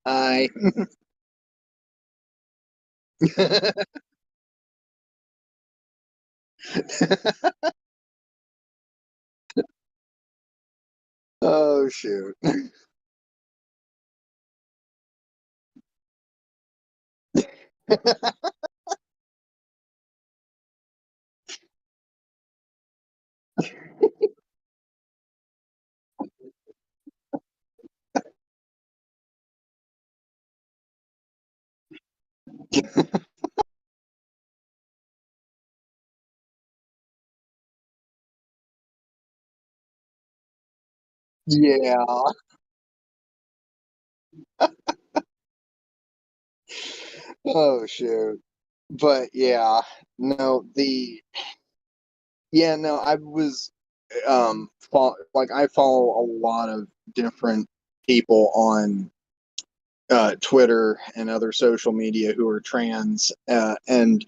I oh shoot. Yeah. Oh shoot. But yeah, no, the yeah, no, I was like I follow a lot of different people on Twitter and other social media who are trans, and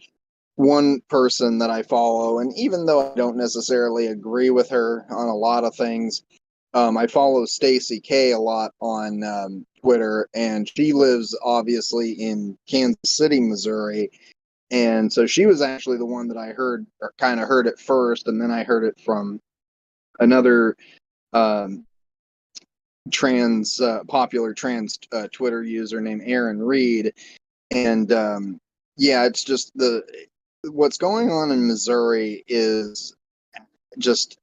one person that I follow, and even though I don't necessarily agree with her on a lot of things, I follow Stacy K a lot on Twitter, and she lives obviously in Kansas City, Missouri. And so she was actually the one that I heard, or kind of heard it first, and then I heard it from another um, popular trans Twitter user named Aaron Reed. And yeah, it's just the what's going on in Missouri is just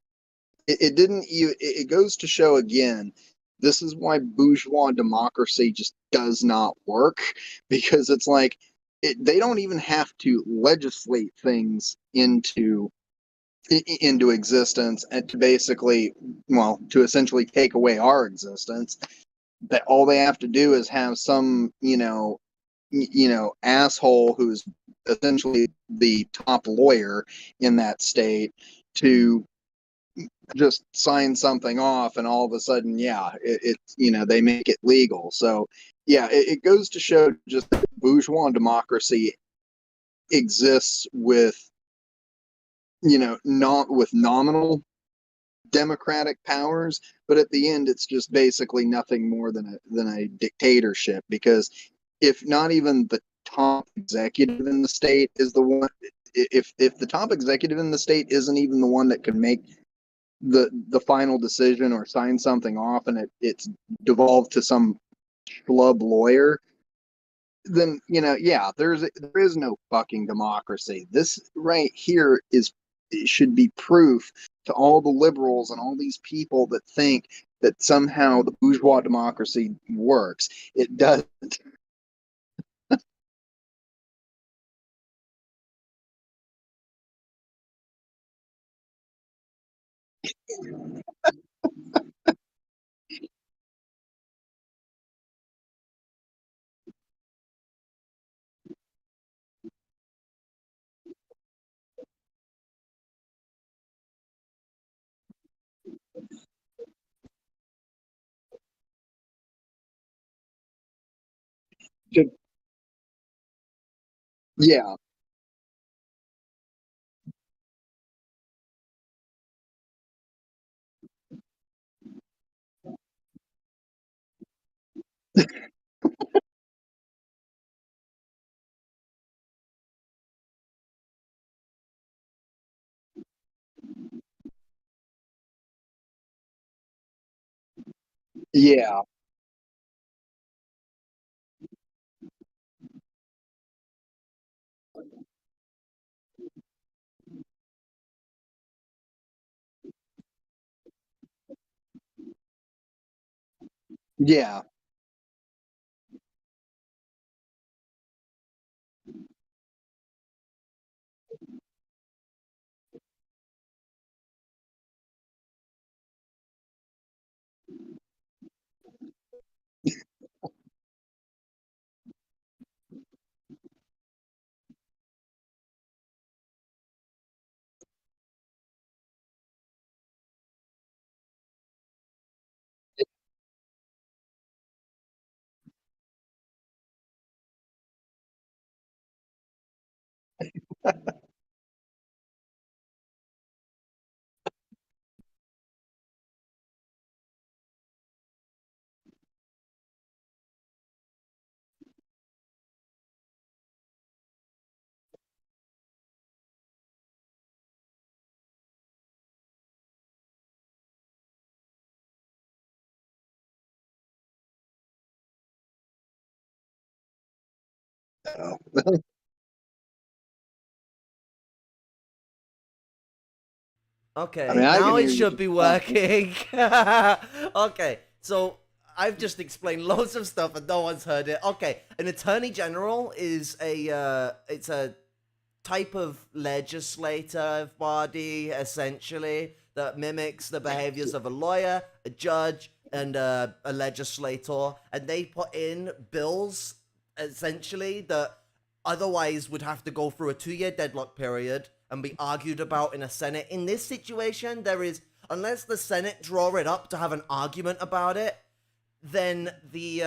it didn't it goes to show again, this is why bourgeois democracy just does not work, because it's like they don't even have to legislate things into existence and to basically, well, to essentially take away our existence. That all they have to do is have some, asshole who's essentially the top lawyer in that state to just sign something off, and all of a sudden, yeah, it's they make it legal. So yeah, it goes to show just that bourgeois democracy exists with, not with nominal democratic powers, but at the end it's just basically nothing more than a dictatorship, because if not even the top executive in the state is the one, if the top executive in the state isn't even the one that can make the final decision or sign something off, and it's devolved to some schlub lawyer, then yeah, there is no fucking democracy. This right here is it should be proof to all the liberals and all these people that think that somehow the bourgeois democracy works. It doesn't. Yeah, yeah, Yeah. Oh. I mean, Okay, I can now it hear you should just be fine. working. Okay, so I've just explained loads of stuff and no one's heard it. Okay, an attorney general is it's a type of legislative body essentially that mimics the behaviors of a lawyer, a judge, and a legislator, and they put in bills essentially that otherwise would have to go through a 2-year deadlock period and be argued about in a Senate. In this situation, there is, unless the Senate draw it up to have an argument about it, then the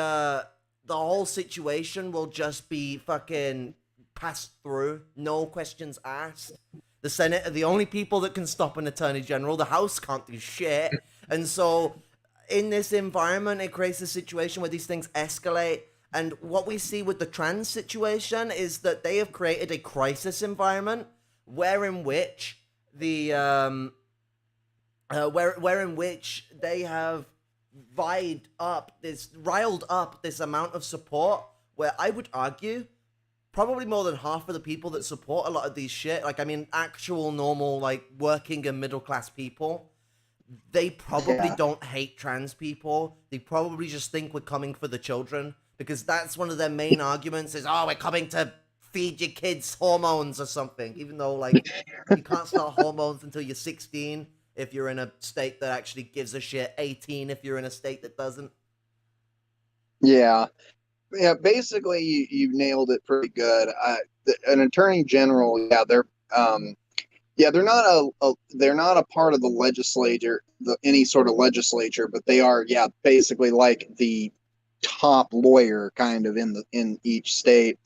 whole situation will just be fucking passed through, no questions asked. The Senate are the only people that can stop an attorney general. The House can't do shit, and so in this environment, it creates a situation where these things escalate. And what we see with the trans situation is that they have created a crisis environment where in which the where in which they have riled up this amount of support, where I would argue probably more than half of the people that support a lot of these shit, like I mean actual normal like working and middle class people, they probably Yeah. don't hate trans people. They probably just think we're coming for the children, because that's one of their main arguments is, oh, we're coming to feed your kids hormones or something, even though like you can't start hormones until you're 16 if you're in a state that actually gives a shit, 18 if you're in a state that doesn't. Yeah. Yeah. Basically, you nailed it pretty good. An attorney general, yeah, um, they're not they're not a part of the legislature, any sort of legislature, but they are, yeah, basically like the top lawyer kind of in each state,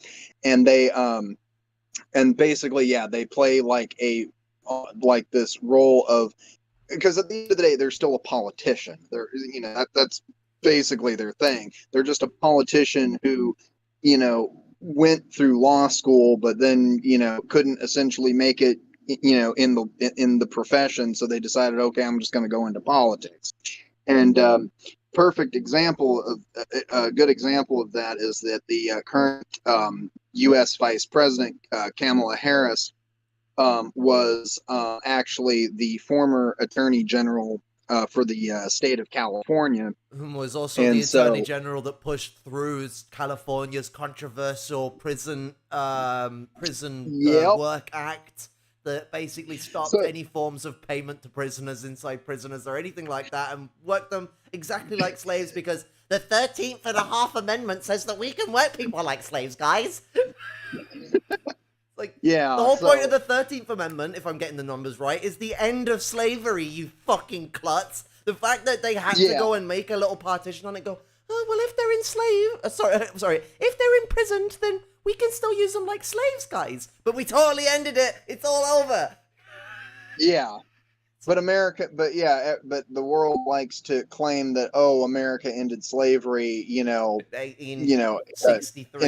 and and basically, yeah, they play like like this role of, because at the end of the day, they're still a politician. They're, that's basically their thing. They're just a politician who, went through law school, but then, couldn't essentially make it, in the profession. So they decided, okay, I'm just going to go into politics. And perfect example of a good example of that is that the current U.S. Vice President Kamala Harris was actually the former Attorney General for the state of California, Whom was also the and attorney so general that pushed through California's controversial prison yep. work act that basically stopped So any forms of payment to prisoners inside prisoners or anything like that, and worked them exactly like slaves, because the 13th and a half amendment says that we can work people like slaves, guys. Like, the yeah, whole point of so the 13th Amendment, if I'm getting the numbers right, is the end of slavery, you fucking klutz. The fact that they had to yeah, go and make a little partition on it, go, oh, well, if they're enslaved, sorry, if they're imprisoned, then we can still use them like slaves, guys. But we totally ended it. It's all over. yeah. But America, but yeah, but the world likes to claim that, oh, America ended slavery, you know, uh, in the 1863.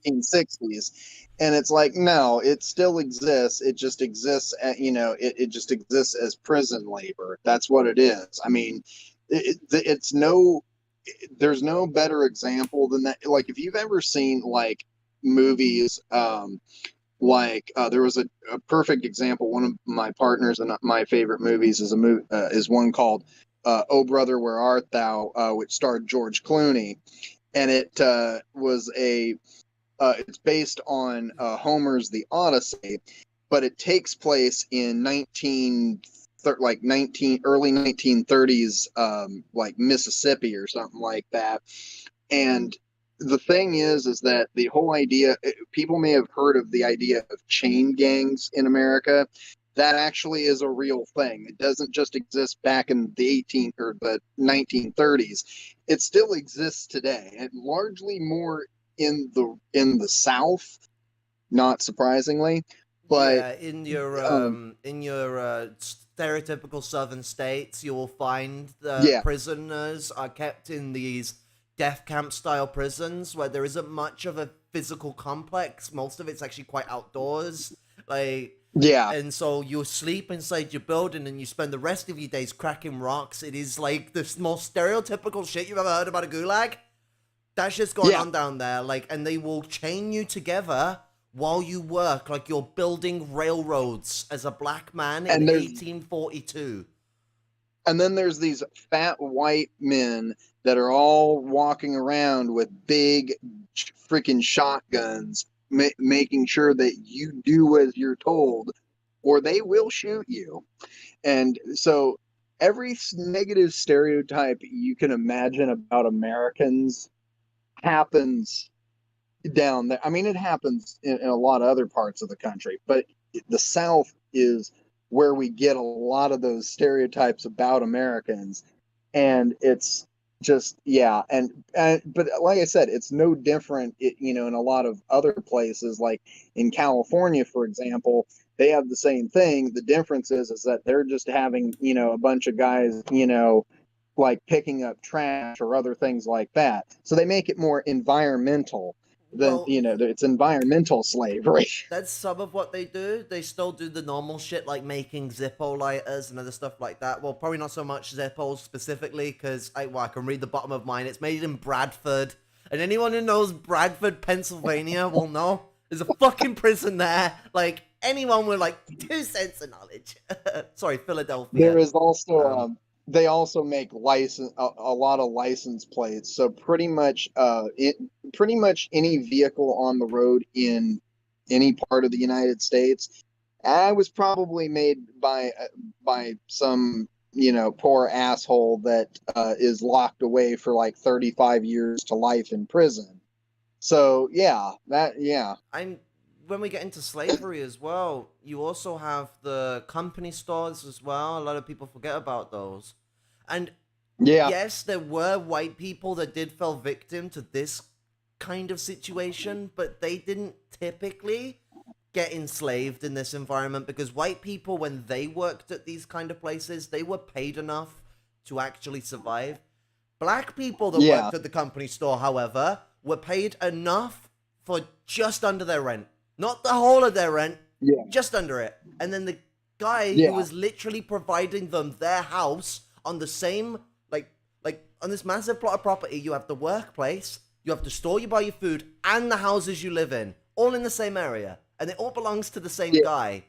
1860s, and it's like, no, it still exists. It just exists, it just exists as prison labor. That's what it is. I mean, it's no, there's no better example than that. Like, if you've ever seen like movies, like there was a perfect example. One of my partners and my favorite movies is is one called "Oh Brother, Where Art Thou," which starred George Clooney, and it was a it's based on Homer's The Odyssey, but it takes place in 19 early 1930s, like Mississippi or something like that. And the thing is that the whole idea, people may have heard of the idea of chain gangs in America. That actually is a real thing. It doesn't just exist back in the 18 or the 1930s. It still exists today, and largely more in the South, not surprisingly. But Yeah, um, in your stereotypical southern states, you will find that yeah, prisoners are kept in these death camp style prisons where there isn't much of a physical complex. Most of it's actually quite outdoors. Like, yeah, and so you sleep inside your building and you spend the rest of your days cracking rocks. It is like the most stereotypical shit you've ever heard about a gulag. That shit's going yeah. on down there. Like, and they will chain you together while you work, like you're building railroads as a black man in And there's 1842. and then there's these fat white men that are all walking around with big freaking shotguns, making sure that you do as you're told, or they will shoot you. And so every negative stereotype you can imagine about Americans happens down there. I mean, it happens in a lot of other parts of the country, but the South is where we get a lot of those stereotypes about Americans. And it's just, yeah. And but like I said, it's no different, in a lot of other places, like in California, for example. They have the same thing. The difference is that they're just having, a bunch of guys, like picking up trash or other things like that. So they make it more environmental than, Well, it's environmental slavery. that's some of what they do. They still do the normal shit like making Zippo lighters and other stuff like that. Well, probably not so much Zippos specifically, because I can read the bottom of mine. It's made in Bradford. And anyone who knows Bradford, Pennsylvania will know there's a fucking prison there. Like, anyone with like 2 cents of knowledge. Sorry, There Philadelphia. is also Um, they also make a lot of license plates. So pretty much any vehicle on the road in any part of the United States, I was probably made by some, poor asshole that is locked away for like 35 years to life in prison. So yeah. I'm when we get into slavery as well, you also have the company stores as well. A lot of people forget about those. And Yeah, yes, there were white people that did fall victim to this kind of situation, but they didn't typically get enslaved in this environment because white people, when they worked at these kind of places, they were paid enough to actually survive. Black people that yeah, worked at the company store, however, were paid enough for just under their rent. Not the whole of their rent, yeah, just under it. And then the guy who yeah, was literally providing them their house on the same, like on this massive plot of property, you have the workplace, you have the store you buy your food, and the houses you live in, all in the same area. And it all belongs to the same yeah, guy.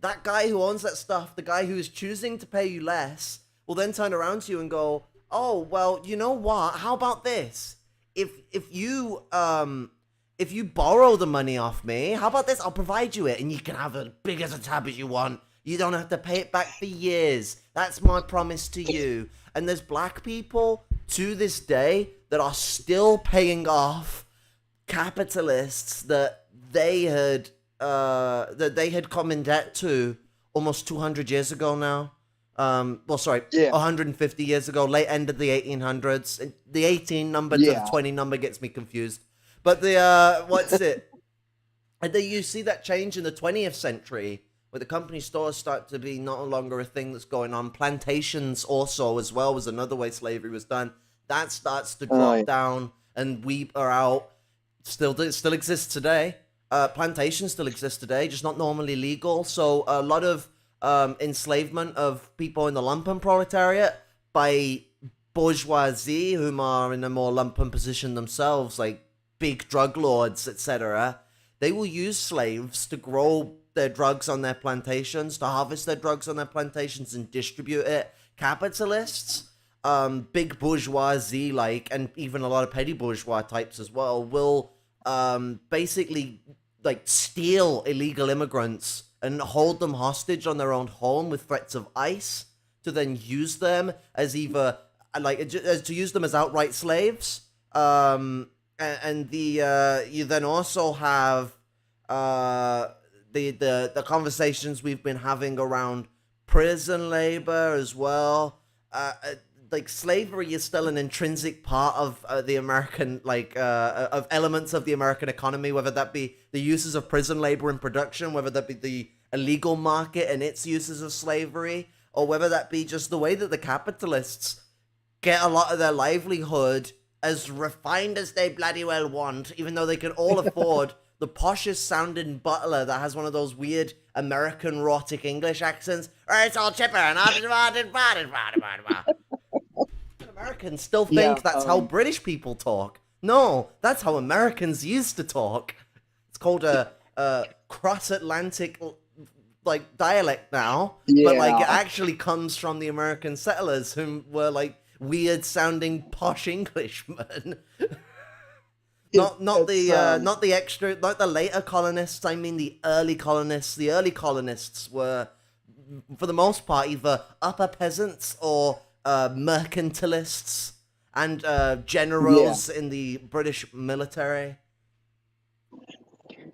That guy who owns that stuff, the guy who is choosing to pay you less, will then turn around to you and go, "Oh, well, you know what? How about this? If you borrow the money off me, how about this? I'll provide you it, and you can have as big as a tab as you want. You don't have to pay it back for years. That's my promise to you." And there's black people to this day that are still paying off capitalists that they had come in debt to almost 200 years ago now. Well, sorry, yeah, 150 years ago, late end of the 1800s. The 18 number to the yeah. 20 number gets me confused. But what's it? And then you see that change in the 20th century, where the company stores start to be no longer a thing that's going on. Plantations also, as well, was another way slavery was done. That starts to drop Uh, down and weep are out. It still exists today. Plantations still exist today, just not normally legal. So a lot of enslavement of people in the lumpen proletariat by bourgeoisie, whom are in a more lumpen position themselves, like big drug lords, etc. They will use slaves to grow their drugs on their plantations, to harvest their drugs on their plantations and distribute it. Capitalists big bourgeoisie, like, and even a lot of petty bourgeois types as well, will basically like steal illegal immigrants and hold them hostage on their own home with threats of ICE to then use them as either to use them as outright slaves. And the you then also have uh the conversations we've been having around prison labor as well. Like slavery is still an intrinsic part of the American, of elements of the American economy, whether that be the uses of prison labor in production, whether that be the illegal market and its uses of slavery, or whether that be just the way that the capitalists get a lot of their livelihood as refined as they bloody well want, even though they can all afford the poshest sounding butler that has one of those weird American rhotic English accents. It's all chipper and Americans still Yeah, think that's how British people talk. No, that's how Americans used to talk. It's called a cross-Atlantic like dialect now, but like it yeah. actually comes from the American settlers who were like weird sounding posh Englishmen. Not the extra, not the later colonists. I mean the early colonists. The early colonists were, for the most part, either upper peasants or mercantilists and Yeah, generals in the British military.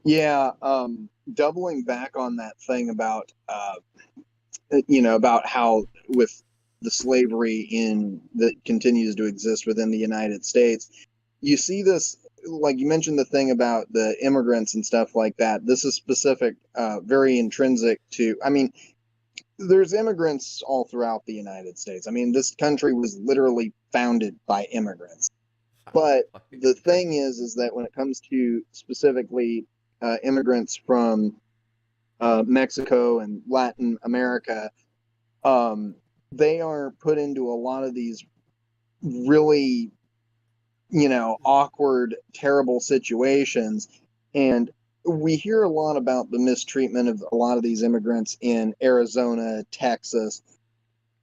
yeah. Doubling back on that thing about about how with the slavery in that continues to exist within the United States, you see this, like you mentioned the thing about the immigrants and stuff like that. This is specific, very intrinsic to. I mean, there's immigrants all throughout the United States. I mean, this country was literally founded by immigrants. But the thing is that when it comes to specifically immigrants from Mexico and Latin America, um, they are put into a lot of these really, awkward, terrible situations. And we hear a lot about the mistreatment of a lot of these immigrants in Arizona, Texas,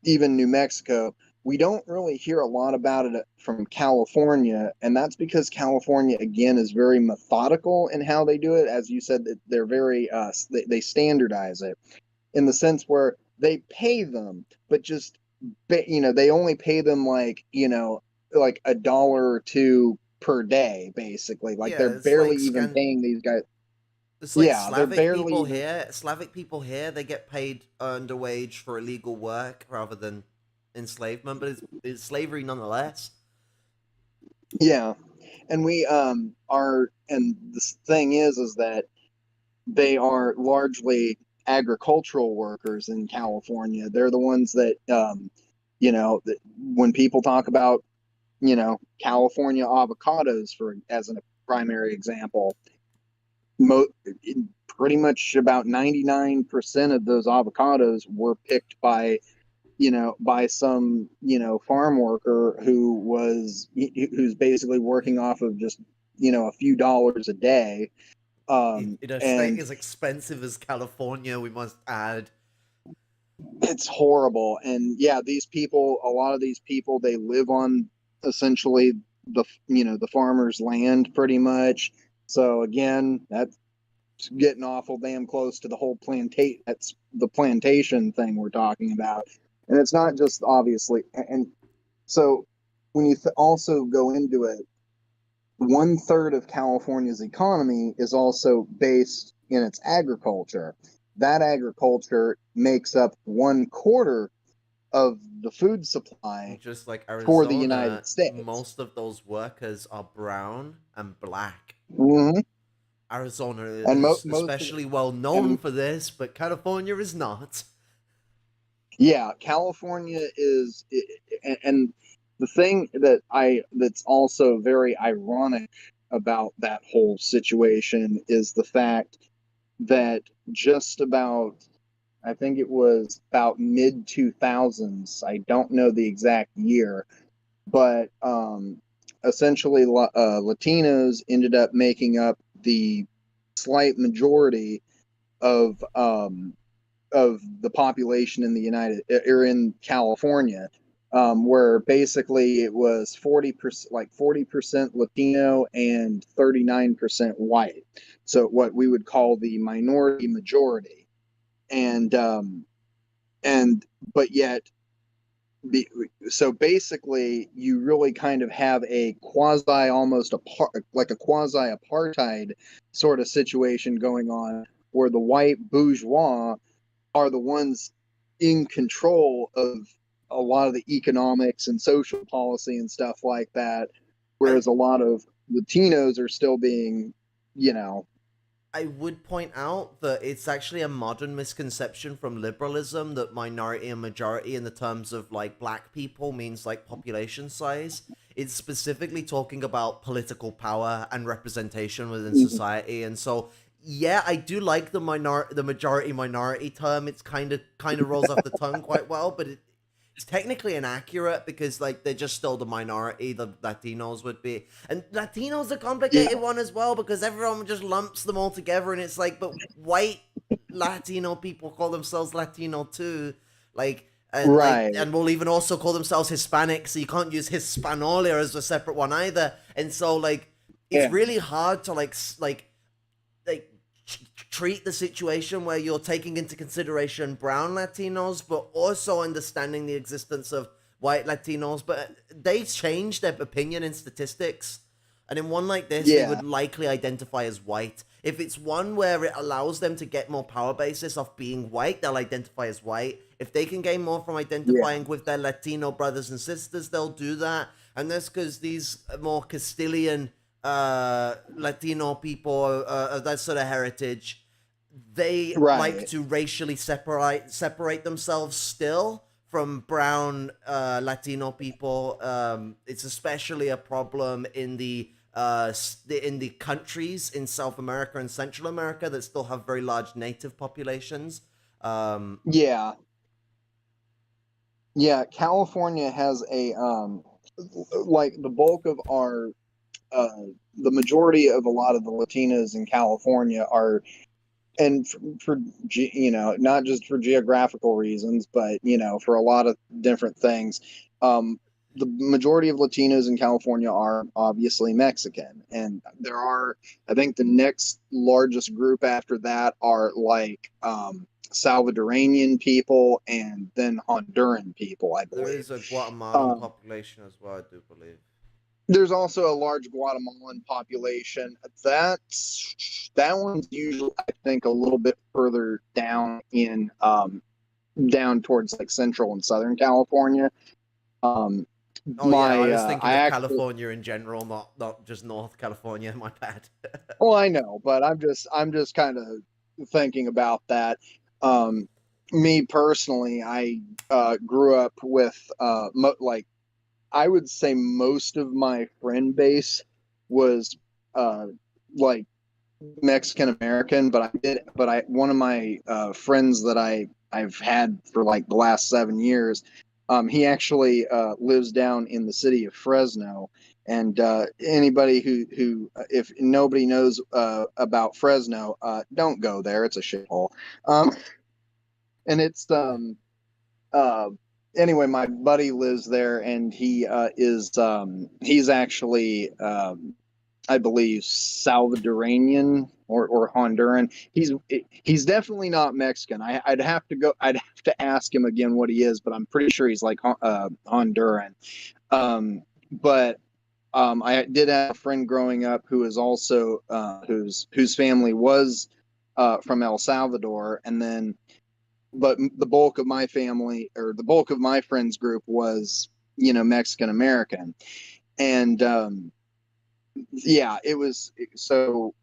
even New Mexico. We don't really hear a lot about it from California, and that's because California again is very methodical in how they do it. As you said, that they're very they standardize it in the sense where they pay them, but just they only pay them like a dollar or two per day, basically. Like they're Yeah, barely even paying these guys. it's like Yeah, they're barely even. Slavic people here, they get paid underwage for illegal work rather than enslavement, but it's slavery nonetheless. Yeah, and we are, and the thing is that they are largely agricultural workers in California. They're the ones that when people talk about California avocados for as a primary example, mo- pretty much about 99% of those avocados were picked by some farm worker who's basically working off of just a few dollars a day. In a state And as expensive as California, we must add. it's horrible. And yeah, a lot of these people, they live on essentially the farmer's land pretty much. So again, that's getting awful damn close to the whole plantation. That's the plantation thing we're talking about. And it's not just obviously. And so when you also go into it, 1/3 of California's economy is also based in its agriculture. That agriculture makes up 1/4 of the food supply Just like for the Arizona, United States. most of those workers are brown and black. Mm-hmm. Arizona And is most of especially well known and for this, but California is not. yeah, California is, and the thing that's also very ironic about that whole situation is the fact that just about, I think it was about mid 2000s. I don't know the exact year, but essentially Latinos ended up making up the slight majority of of the population in the United or in California. where basically it was 40%, like 40% Latino and 39% white. So what we would call the minority majority. And and but yet be, so basically you really kind of have a quasi almost like a quasi apartheid sort of situation going on where the white bourgeois are the ones in control of a lot of the economics and social policy and stuff like that, I whereas a lot of Latinos are still being, you know. I would point out that it's actually a modern misconception from liberalism that minority and majority in the terms of like black people means like population size. It's specifically talking about political power and representation within society. And so yeah, I do like the majority minority term. It's kind of rolls off the tongue quite well, but it's technically inaccurate because like they're just still the minority, the Latinos would be. And Latinos a Yeah, complicated one as well because everyone just lumps them all together and it's like, but white Latino people call themselves Latino too. Like right. and will even also call themselves Hispanic, so you can't use Hispanolia as a separate one either. And so like it's Yeah, really hard to like treat the situation where you're taking into consideration brown Latinos, but also understanding the existence of white Latinos. But they change their opinion in statistics. And in one like this, they yeah, would likely identify as white. If it's one where it allows them to get more power basis off being white, they'll identify as white. If they can gain more from yeah, identifying with their Latino brothers and sisters, they'll do that. And that's because these more Castilian Latino people of that sort of heritage, they like right. to racially separate themselves still from brown Latino people. It's especially a problem in the countries in South America and Central America that still have very large native populations. Um, Yeah, yeah. California has like the bulk of our uh, the majority of a lot of the Latinas in California are, and for not just for geographical reasons, but for a lot of different things. The majority of Latinos in California are obviously Mexican, and there are, I think, the next largest group after that are like Salvadoranian people and then Honduran people, I there believe. is a Guatemalan Um, population as well, I do believe. there's also a large Guatemalan population. That one's usually, I think, a little bit further down in down towards like Central and Southern California. Um, Oh yeah, I was I thinking of actually, California in general, not just North California. My bad. well, I know, but I'm just kind of thinking about that. Um, Me personally, I grew up with like I would say most of my friend base was uh, like Mexican American, but I one of my friends that I've had for like the last 7 years, he actually lives down in the city of Fresno. And anybody if nobody knows about Fresno, don't go there. It's a shithole. Um, and it's uh, anyway, my buddy lives there, and he's actually I believe Salvadoranian or Honduran. He's definitely not Mexican. I'd have to go. I'd have to ask him again what he is, but I'm pretty sure he's like Honduran. But I did have a friend growing up who is also whose family was from El Salvador, and then but the bulk of my family or the bulk of my friends group was Mexican American, and yeah, it was so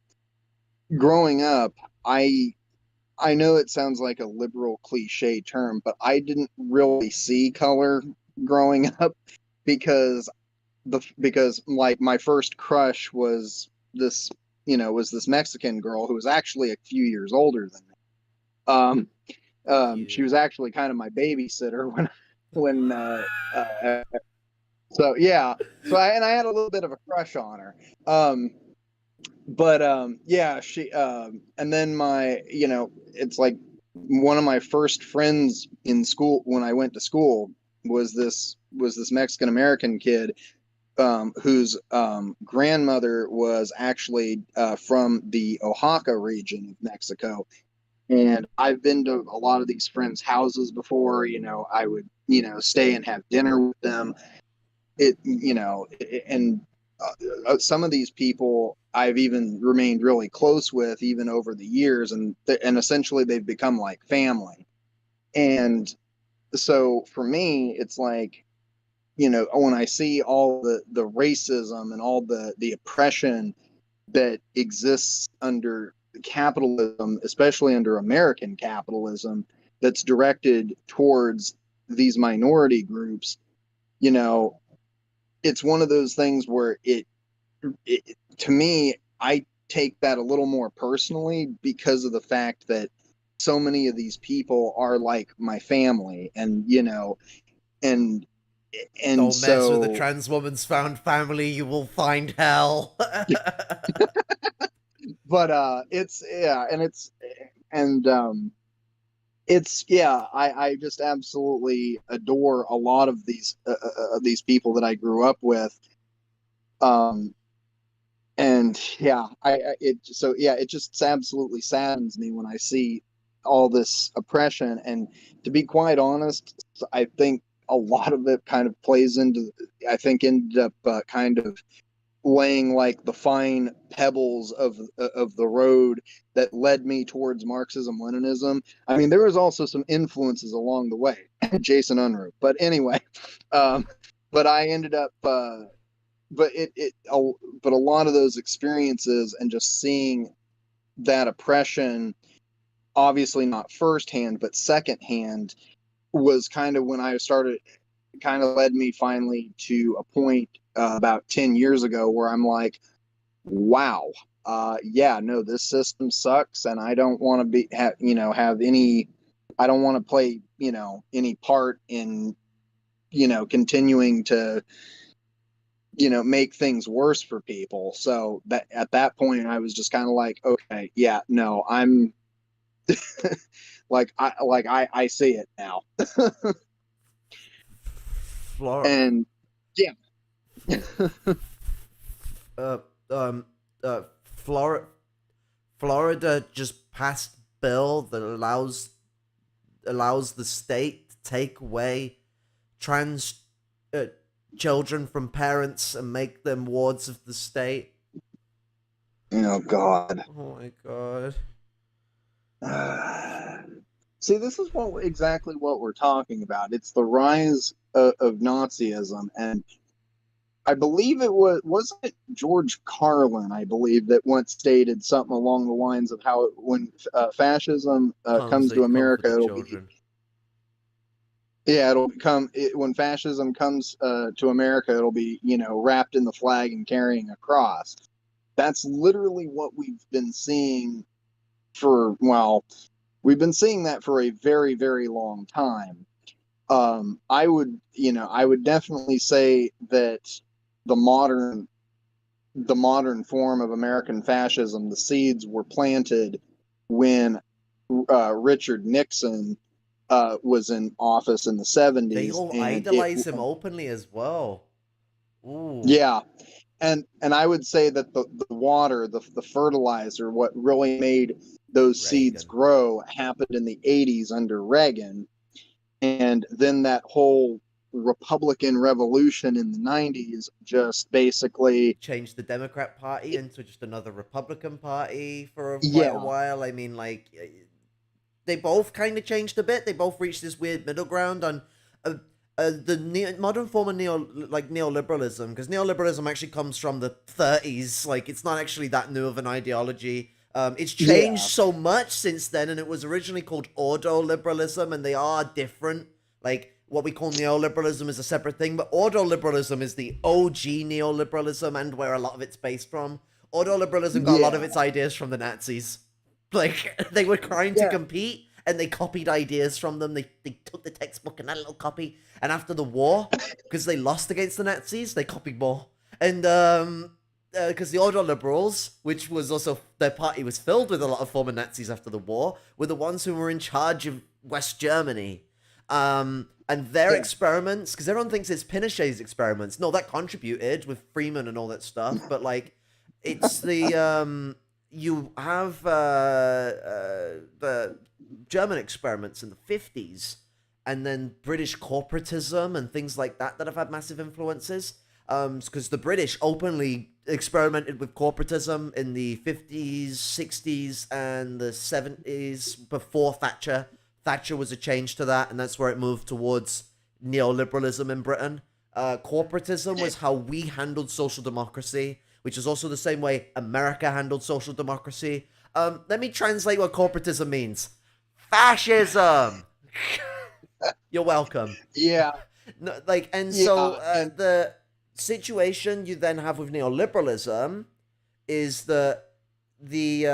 growing up. I know it sounds like a liberal cliche term, but I didn't really see color growing up because because like my first crush was this Mexican girl who was actually a few years older than me. Um, she Cute. was actually kind of my babysitter when so yeah, I had a little bit of a crush on her. Um, but yeah, she and then it's like one of my first friends in school when I went to school was this was this Mexican American kid whose grandmother was actually from the Oaxaca region of Mexico. And I've been to a lot of these friends' houses before. I would, stay and have dinner with them. And some of these people I've even remained really close with, even over the years, and essentially they've become like family. And so for me, it's like, when I see all the racism and all the oppression that exists under capitalism, especially under American capitalism, that's directed towards these minority groups, you know, it's one of those things where to me, I take that a little more personally because of the fact that so many of these people are like my family, and and Don't mess with a so trans woman's found family, you will find hell. but it's yeah and it's and it's yeah I just absolutely adore a lot of these people that I grew up with. um and yeah it just absolutely saddens me when I see all this oppression. And to be quite honest, I think a lot of it kind of plays into, I think, ended up kind of laying like the fine pebbles of the road that led me towards Marxism Leninism. I mean, there was also some influences along the way, Jason Unruh. But anyway, um, but I ended up, but but a lot of those experiences and just seeing that oppression, obviously not firsthand, but secondhand, was kind of when I started, kind of led me finally to a point about 10 years ago where I'm like, wow, yeah, no, this system sucks, and I don't want to have any, I don't want to play, any part in, continuing to, make things worse for people. So that at that point, I was just kind of like, okay, yeah, no, I'm I see it now. Flor- And yeah, uh, um, Florida, Florida just passed bill that allows the state to take away trans uh, children from parents and make them wards of the state. oh God. Oh my god. See, this is exactly what we're talking about. It's the rise of Nazism, and I believe wasn't it George Carlin, I believe, that once stated something along the lines of how when fascism comes to Come for America, the it'll be, children. yeah, when fascism comes to America, it'll be, wrapped in the flag and carrying a cross. That's literally what we've been seeing for, well, we've been seeing that for a very, very long time. I would definitely say that the modern the modern form of American fascism, the seeds were planted when Richard Nixon was in office in the They 70s, all and idolize him openly as well. Ooh, yeah, and I would say that the water, the fertilizer, what really made those seeds Reagan. grow, happened in the 80s under Reagan. And then that whole Republican revolution in the 90s just basically, Changed the Democrat Party into just another Republican Party for quite a yeah, while. I mean, like, they both kind of changed a bit. They both reached this weird middle ground on modern form of neoliberalism, because neoliberalism actually comes from the 30s. Like, it's not actually that new of an ideology. It's changed yeah, so much since then, and it was originally called ordoliberalism, and they are different. Like, what we call neoliberalism is a separate thing, but ordoliberalism is the OG neoliberalism and where a lot of it's based from. Ordoliberalism got a lot of yeah, its ideas from the Nazis. Like, they were trying to yeah, compete and they copied ideas from them. They took the textbook and that little copy. And after the war, because they lost against the Nazis, they copied more. And because the Ordo Liberals, which was also their party was filled with a lot of former Nazis after the war, were the ones who were in charge of West Germany. And their Yeah. experiments, because everyone thinks it's Pinochet's experiments. No, that contributed with Freeman and all that stuff, but like, it's the you have the German experiments in the 50s, and then British corporatism and things like that that have had massive influences. Because the British openly experimented with corporatism in the 50s, 60s, and the 70s before Thatcher. Thatcher was a change to that, and that's where it moved towards neoliberalism in Britain. Corporatism was how we handled social democracy, which is also the same way America handled social democracy. Let me translate what corporatism means. Fascism! You're welcome. Yeah. No, like, and Yeah. so And the situation you then have with neoliberalism is that the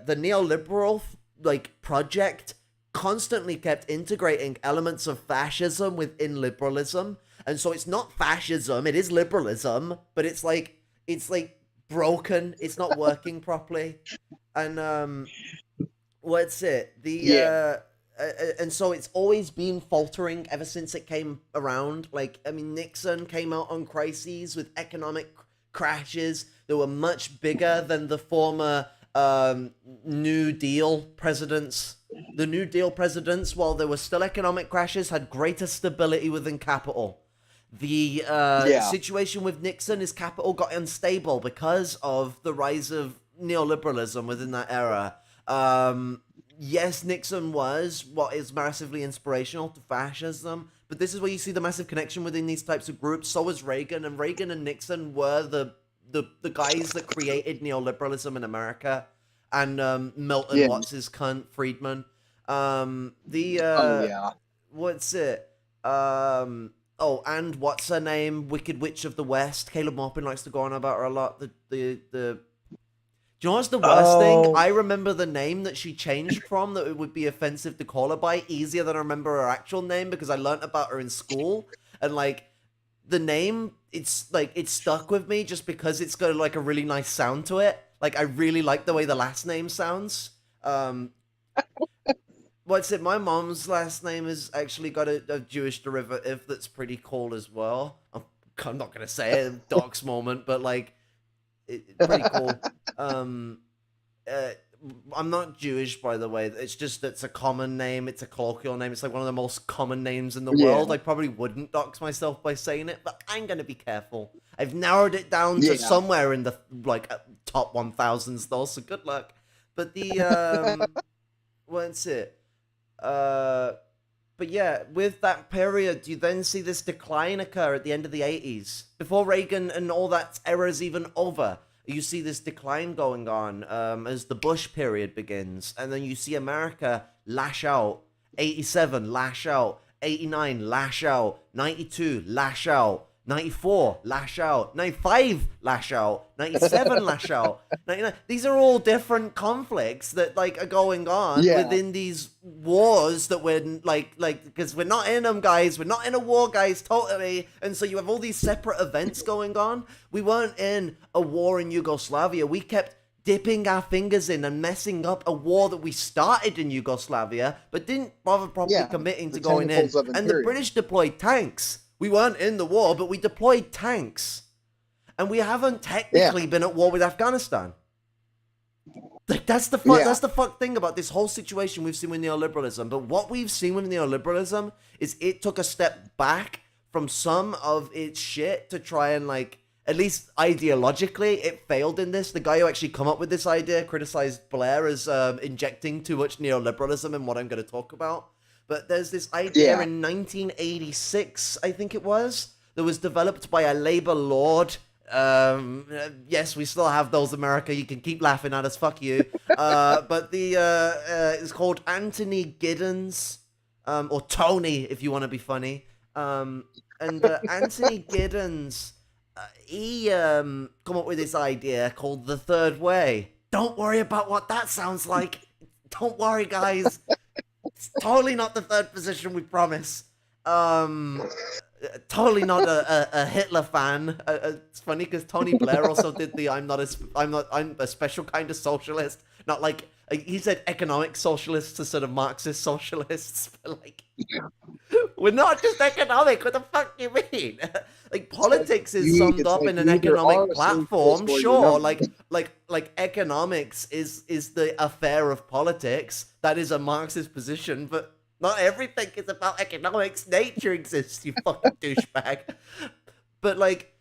neoliberal like project constantly kept integrating elements of fascism within liberalism, and so it's not fascism, it is liberalism, but it's like broken, it's not working properly. And what's it the yeah. and so it's always been faltering ever since it came around. Like, I mean, Nixon came out on crises with economic crashes that were much bigger than the former New Deal presidents. The New Deal presidents, while there were still economic crashes, had greater stability within capital. The Yeah. situation with Nixon is capital got unstable because of the rise of neoliberalism within that era. Yes, Nixon was what is massively inspirational to fascism, but this is where you see the massive connection within these types of groups. So was Reagan, and Reagan and Nixon were the guys that created neoliberalism in America, and Milton Yeah. what's his cunt Friedman. Oh yeah. What's it? Oh, and what's her name? Wicked Witch of the West. Caleb Maupin likes to go on about her a lot. The Do you know what's the worst thing? I remember the name that she changed from that it would be offensive to call her by easier than I remember her actual name, because I learnt about her in school. And like, the name, it's stuck with me just because it's got like a really nice sound to it. Like, I really like the way the last name sounds. What's it? My mom's last name has actually got a Jewish derivative that's pretty cool as well. I'm not gonna say it, docs moment, but like, pretty cool. Um, I'm not Jewish, by the way. It's just, it's a common name. It's a colloquial name. It's like one of the most common names in the world. I probably wouldn't dox myself by saying it, but I'm gonna be careful. I've narrowed it down to somewhere in the like top 1,000s though, so good luck. But the what's it? But yeah, with that period, you then see this decline occur at the end of the 80s. Before Reagan and all that era is even over, you see this decline going on as the Bush period begins. And then you see America lash out. 87, lash out. 89, lash out. 92, lash out. 94, lash out. 95, lash out. 97, lash out. 99. These are all different conflicts that like are going on within these wars that we're like because we're not in them, guys. We're not in a war, guys, totally. And so you have all these separate events going on. We weren't in a war in Yugoslavia. We kept dipping our fingers in and messing up a war that we started in Yugoslavia, but didn't bother properly committing to going in. And the British deployed tanks. We weren't in the war, but we deployed tanks. And we haven't technically been at war with Afghanistan. Like, that's the fuck thing about this whole situation we've seen with neoliberalism. But what we've seen with neoliberalism is it took a step back from some of its shit to try and, like, at least ideologically, it failed in this. The guy who actually come up with this idea criticized Blair as injecting too much neoliberalism in what I'm going to talk about. But there's this idea in 1986, I think it was, that was developed by a Labour lord. Yes, we still have those, America. You can keep laughing at us. Fuck you. But it's called Anthony Giddens, or Tony, if you want to be funny. And Anthony Giddens, he come up with this idea called the Third Way. Don't worry about what that sounds like. Don't worry, guys. It's totally not the third position, we promise. Totally not a Hitler fan. It's funny because Tony Blair also did the I'm a special kind of socialist. Not like He said economic socialists instead of Marxist socialists. But like, we're not just economic. What the fuck do you mean? Like politics is summed It's up like in an you either are economic a socialist platform, or you're sure. not. Like economics is the affair of politics. That is a Marxist position, but not everything is about economics. Nature exists, you fucking douchebag. But like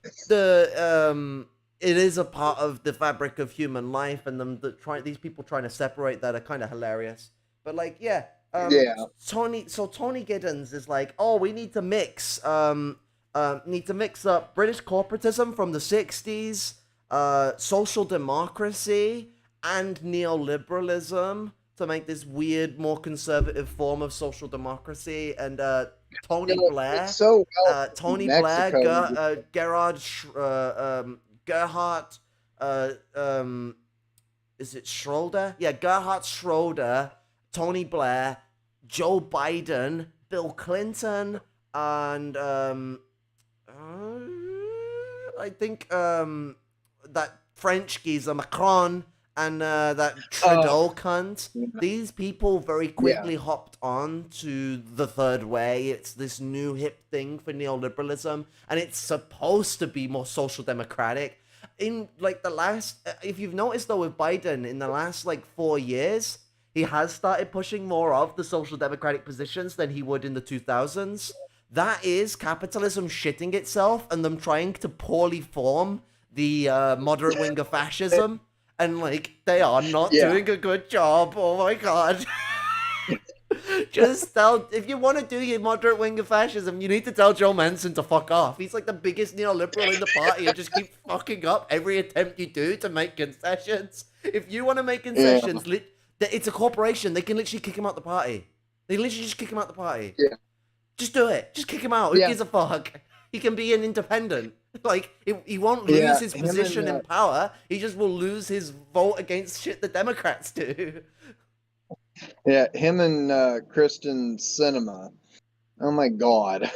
it is a part of the fabric of human life, and these people trying to separate that are kind of hilarious. But like, yeah, Yeah, Tony Giddens is like, oh, we need to mix up British corporatism from the 60s, social democracy, and neoliberalism to make this weird, more conservative form of social democracy. And you Tony know, it's Blair, so well in Tony Blair, Mexico. Gerhard, uh, um, is it Schroeder? Yeah, Gerhard Schroeder, Tony Blair, Joe Biden, Bill Clinton, and I think that French geezer Macron and that Uh, Trudeau cunt. These people very yeah, quickly hopped on to the third way. It's this new hip thing for neoliberalism, and it's supposed to be more social democratic. In like the last, if you've noticed though, with Biden in the last like 4 years, he has started pushing more of the social democratic positions than he would in the 2000s. That is capitalism shitting itself and them trying to poorly form the moderate wing of fascism. And like, they are not yeah, doing a good job. Oh my god. Just tell, if you want to do your moderate wing of fascism, you need to tell Joe Manson to fuck off. He's like the biggest neoliberal in the party and just keeps fucking up every attempt you do to make concessions. If you want to make yeah, concessions, it's a corporation. They can literally kick him out the party. They literally just kick him out the party. yeah, Just do it. Just kick him out. Who yeah, gives a fuck? He can be an independent. Like, he won't lose yeah. his Him and position in power. He just will lose his vote against shit the Democrats do. yeah, him and Kristen Cinema. Oh my God.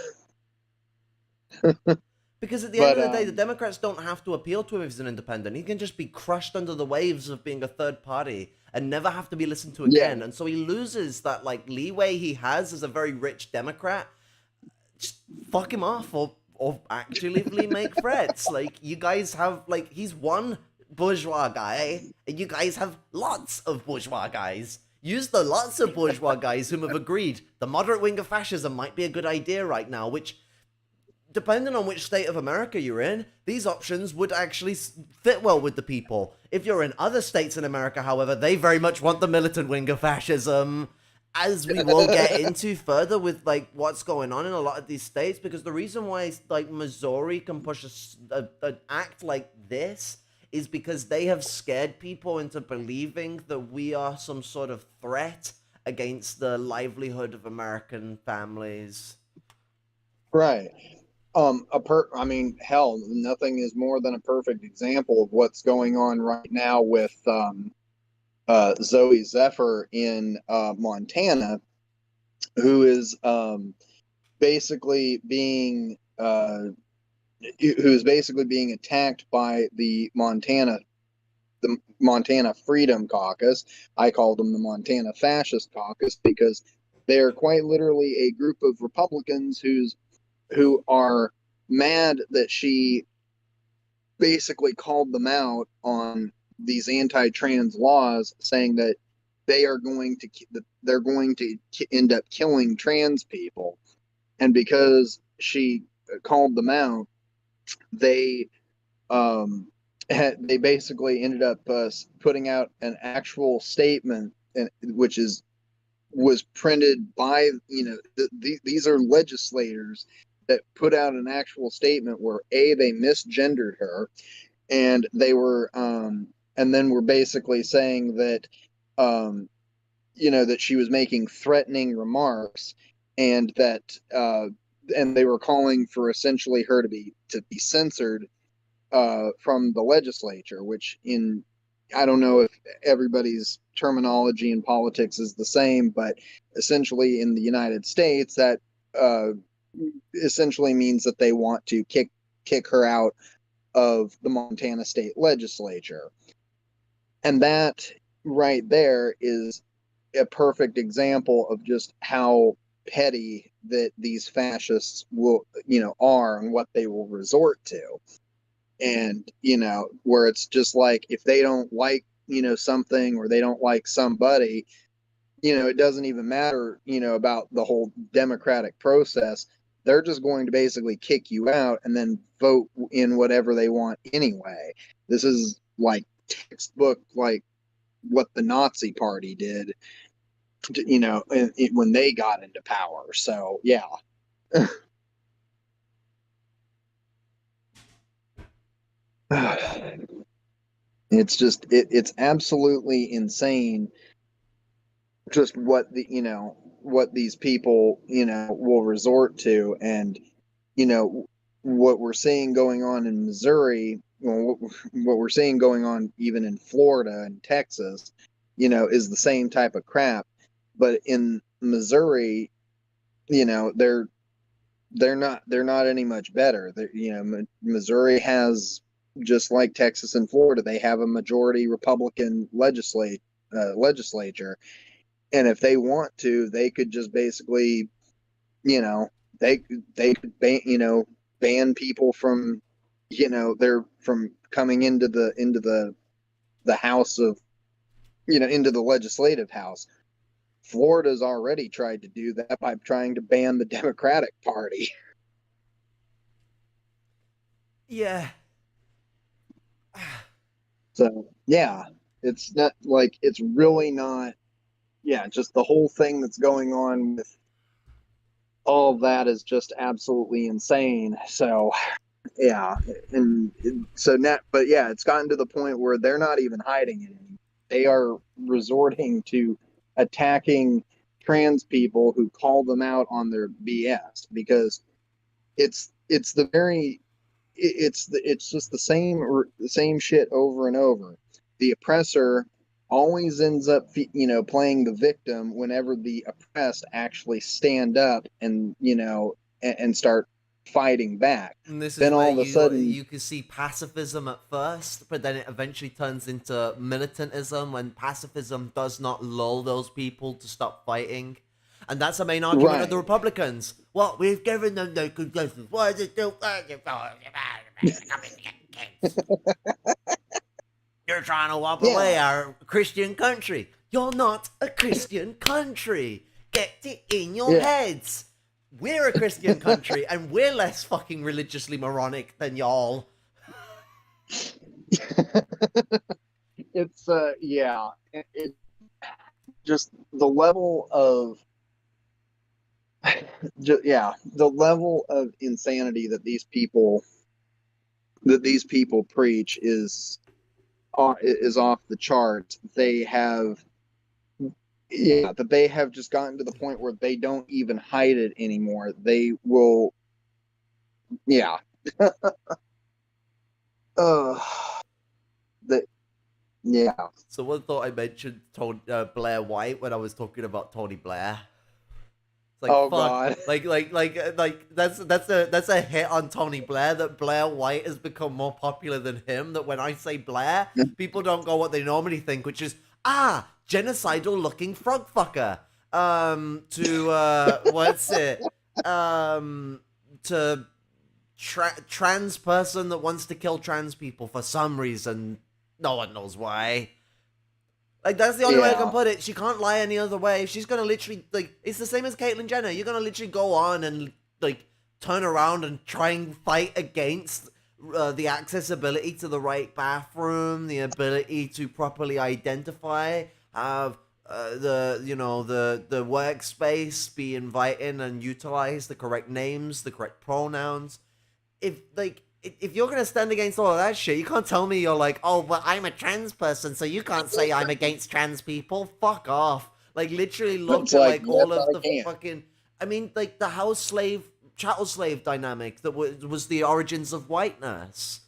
Because at the end But of the day, the Democrats don't have to appeal to him if he's an independent. He can just be crushed under the waves of being a third party and never have to be listened to yeah, again. And so he loses that like leeway he has as a very rich Democrat. Just fuck him off or actively make threats. Like, you guys have, like, he's one bourgeois guy and you guys have lots of bourgeois guys. Use the lots of bourgeois guys whom have agreed the moderate wing of fascism might be a good idea right now, which, depending on which state of America you're in, these options would actually fit well with the people. If you're in other states in America, however, they very much want the militant wing of fascism, as we will get into further with like what's going on in a lot of these states. Because the reason why like Missouri can push an act like this is because they have scared people into believing that we are some sort of threat against the livelihood of American families. right. I mean, hell, nothing is more than a perfect example of what's going on right now with Zoe Zephyr in Montana, who is basically being attacked by the Montana Freedom Caucus. I call them the Montana Fascist Caucus because they're quite literally a group of Republicans who are mad that she basically called them out on these anti-trans laws, saying that they're going to end up killing trans people, and because she called them out, they they basically ended up putting out an actual statement, which was printed by these are legislators that put out an actual statement where they misgendered her, and they were and then were basically saying that um, that she was making threatening remarks, and that and they were calling for essentially her to be censored from the legislature, which in I don't know if everybody's terminology in politics is the same, but essentially in the United States, that uh, essentially means that they want to kick her out of the Montana state legislature. And that right there is a perfect example of just how petty that these fascists will, are and what they will resort to. And, where it's just like if they don't like, something, or they don't like somebody, it doesn't even matter, about the whole democratic process. They're just going to basically kick you out and then vote in whatever they want anyway. This is like textbook, like what the Nazi Party did, when they got into power. So, yeah. It's absolutely insane just what these people will resort to. And what we're seeing going on in Missouri, well, what we're seeing going on even in Florida and Texas, is the same type of crap. But in Missouri, they're not any much better. Missouri has, just like Texas and Florida, they have a majority Republican legislature, and if they want to, they could just basically, you know, they could ban people from, they're from coming into the house of, into the legislative house. Florida's already tried to do that by trying to ban the Democratic Party. Yeah. So, yeah, it's not like, it's really not, yeah, just the whole thing that's going on with all of that is just absolutely insane. So, yeah, and so net, but yeah, it's gotten to the point where they're not even hiding it anymore. They are resorting to attacking trans people who call them out on their BS, because it's the very it's just the same shit over and over. The oppressor always ends up playing the victim whenever the oppressed actually stand up and and start fighting back. And this is Then where all of a you sudden, you can see pacifism at first, but then it eventually turns into militantism when pacifism does not lull those people to stop fighting. And that's the main argument of right, the Republicans. Well, we've given them no concessions. Why is it still You're trying to wipe yeah, away our Christian country. You're not a Christian country. Get it in your yeah. heads. We're a Christian country, and we're less fucking religiously moronic than y'all. It's yeah, it just the level of yeah, the level of insanity that these people preach is off the charts. They have just gotten to the point where they don't even hide it anymore. They will, yeah. uh the Yeah. Someone thought I mentioned Blair White when I was talking about Tony Blair. It's like Oh fuck, God. like that's a hit on Tony Blair, that Blair White has become more popular than him. That when I say Blair, people don't go what they normally think, which is genocidal looking frog fucker. To what's it? To trans person that wants to kill trans people for some reason. No one knows why. Like, that's the only way I can Yeah. put it. She can't lie any other way. She's gonna literally, like, it's the same as Caitlyn Jenner. You're gonna literally go on and, like, turn around and try and fight against the accessibility to the right bathroom, the ability to properly identify, have the workspace be inviting and utilize the correct names, the correct pronouns. If you're gonna stand against all of that shit, you can't tell me you're like, oh, but I'm a trans person, so you can't say I'm against trans people. Fuck off. Like, literally look It's at, like, like, yes, all of I the can. fucking, I mean, like, the chattel slave dynamic that was the origins of whiteness.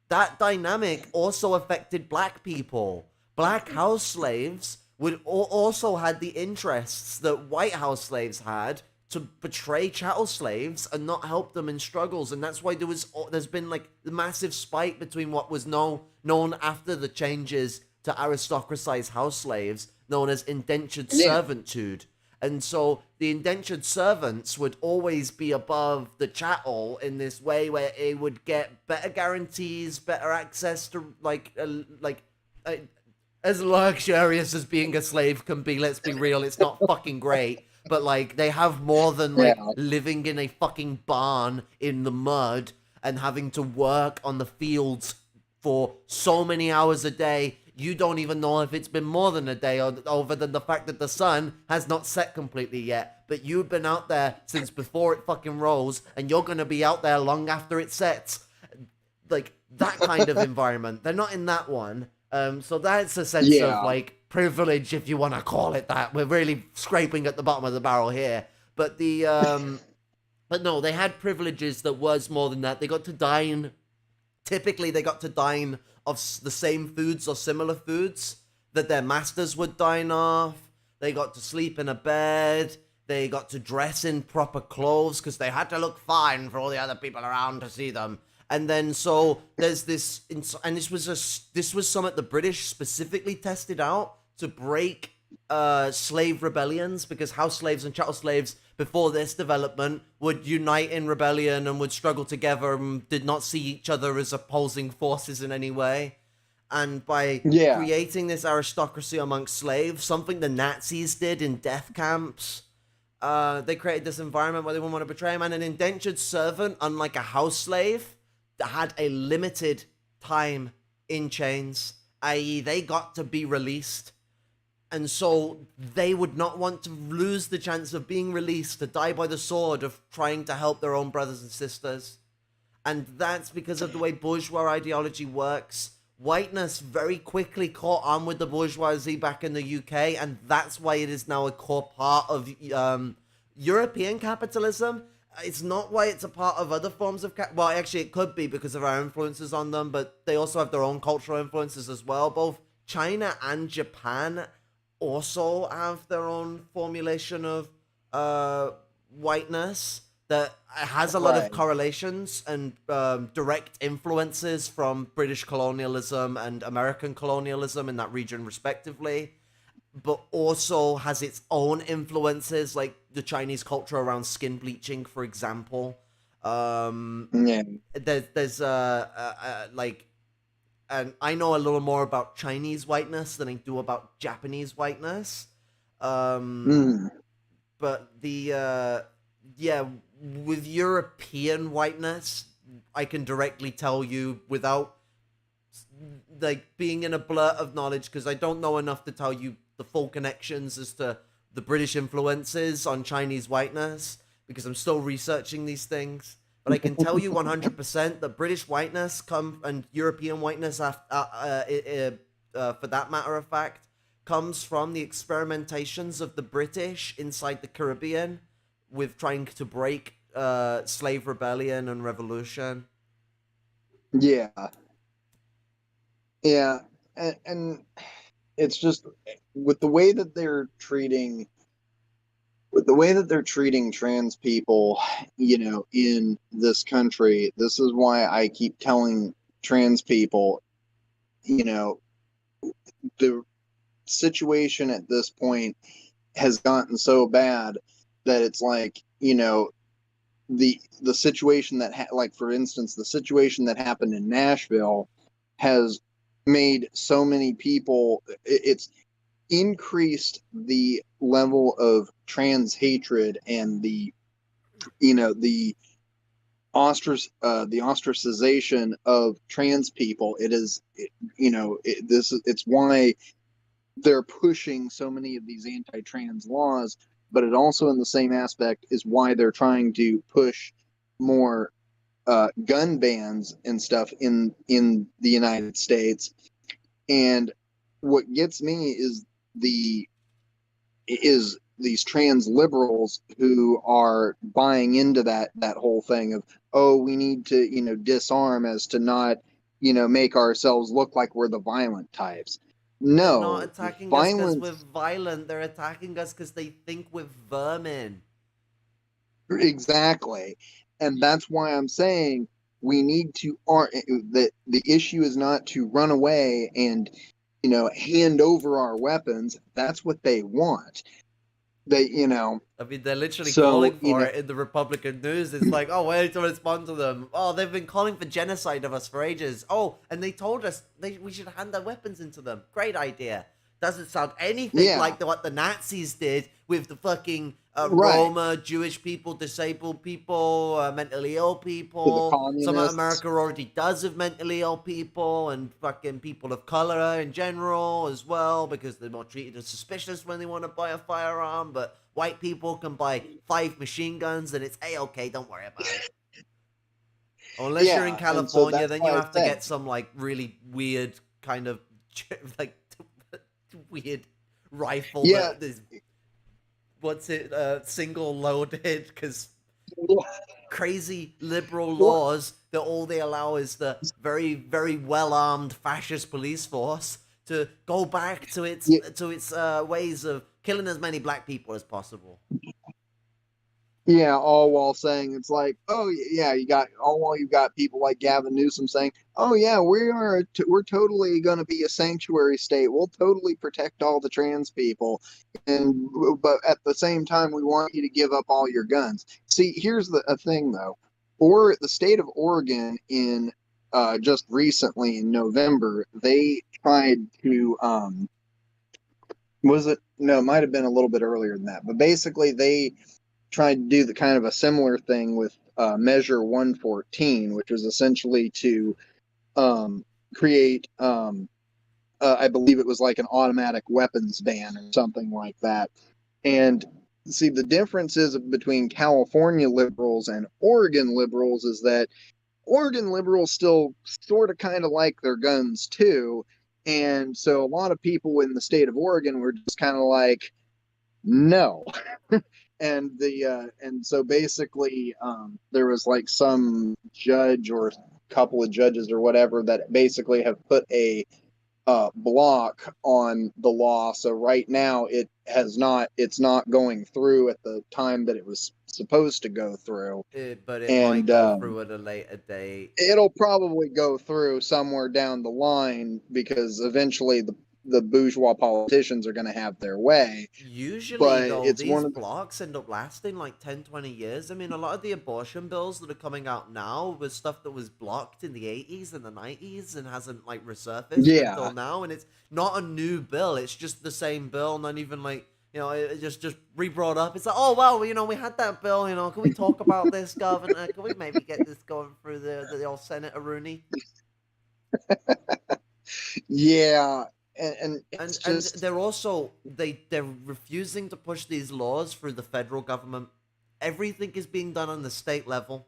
That dynamic also affected black people. Black house slaves also had the interests that white house slaves had, to betray chattel slaves and not help them in struggles. And that's why there's been like the massive spike between what was known after the changes to aristocratize house slaves known as indentured Yeah. servitude. And so the indentured servants would always be above the chattel in this way where it would get better guarantees, better access to uh, as luxurious as being a slave can be, let's be real, it's not fucking great. But like they have more than Yeah. like living in a fucking barn in the mud and having to work on the fields for so many hours a day. You don't even know if it's been more than a day, or other than the fact that the sun has not set completely yet. But you've been out there since before it fucking rose, and you're gonna be out there long after it sets. Like that kind of environment. They're not in that one. So that's a sense of Yeah. like privilege, if you want to call it that. We're really scraping at the bottom of the barrel here. But but no, they had privileges that was more than that. They got to dine. Typically, they got to dine of the same foods or similar foods that their masters would dine off. They got to sleep in a bed. They got to dress in proper clothes because they had to look fine for all the other people around to see them. And then so there's this, and this was something the British specifically tested out to break slave rebellions, because house slaves and chattel slaves before this development would unite in rebellion and would struggle together and did not see each other as opposing forces in any way. And by Yeah. creating this aristocracy amongst slaves, something the Nazis did in death camps, they created this environment where they wouldn't want to betray him. And an indentured servant, unlike a house slave, had a limited time in chains, i.e., they got to be released. And so they would not want to lose the chance of being released to die by the sword of trying to help their own brothers and sisters. And that's because of the way bourgeois ideology works. Whiteness very quickly caught on with the bourgeoisie back in the UK, and that's why it is now a core part of European capitalism. It's not why it's a part of other forms of well, actually, it could be because of our influences on them, but they also have their own cultural influences as well. Both China and Japan also have their own formulation of whiteness that has a lot of Right. correlations and direct influences from British colonialism and American colonialism in that region, respectively, but also has its own influences, like the Chinese culture around skin bleaching, for example. Yeah. There's like, and I know a little more about Chinese whiteness than I do about Japanese whiteness. Mm. But yeah, with European whiteness, I can directly tell you without like being in a blur of knowledge, because I don't know enough to tell you the full connections as to the British influences on Chinese whiteness, because I'm still researching these things. But I can tell you 100% that British whiteness and European whiteness, for that matter of fact, comes from the experimentations of the British inside the Caribbean with trying to break slave rebellion and revolution. Yeah. Yeah. And it's just with the way that they're treating trans people, in this country. This is why I keep telling trans people, the situation at this point has gotten so bad that it's like, the situation that like, for instance, the situation that happened in Nashville has made so many people, it's increased the level of trans hatred and the the the ostracization of trans people. It is, it's why they're pushing so many of these anti-trans laws, but it also, in the same aspect, is why they're trying to push more gun bans and stuff in the United States. And what gets me is these trans liberals who are buying into that whole thing of, oh, we need to disarm as to not make ourselves look like we're the violent types. They're not No, attacking us because we're violence. violent. They're attacking us because they think we're vermin. Exactly. And that's why I'm saying we need to, that the issue is not to run away and hand over our weapons. That's what they want. They, I mean, they're literally so, calling for it in the Republican news. It's like, oh, we need to respond to them. Oh, they've been calling for genocide of us for ages. Oh, and they told us we should hand their weapons into them. Great idea. Doesn't sound anything yeah, like what the Nazis did with the fucking right. Roma, Jewish people, disabled people, mentally ill To the people. Some of communists. America already does with mentally ill people and fucking people of color in general as well, because they're not treated as suspicious when they want to buy a firearm. But white people can buy 5 machine guns and it's a-okay, don't worry about it. Unless you're in Yeah, and so California, that's then you why I have to said, get some like really weird kind of like weird rifle yeah, that is what's it single loaded, because crazy liberal well, laws that all they allow is the very very well armed fascist police force to go back to its yeah, ways of killing as many black people as possible. yeah, all while saying it's like, oh yeah, you got all while you got people like Gavin Newsom saying, oh yeah, we're totally going to be a sanctuary state. We'll totally protect all the trans people, and but at the same time, we want you to give up all your guns. See, here's the a thing though, or the state of Oregon in just recently in November, they tried to was it no, it might have been a little bit earlier than that, but basically they tried to do the kind of a similar thing with Measure 114, which was essentially to um, create, I believe it was like an automatic weapons ban or something like that. And see, the differences between California liberals and Oregon liberals is that Oregon liberals still sort of kind of like their guns too. And so a lot of people in the state of Oregon were just kind of like, no, and so basically there was like some judge or couple of judges or whatever that basically have put a block on the law. So right now it's not going through at the time that it was supposed to go through, But it might and go through at a later date. it'll probably go through somewhere down the line because eventually the bourgeois politicians are going to have their way. Usually, But though, it's these one of the, blocks end up lasting like 10, 20 years. I mean, a lot of the abortion bills that are coming out now was stuff that was blocked in the 80s and the 90s and hasn't like resurfaced until yeah. now. And it's not a new bill, it's just the same bill, not even like, it just re-brought up. It's like, oh, well, we had that bill, can we talk about this, Governor? Can we maybe get this going through the old Senate, Rooney? Yeah, and and it's and just they're also they're refusing to push these laws through the federal government. Everything is being done on the state level.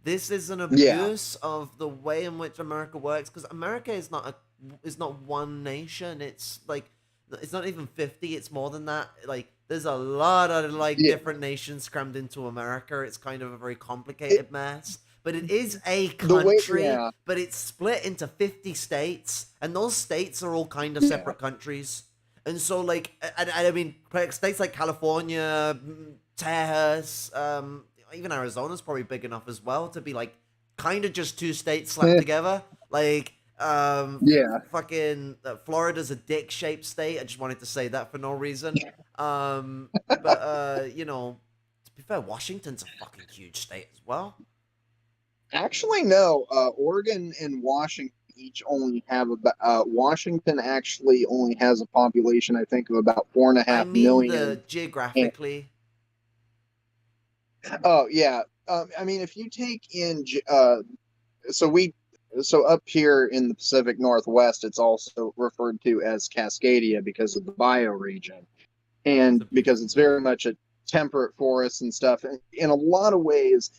This is an yeah, abuse of the way in which America works, because America is not one nation. It's like it's not even 50, it's more than that. Like there's a lot of like yeah. different nations crammed into America. It's kind of a very It, complicated mess. But it is a the way, country, yeah, but it's split into 50 states, and those states are all kind of yeah, separate countries. And so, like, and I mean, states like California, Texas, even Arizona's probably big enough as well to be like kind of just two states slapped eh, together. Like, yeah. fucking Florida's a dick-shaped state. I just wanted to say that for no reason. But to be fair, Washington's a fucking huge state as well. Actually, no. Oregon and Washington each only have about. Washington actually only has a population, I think, of about four and a I half mean, million. the And, geographically. oh yeah. I mean, if you take in, so we, so up here in the Pacific Northwest, it's also referred to as Cascadia because of the bioregion, It's and a because beautiful it's name. very much a temperate forest and stuff. And in a lot of ways,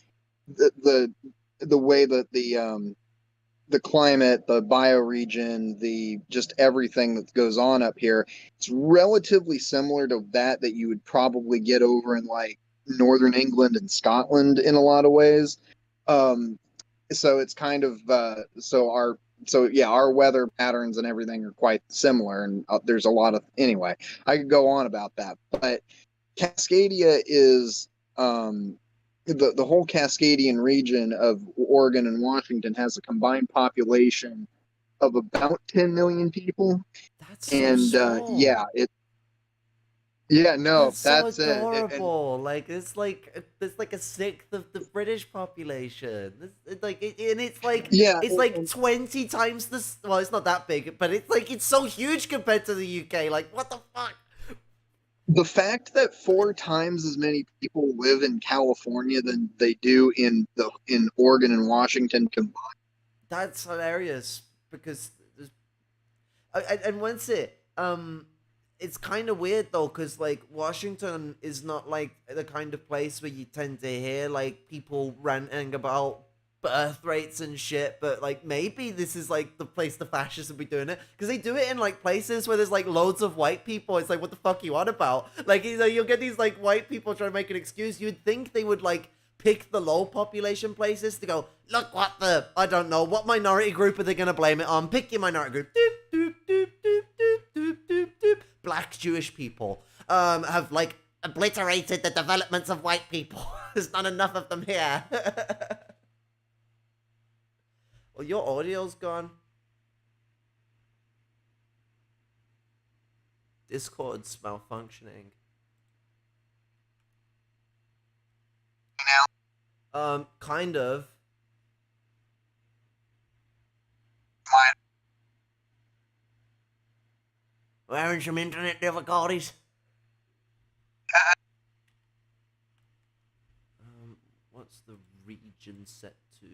the way that the climate, the bioregion, the just everything that goes on up here, it's relatively similar to that you would probably get over in like northern England and Scotland in a lot of ways. Um, so it's kind of so yeah, our weather patterns and everything are quite similar, and there's a lot of anyway. I could go on about that, but Cascadia is the whole Cascadian region of Oregon and Washington has a combined population of about 10 million people. That's so And small. yeah, yeah, no, That's so that's it. And adorable. Like it's like a sixth of the British population. And yeah, it's like 20 times this. Well, it's not that big, but it's like it's so huge compared to the UK. Like what the fuck? the fact that 4 times as many people live in California than they do in Oregon and Washington combined. That's hilarious because and once it's kind of weird though because like Washington is not like the kind of place where you tend to hear like people ranting about birth rates and shit, but like maybe this is like the place the fascists will be doing it because they do it in like places where there's like loads of white people. It's like what the fuck you on about? Like you'll get these like white people trying to make an excuse. You'd think they would like pick the low population places to go, look what the, I don't know, what minority group are they going to blame it on? Pick your minority group. Doop, doop, doop, doop, doop, doop, doop, doop. Black Jewish people have like obliterated the developments of white people. There's not enough of them here. Well, your audio's gone. Discord's malfunctioning. Kind of. We're having some internet difficulties. What's the region set to?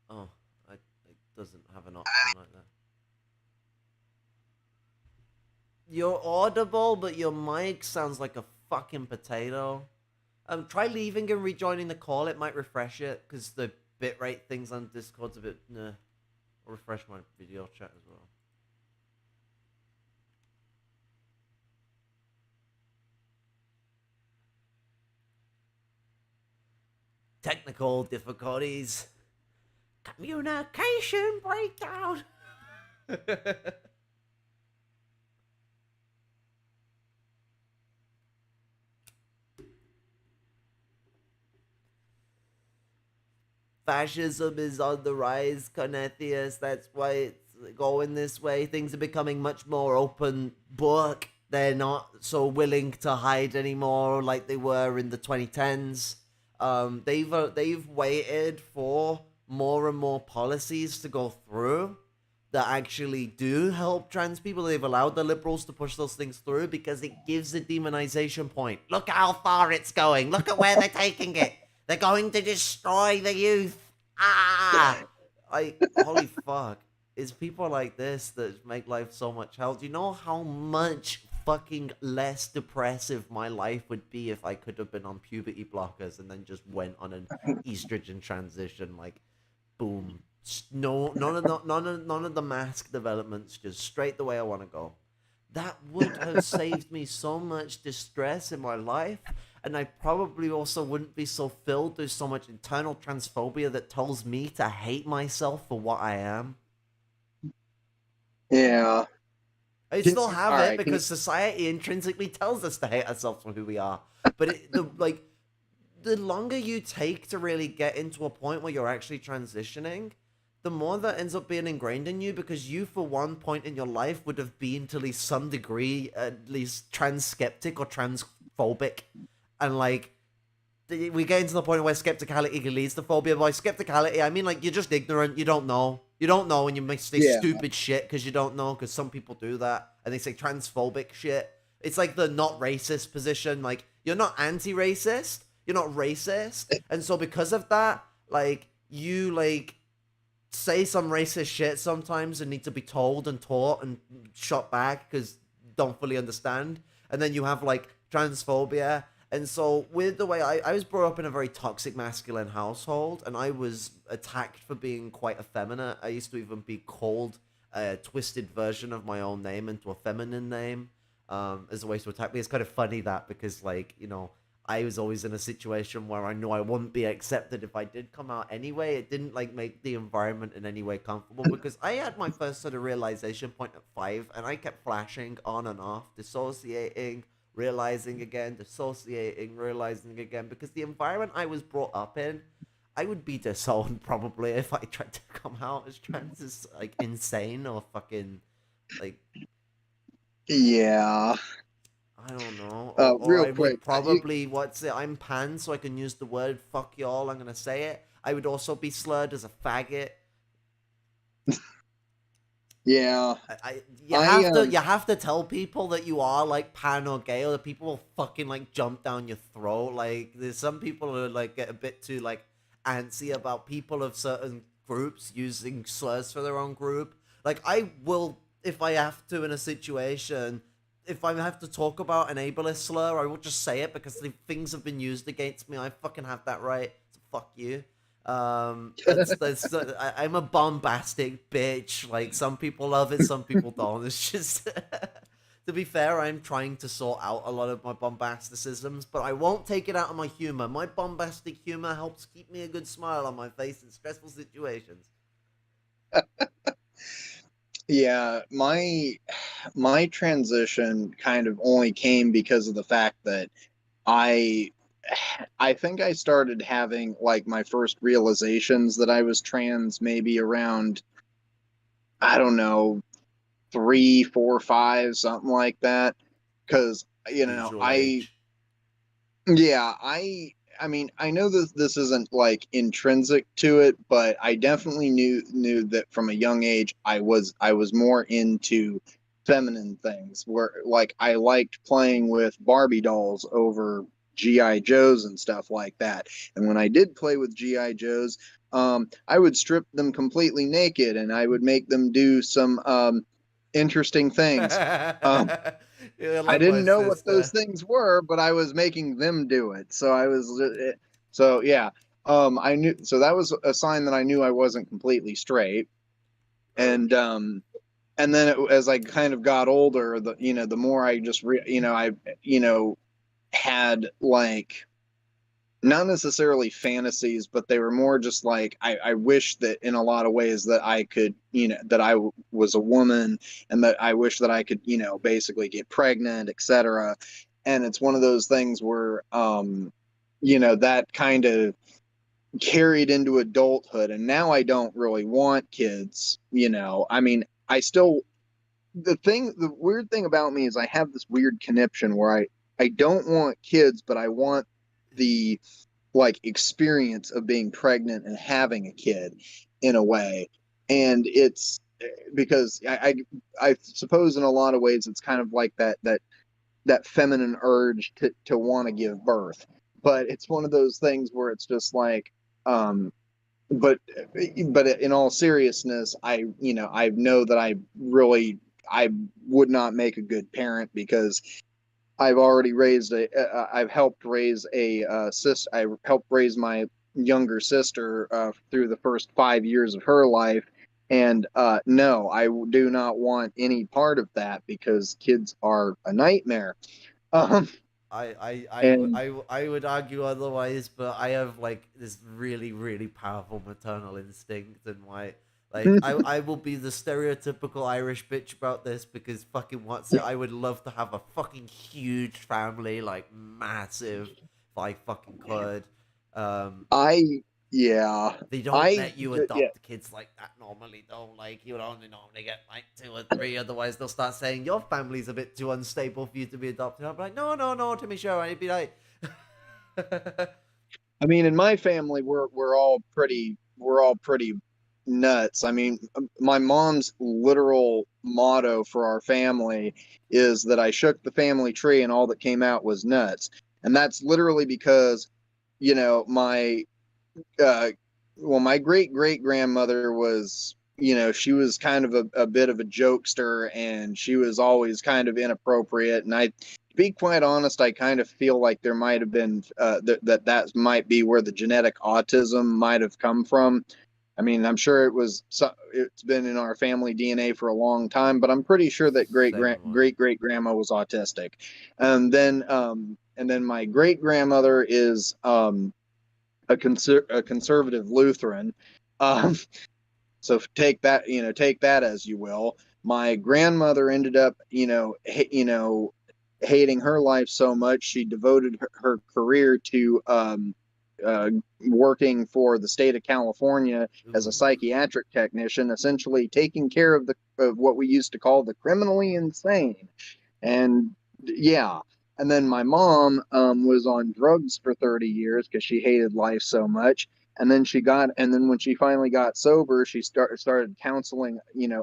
Oh, it doesn't have an option like that. You're audible, but your mic sounds like a fucking potato. Try leaving and rejoining the call. It might refresh it because the bitrate things on Discord's a bit. Nah. I'll refresh my video chat as well. Technical difficulties. Communication breakdown. Fascism is on the rise, Cornethius. That's why it's going this way. Things are becoming much more open book. They're not so willing to hide anymore like they were in the 2010s. They've waited for more and more policies to go through that actually do help trans people. They've allowed the liberals to push those things through because it gives a demonization point. Look how far it's going. Look at where they're taking it. They're going to destroy the youth. Ah! Holy fuck. It's people like this that make life so much hell. Do you know how much fucking less depressive my life would be if I could have been on puberty blockers and then just went on an estrogen transition? Like, boom. No, none of the mask developments, just straight the way I want to go. That would have saved me so much distress in my life, and I probably also wouldn't be so filled with so much internal transphobia that tells me to hate myself for what I am. Yeah. I still have it Alright, because society intrinsically tells us to hate ourselves for who we are. But the longer you take to really get into a point where you're actually transitioning, the more that ends up being ingrained in you because you, for one point in your life, would have been to at least some degree, at least trans skeptic or transphobic. And like, we get into the point where skepticality leads to phobia. By skepticality, I mean like you're just ignorant. You don't know. You don't know, and you make say yeah. stupid shit because you don't know. Because some people do that, and they say transphobic shit. It's like the not racist position. Like you're not anti-racist. You're not racist, and so because of that, like you like say some racist shit sometimes and need to be told and taught and shot back because don't fully understand. And then you have like transphobia. And so with the way I was brought up in a very toxic masculine household and I was attacked for being quite effeminate. I used to even be called a twisted version of my own name into a feminine name as a way to attack me. It's kind of funny that because like, you know, I was always in a situation where I knew I wouldn't be accepted if I did come out anyway. It didn't like make the environment in any way comfortable because I had my first sort of realization point at 5 and I kept flashing on and off, dissociating, realizing again, dissociating, realizing again because the environment I was brought up in, I would be disowned probably if I tried to come out as trans as like insane or fucking like Yeah. I don't know. Or Real I quick, would probably what's it? I'm pan, so I can use the word fuck y'all. I'm gonna say it. I would also be slurred as a faggot. yeah, You I have to tell people that you are like pan or gay, or the people will fucking like jump down your throat. Like there's some people who like get a bit too like antsy about people of certain groups using slurs for their own group. Like I will, if I have to in a situation, if I have to talk about an ableist slur, I will just say it because the things have been used against me. I fucking have that right. So fuck you. That's I'm a bombastic bitch. Like some people love it, some people don't. It's just to be fair, I'm trying to sort out a lot of my bombasticisms, but I won't take it out on my humor. My bombastic humor helps keep me a good smile on my face in stressful situations. yeah, my transition kind of only came because of the fact that I I think I started having like my first realizations that I was trans maybe around, I don't know, three, four, five, something like that. Because Usual age. yeah, I mean, I know that this isn't like intrinsic to it, but I definitely knew that from a young age I was more into feminine things where like I liked playing with Barbie dolls over GI Joes and stuff like that. And when I did play with GI Joes, I would strip them completely naked and I would make them do some interesting things. Um, You're I like my didn't know what those sister. things were, but I was making them do it. So I was, so yeah. I knew, so that was a sign that I knew I wasn't completely straight. And and then as I kind of got older, the more I just, I, had like not necessarily fantasies, but they were more just like I wish that in a lot of ways that I could, that was a woman, and that I wish that I could, basically get pregnant, etc. And it's one of those things where, that kind of carried into adulthood, and now I don't really want kids. I mean, I still the weird thing about me is I have this weird conniption where I don't want kids, but I want the like experience of being pregnant and having a kid in a way. And it's because I suppose in a lot of ways it's kind of like that feminine urge to want to give birth. But it's one of those things where it's just like, um, but but in all seriousness, I know that I would not make a good parent because I've helped raise a sister. I helped raise my younger sister through the first 5 years of her life, and no, I do not want any part of that because kids are a nightmare. Um, and I would argue otherwise, but I have like this really, really powerful maternal instinct, and why, like, I will be the stereotypical Irish bitch about this because fucking what's it? I would love to have a fucking huge family, like massive, if I fucking could. Um, I yeah, they don't I let you yeah. adopt kids like that normally, though. Like, you would only normally get like two or three. Otherwise, they'll start saying your family's a bit too unstable for you to be adopted. I'll be like, no, no, no, to be sure. I'd be like, I mean, in my family, we're all pretty nuts. I mean, my mom's literal motto for our family is that I shook the family tree and all that came out was nuts. And that's literally because, my uh, my great great grandmother was, she was kind of a bit of a jokester, and she was always kind of inappropriate. And to be quite honest, I kind of feel like there might have been that might be where the genetic autism might have come from. I mean, I'm sure it's been in our family DNA for a long time, but I'm pretty sure that same with mine. great great grandma was autistic. And then my great grandmother is a conservative Lutheran. Um, so take that as you will. My grandmother ended up, hating her life so much she devoted her career to working for the state of California as a Ooh. psychiatric technician, essentially taking care of what we used to call the criminally insane. And yeah, and then my mom was on drugs for 30 years because she hated life so much. And then when she finally got sober, she started counseling,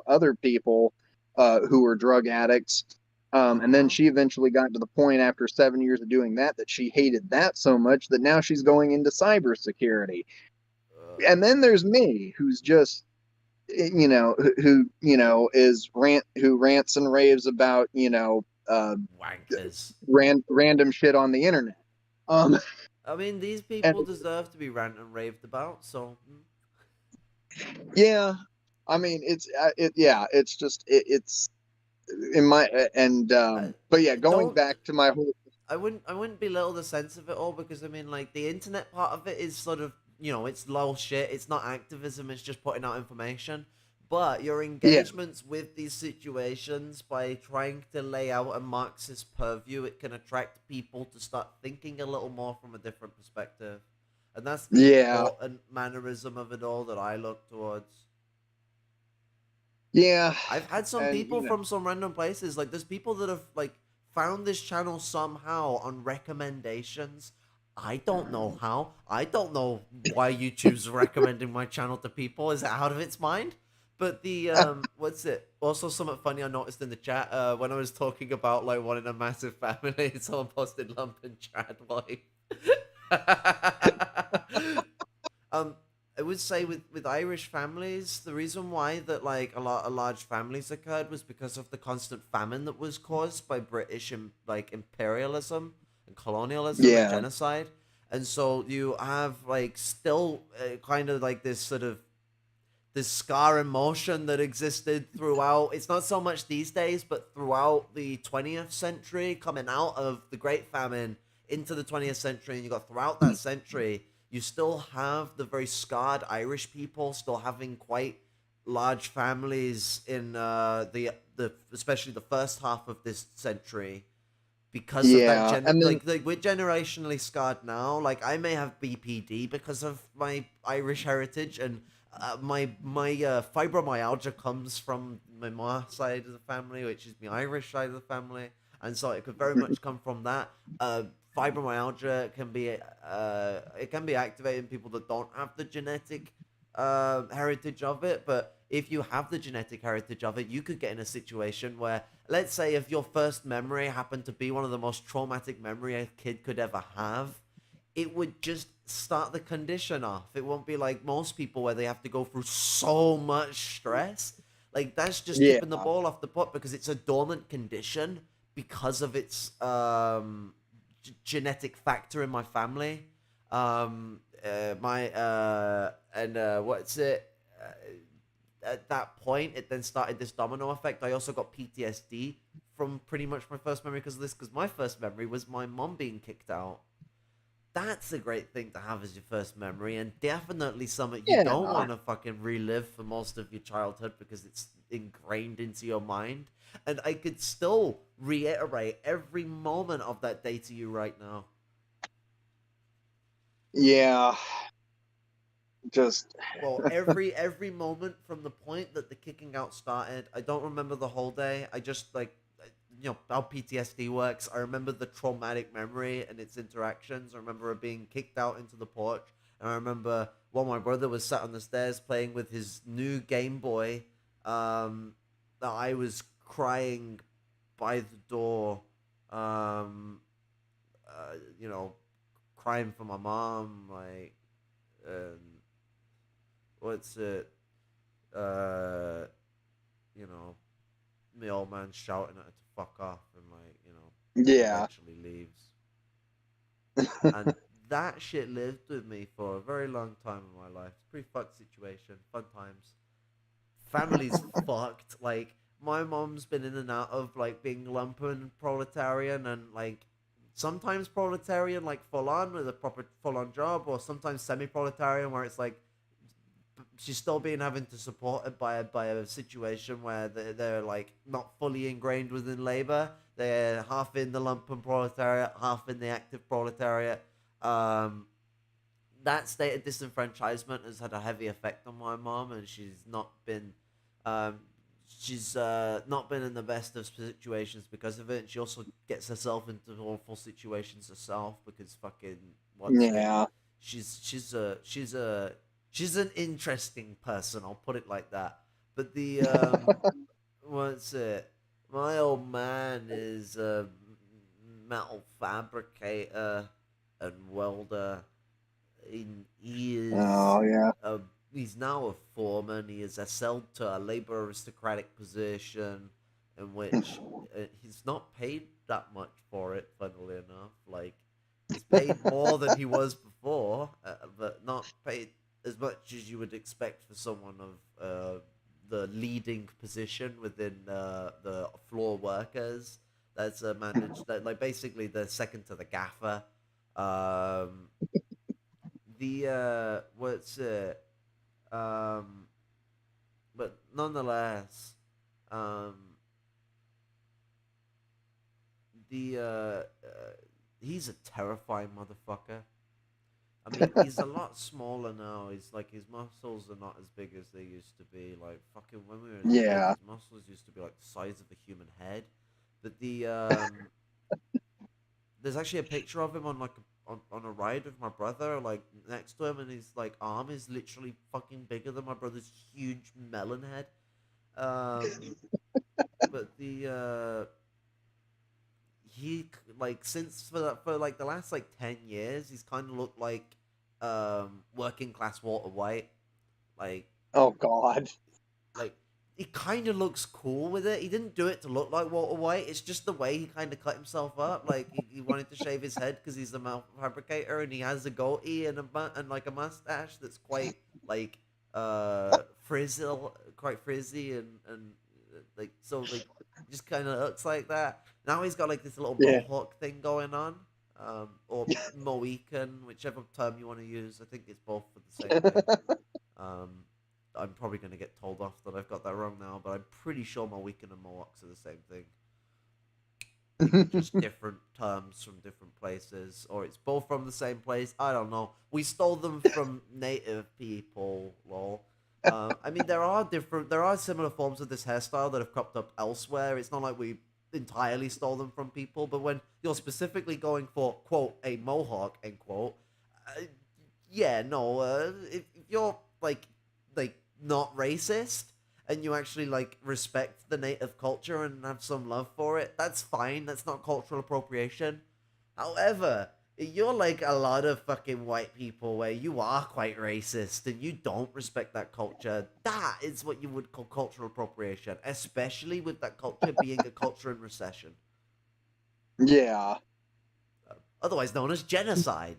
other people who were drug addicts. And then Uh-huh. she eventually got to the point after 7 years of doing that she hated that so much that now she's going into cybersecurity. And then there's me, who's just, who rants and raves about, Wankers. random shit on the internet. Um, I mean, these and people deserve to be ranted and raved about, so. yeah, I mean, it's just, it's in my, and, I, but yeah, going don't back to my whole, I wouldn't belittle the sense of it all, because I mean, like, the internet part of it is sort of, it's low shit. It's not activism. It's just putting out information. But your yeah, engagements with these situations, by trying to lay out a Marxist purview, it can attract people to start thinking a little more from a different perspective, and that's the yeah, important mannerism of it all that I look towards. yeah, I've had some and, people from some random places. Like, there's people that have like found this channel somehow on recommendations. I don't know how. I don't know why YouTube's recommending my channel to people. Is it out of its mind? But the what's it? Also, something funny I noticed in the chat when I was talking about like wanting a massive family. Someone posted Lumpen Chad wife. um, I would say with Irish families, the reason why that like a lot of large families occurred was because of the constant famine that was caused by British like imperialism and colonialism and yeah, genocide. And so you have like still kind of like this scar emotion that existed throughout. It's not so much these days, but throughout the 20th century, coming out of the Great Famine into the 20th century, and you got throughout that century, you still have the very scarred Irish people still having quite large families in the especially the first half of this century, because of that yeah, and then like we're generationally scarred now. Like, I may have BPD because of my Irish heritage, and my fibromyalgia comes from my ma side of the family, which is my Irish side of the family, and so it could very much come from that. Fibromyalgia can be it can be activated in people that don't have the genetic heritage of it. But if you have the genetic heritage of it, you could get in a situation where, let's say, if your first memory happened to be one of the most traumatic memory a kid could ever have, it would just start the condition off. It won't be like most people where they have to go through so much stress. Like, that's just yeah, tipping the ball off the pot, because it's a dormant condition because of its genetic factor in my family. My and what's it? At that point, it then started this domino effect. I also got PTSD from pretty much my first memory because of this. Because my first memory was my mom being kicked out. That's a great thing to have as your first memory, and definitely something you don't yeah, want to fucking relive for most of your childhood, because it's ingrained into your mind. And I could still reiterate every moment of that day to you right now. yeah, just Well, every moment from the point that the kicking out started. I don't remember the whole day. I just like, how PTSD works. I remember the traumatic memory and its interactions. I remember it being kicked out into the porch, and I remember while my brother was sat on the stairs playing with his new Game Boy, that I was crying by the door, um, you know, crying for my mom, like, um, what's it, uh, you know, my old man shouting at her to fuck off, and like, he yeah, eventually leaves. And that shit lived with me for a very long time in my life. It's a pretty fucked situation. Fun times. Family's fucked. Like, my mom's been in and out of like being lumpen proletarian, and like sometimes proletarian like full on with a proper full on job, or sometimes semi proletarian where it's like she's still being having to support it by a situation where they're like not fully ingrained within labor. They're half in the lumpen proletariat, half in the active proletariat. Um, that state of disenfranchisement has had a heavy effect on my mom, and um, she's not been in the best of situations because of it. And she also gets herself into awful situations herself because fucking what's it? Yeah. She's an interesting person. I'll put it like that. But the what's it? My old man is a metal fabricator and welder. He is Oh yeah. a he's now a foreman. He is ascended to a labor aristocratic position, in which he's not paid that much for it. Funnily enough, like he's paid more than he was before, but not paid as much as you would expect for someone of the leading position within the floor workers. That's managed that, like, basically the second to the gaffer. Um, the what's it but nonetheless, um the he's a terrifying motherfucker. I mean, he's a lot smaller now. He's like, his muscles are not as big as they used to be. Like, fucking when we were as a kid, Yeah. his muscles used to be like the size of a human head. But there's actually a picture of him on like on a ride with my brother, like next to him, and his like arm is literally fucking bigger than my brother's huge melon head. But the he like since for like the last like 10 years, he's kind of looked like working class Walter White, like Oh God. like he kind of looks cool with it. He didn't do it to look like Walter White. It's just the way he kind of cut himself up. Like he wanted to shave his head because he's a mouth fabricator, and he has a goatee and and like a mustache that's quite like frizzle, quite frizzy, and like so like just kind of looks like that. Now he's got like this little Yeah. mohawk thing going on, or Mohican, whichever term you want to use. I think it's both for the same thing. Um, I'm probably going to get told off that I've got that wrong now, but I'm pretty sure Mohican and Mohawks are the same thing. Just different terms from different places, or it's both from the same place. I don't know. We stole them from native people, lol. I mean, there are similar forms of this hairstyle that have cropped up elsewhere. It's not like we entirely stole them from people, but when you're specifically going for quote a mohawk end quote, uh, yeah, no, if you're like not racist and you actually like respect the native culture and have some love for it, that's fine. That's not cultural appropriation. However, you're like a lot of fucking white people where you are quite racist and you don't respect that culture. That is what you would call cultural appropriation, especially with that culture being a culture in recession, Yeah. otherwise known as genocide.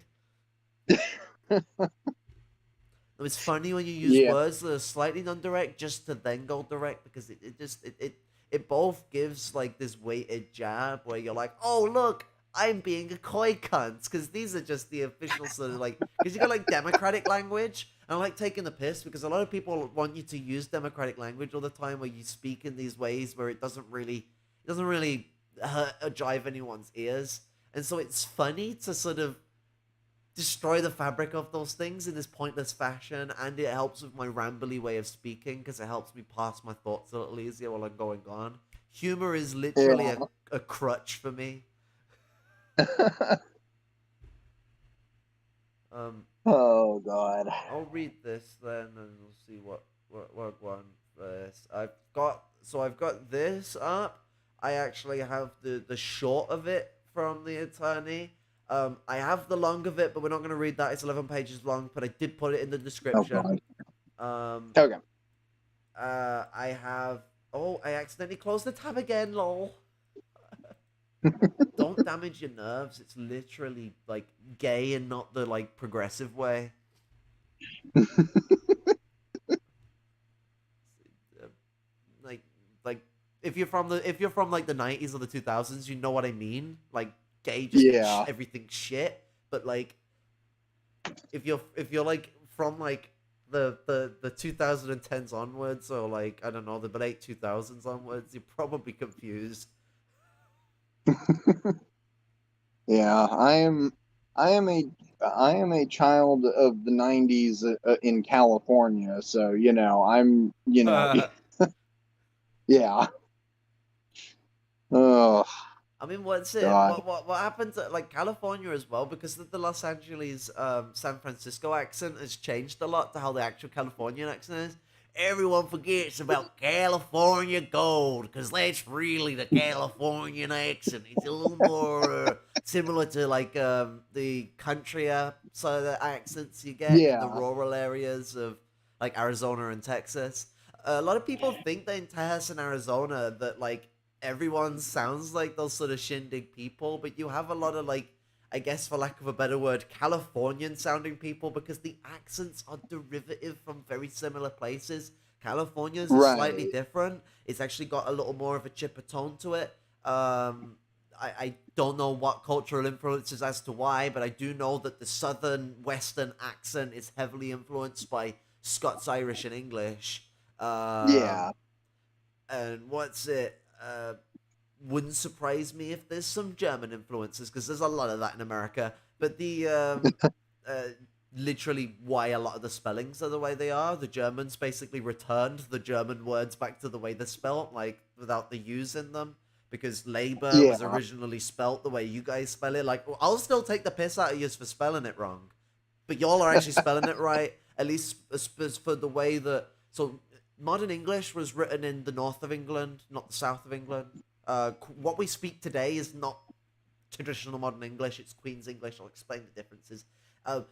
It's funny when you use Yeah. words that are slightly non-direct just to then go direct because it both gives like this weighted jab where you're like, oh look, I'm being a coy cunt because these are just the official sort of like because you got like democratic language and I like taking the piss because a lot of people want you to use democratic language all the time where you speak in these ways where it doesn't really hurt or drive anyone's ears, and so it's funny to sort of destroy the fabric of those things in this pointless fashion, and it helps with my rambly way of speaking because it helps me pass my thoughts a little easier while I'm going on. Humor is literally Yeah. a crutch for me. Um, Oh God. I'll read this then, and we'll see what one first. I've got this up. I actually have the short of it from the attorney. I have the long of it, but we're not going to read that. It's 11 pages long, but I did put it in the Oh description. God. Um, Okay. I have. Oh, I accidentally closed the tab again. Lol. Don't damage your nerves. It's literally like gay and not the like progressive way. like like if you're from like the 90s or the 2000s, you know what I mean. Like gay just means Yeah. everything shit. But like if you're like from like the 2010s onwards, or like I don't know, the late 2000s onwards, you're probably confused. Yeah. I am. I am a I am a child of the '90s in California, so I'm yeah. Oh I mean, what's it? God. What happened to like California as well? Because the Los Angeles, San Francisco accent has changed a lot to how the actual Californian accent is. Everyone forgets about California gold because that's really the Californian accent. It's a little more similar to like the country side of the accents you get in the Yeah. rural areas of like Arizona and Texas. A lot of people think that in Texas and Arizona that like everyone sounds like those sort of shindig people, but you have a lot of like, I guess for lack of a better word, Californian sounding people because the accents are derivative from very similar places. California's is slightly Right. different. It's actually got a little more of a chipper tone to it. I don't know what cultural influences as to why, but I do know that the southern western accent is heavily influenced by Scots Irish and English. Yeah. Um, and what's it? Wouldn't surprise me if there's some German influences because there's a lot of that in America. But uh, literally why a lot of the spellings are the way they are. The Germans basically returned the German words back to the way they're spelt, like without the U's in them. Because labor was Yeah. originally spelt the way you guys spell it. Like, I'll still take the piss out of you for spelling it wrong, but y'all are actually spelling it right. At least as for the way that so modern English was written in the north of England, not the south of England. What we speak today is not traditional modern English; it's Queen's English. I'll explain the differences. Uh,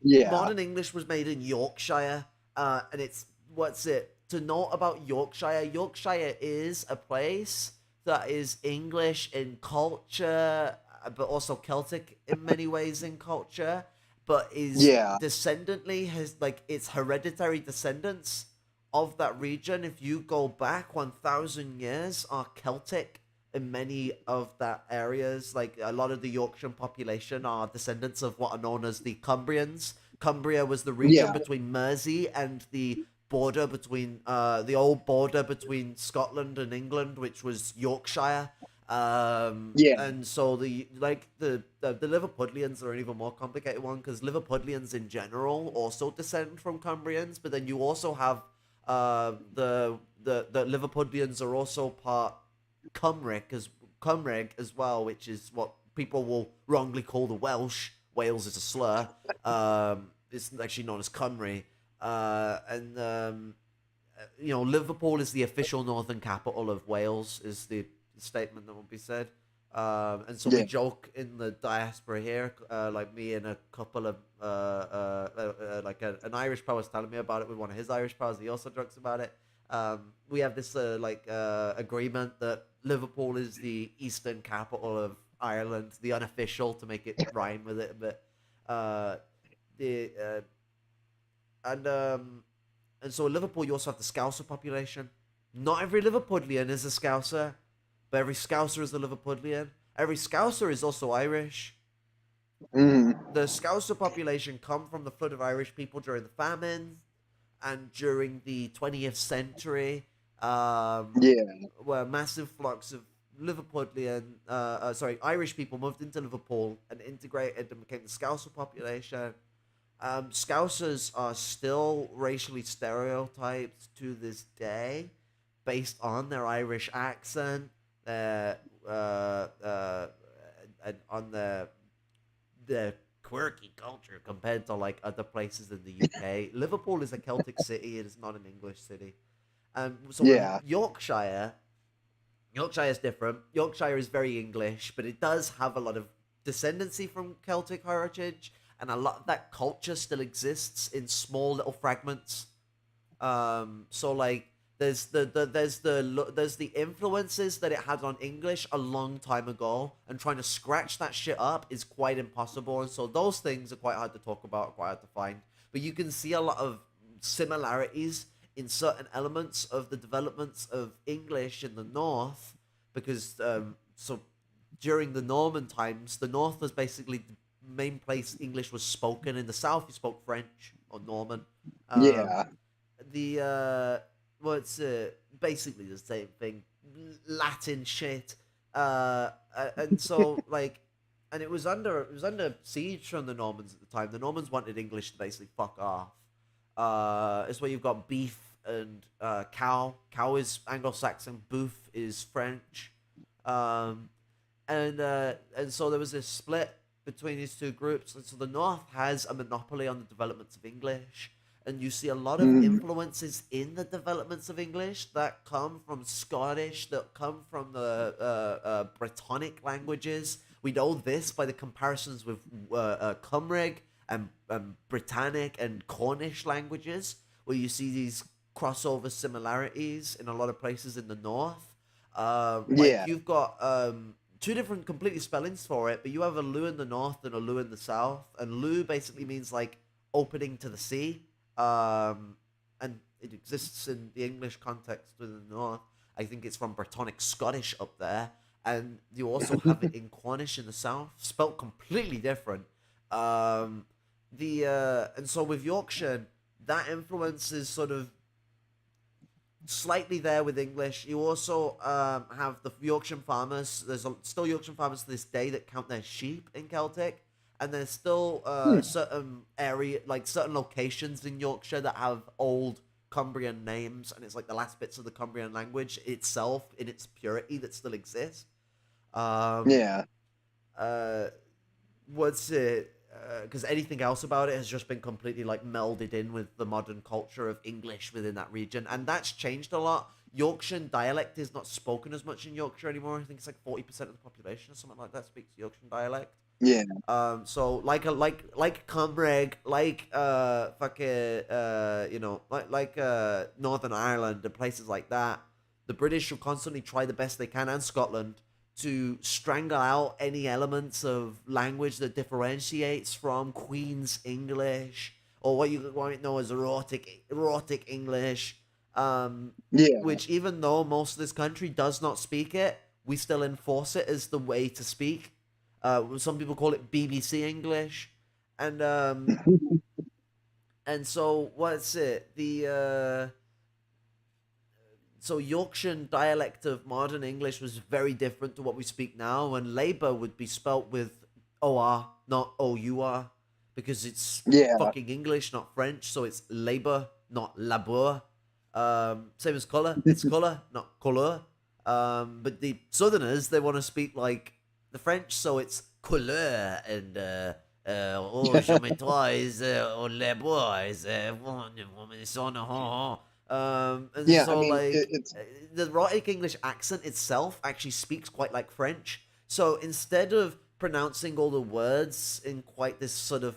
Yeah. Modern English was made in Yorkshire, and it's what's it to note about Yorkshire? Yorkshire is a place that is English in culture, but also Celtic in many ways in culture, but is Yeah. descendantly has like its hereditary descendants of that region. If you go back 1,000 years, are Celtic in many of that areas. Like a lot of the Yorkshire population are descendants of what are known as the Cumbrians. Cumbria was the region Yeah. between Mersey and the border between the old border between Scotland and England, which was Yorkshire. Yeah. And so the Liverpudlians are an even more complicated one because Liverpudlians in general also descend from Cumbrians, but then you also have the Liverpudlians are also part Cymric as well, which is what people will wrongly call the Welsh. Wales is a slur. It's actually known as Cymru. And Liverpool is the official northern capital of Wales. Is the statement that will be said. And so we Yeah. joke in the diaspora here, like me and a couple of an Irish pal was telling me about it with one of his Irish pals. He also jokes about it. We have this agreement that Liverpool is the eastern capital of Ireland, the unofficial to make it rhyme with it, but the and so in Liverpool you also have the Scouser population. Not every Liverpudlian is a Scouser, but every Scouser is a Liverpudlian. Every Scouser is also Irish. Mm. The Scouser population come from the flood of Irish people during the famine and during the 20th century, Yeah. where massive flocks of Irish people moved into Liverpool and integrated and became the Scouser population. Scousers are still racially stereotyped to this day based on their Irish accent, their, and on the quirky culture compared to like other places in the UK. Liverpool is a Celtic city; it is not an English city. So in Yeah. Yorkshire is different. Yorkshire is very English, but it does have a lot of descendancy from Celtic heritage, and a lot of that culture still exists in small little fragments. So like there's the influences that it had on English a long time ago, and trying to scratch that shit up is quite impossible. And so those things are quite hard to talk about, quite hard to find. But you can see a lot of similarities in certain elements of the developments of English in the North, because during the Norman times, the North was basically the main place English was spoken. In the South, you spoke French or Norman. Um, Yeah. the It's basically the same thing, Latin shit. And so like and it was under siege from the Normans at the time. The Normans wanted English to basically fuck off. It's where you've got beef and cow. Cow is Anglo-Saxon. Boof is French. Um, and so there was this split between these two groups. And so the North has a monopoly on the developments of English, and you see a lot of Mm, influences in the developments of English that come from Scottish, that come from the Brittonic languages. We know this by the comparisons with Cymric and Britannic and Cornish languages, where you see these crossover similarities in a lot of places in the North. Like yeah, you've got two different completely spellings for it, but you have a lu in the north and a lu in the south, and lu basically means like opening to the sea, and it exists in the English context within the north. I think it's from Brittonic Scottish up there, and you also have it in Cornish in the south, spelt completely different. Um, the and so with Yorkshire, that influence is sort of slightly there with English. You also have the Yorkshire farmers. There's still Yorkshire farmers to this day that count their sheep in Celtic, and there's still hmm, certain area, like certain locations in Yorkshire that have old Cumbrian names, and it's like the last bits of the Cumbrian language itself in its purity that still exist. Um, yeah, uh, what's it? Because anything else about it has just been completely like melded in with the modern culture of English within that region, and that's changed a lot. Yorkshire dialect is not spoken as much in Yorkshire anymore. I think it's like 40% of the population or something like that speaks Yorkshire dialect. yeah, So like Cumbraeg, like fucking Northern Ireland and places like that, the British will constantly try the best they can, and Scotland, to strangle out any elements of language that differentiates from Queen's English or what you might know as erotic English. Um, yeah. which even though most of this country does not speak it, we still enforce it as the way to speak. Some people call it BBC English, and so what's it? The so Yorkshire dialect of modern English was very different to what we speak now, and Labour would be spelt with OR, not OUR, because it's Yeah, fucking English, not French, so it's Labour, not Labour. Same as colour, it's colour, not couleur. But the Southerners, they want to speak like the French, so it's couleur and oh, je m'étoise, oh, les boys, and yeah. I so mean, like it's the erotic English accent itself actually speaks quite like French. So instead of pronouncing all the words in quite this sort of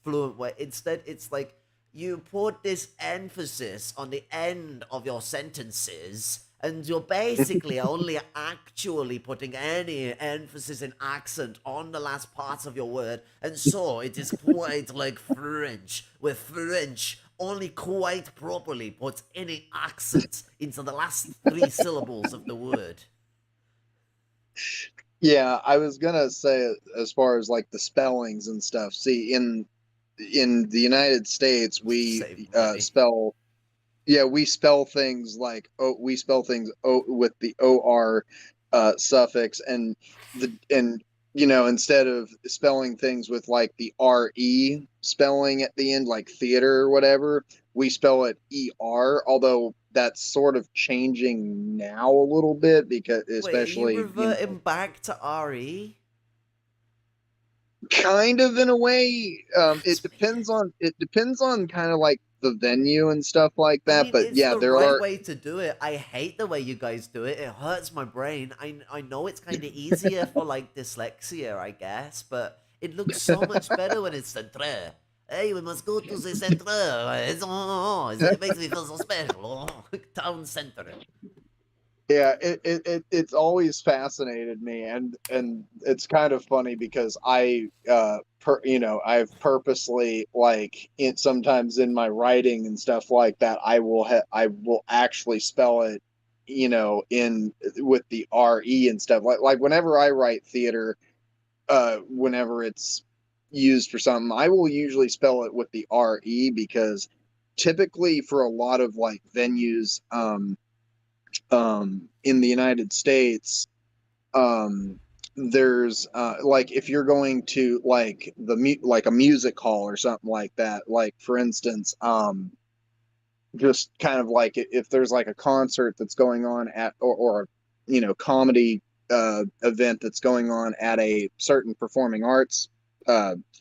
fluent way, instead it's like you put this emphasis on the end of your sentences, and you're basically only actually putting any emphasis and accent on the last part of your word, and so it is quite like French, where French only quite properly puts any accent into the last three syllables of the word. yeah. I was gonna say as far as like the spellings and stuff. See, in the United States, we Save money. spell yeah, we spell things like we spell things with the or suffix, and instead of spelling things with like the re spelling at the end, like theater or whatever, we spell it Although that's sort of changing now a little bit because Wait, are you especially reverting back to RE? kind of in a way. That's It depends on kind of like the venue and stuff like I that. mean, But it's yeah, the there right are. way to do it. I hate the way you guys do it. It hurts my brain. I know it's kind of easier for like dyslexia, I guess, but it looks so much better when it's centre. Hey, we must go to the centre. It makes me feel so special. Town center. Yeah, it's always fascinated me, and it's kind of funny because I've purposely like sometimes in my writing and stuff like that I will actually spell it, in with the re and stuff, like whenever I write theater, whenever it's used for something, I will usually spell it with the re, because typically for a lot of like venues, in the United States, um, there's like if you're going to like like a music hall or something like that, like for instance, just kind of like if there's like a concert that's going on at or you know comedy event that's going on at a certain performing arts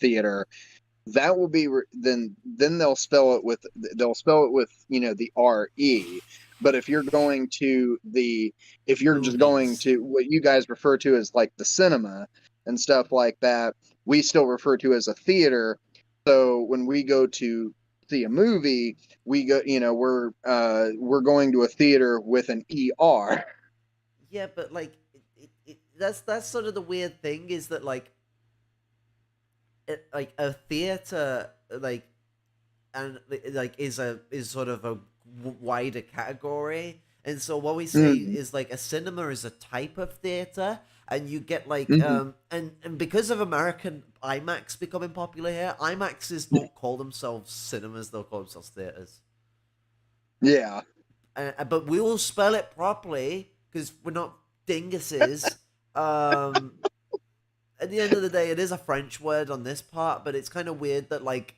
theater, that will be then they'll spell it with you know the RE. But if you're going to the if you're just going Movies. to what you guys refer to as like the cinema and stuff like that, we still refer to as a theater. So when we go to see a movie, we go you know we're going to a theater with an ER. Yeah, but like that's sort of the weird thing is that like a theater like and like is sort of a wider category, and so what we say Mm, is like a cinema is a type of theater, and you get like mhm. and because of American IMAX becoming popular here, IMAXs don't call themselves cinemas, they'll call themselves theaters. Yeah. But we will spell it properly because we're not dinguses. um at the end of the day, it is a French word on this part, but it's kind of weird that like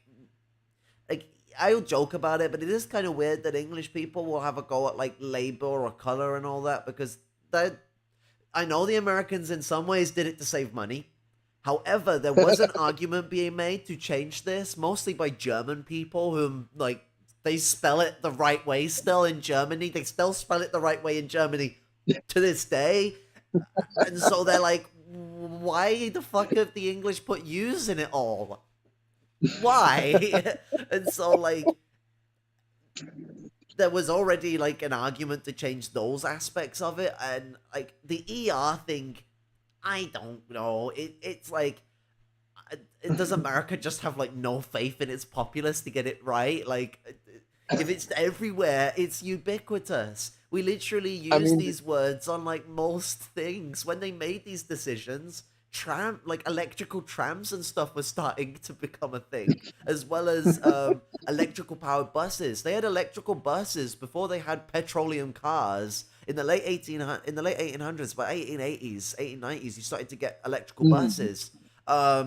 I'll joke about it, but it is kind of weird that English people will have a go at like labor or color and all that because that I know the Americans in some ways did it to save money. However, there was an argument being made to change this, mostly by German people whom like they spell it the right way still in Germany. They still spell it the right way in Germany to this day. And so they're like, why the fuck have the English put U's in it all? Why? And so like there was already like an argument to change those aspects of it, and like the thing, I don't know. It's like, does America just have like no faith in its populace to get it right? Like, if it's everywhere, it's ubiquitous. We literally I use mean, these words on like most things. When they made these decisions, like electrical trams and stuff were starting to become a thing, as well as electrical powered buses. They had electrical buses before they had petroleum cars. In the late 1800s, by 1880s, 1890s, you started to get electrical mm, buses.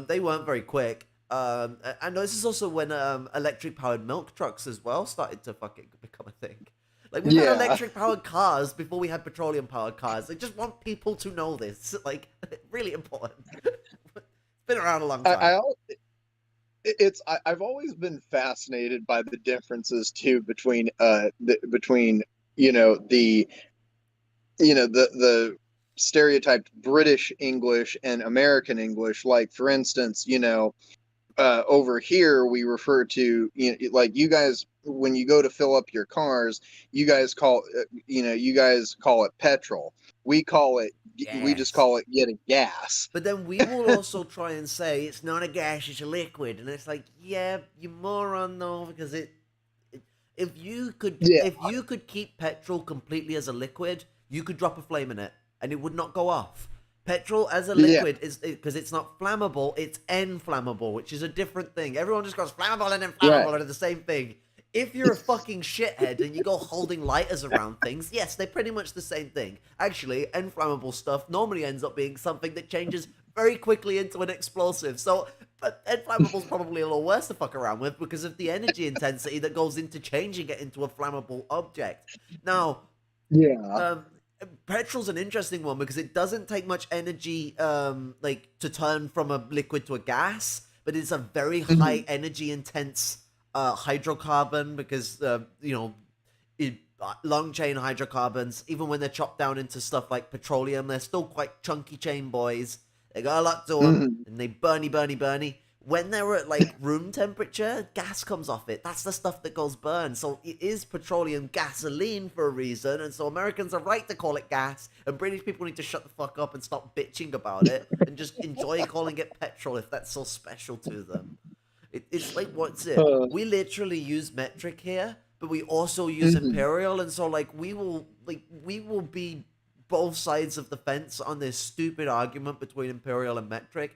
They weren't very quick. And this is also when electric powered milk trucks as well started to fucking become a thing. Like we've had yeah. electric powered cars before we had petroleum powered cars. I just want people to know this. Like really important. It's been around a long time. I I've always been fascinated by the differences too between between you know the stereotyped British English and American English. Like for instance, you know, over here we refer to you know, like you guys when you go to fill up your cars, you guys call you know you guys call it petrol. We just Yes. call it getting gas. But then we will also try and say it's not a gas, it's a liquid, and it's like, yeah, you moron, though, because it Yeah, if you could keep petrol completely as a liquid, you could drop a flame in it and it would not go off. Petrol as a yeah, liquid is because it's not flammable, it's inflammable, which is a different thing. Everyone just goes flammable and right. inflammable are the same thing. If you're a fucking shithead and you go holding lighters around things, yes, they're pretty much the same thing. Actually, inflammable stuff normally ends up being something that changes very quickly into an explosive. So, but inflammable's probably a little worse to fuck around with because of the energy intensity that goes into changing it into a flammable object. Now, Yeah. um, petrol's an interesting one because it doesn't take much energy, like to turn from a liquid to a gas, but it's a very high Mhm. energy intense hydrocarbon because long chain hydrocarbons, even when they're chopped down into stuff like petroleum, they're still quite chunky chain boys. They got a lot to them, Mhm. and they burny. When they're at like room temperature, gas comes off it. That's the stuff that goes burn. So it is petroleum gasoline for a reason, and so Americans are right to call it gas, and British people need to shut the fuck up and stop bitching about it and just enjoy calling it petrol if that's so special to them. It's like what's it? Uh, We literally use metric here, but we also use mhm. imperial, and so we will be both sides of the fence on this stupid argument between imperial and metric.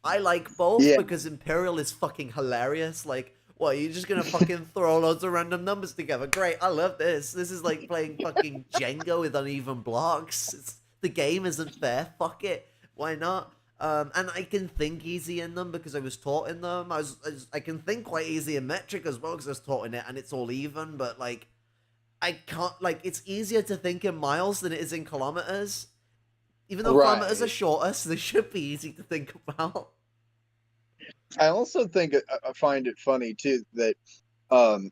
I like both Yeah. because imperial is fucking hilarious. Like, what, you're just gonna fucking throw loads of random numbers together? Great, I love this. This is like playing fucking Jenga with uneven blocks. The game isn't fair. Fuck it. Why not? And I can think easy in them because I was taught in them. I can think quite easy in metric as well because I was taught in it, and it's all even. But like, I can't like. It's easier to think in miles than it is in kilometers. Even though kilometers are Right. shorter, so they should be easy to think about. I also think I find it funny too um,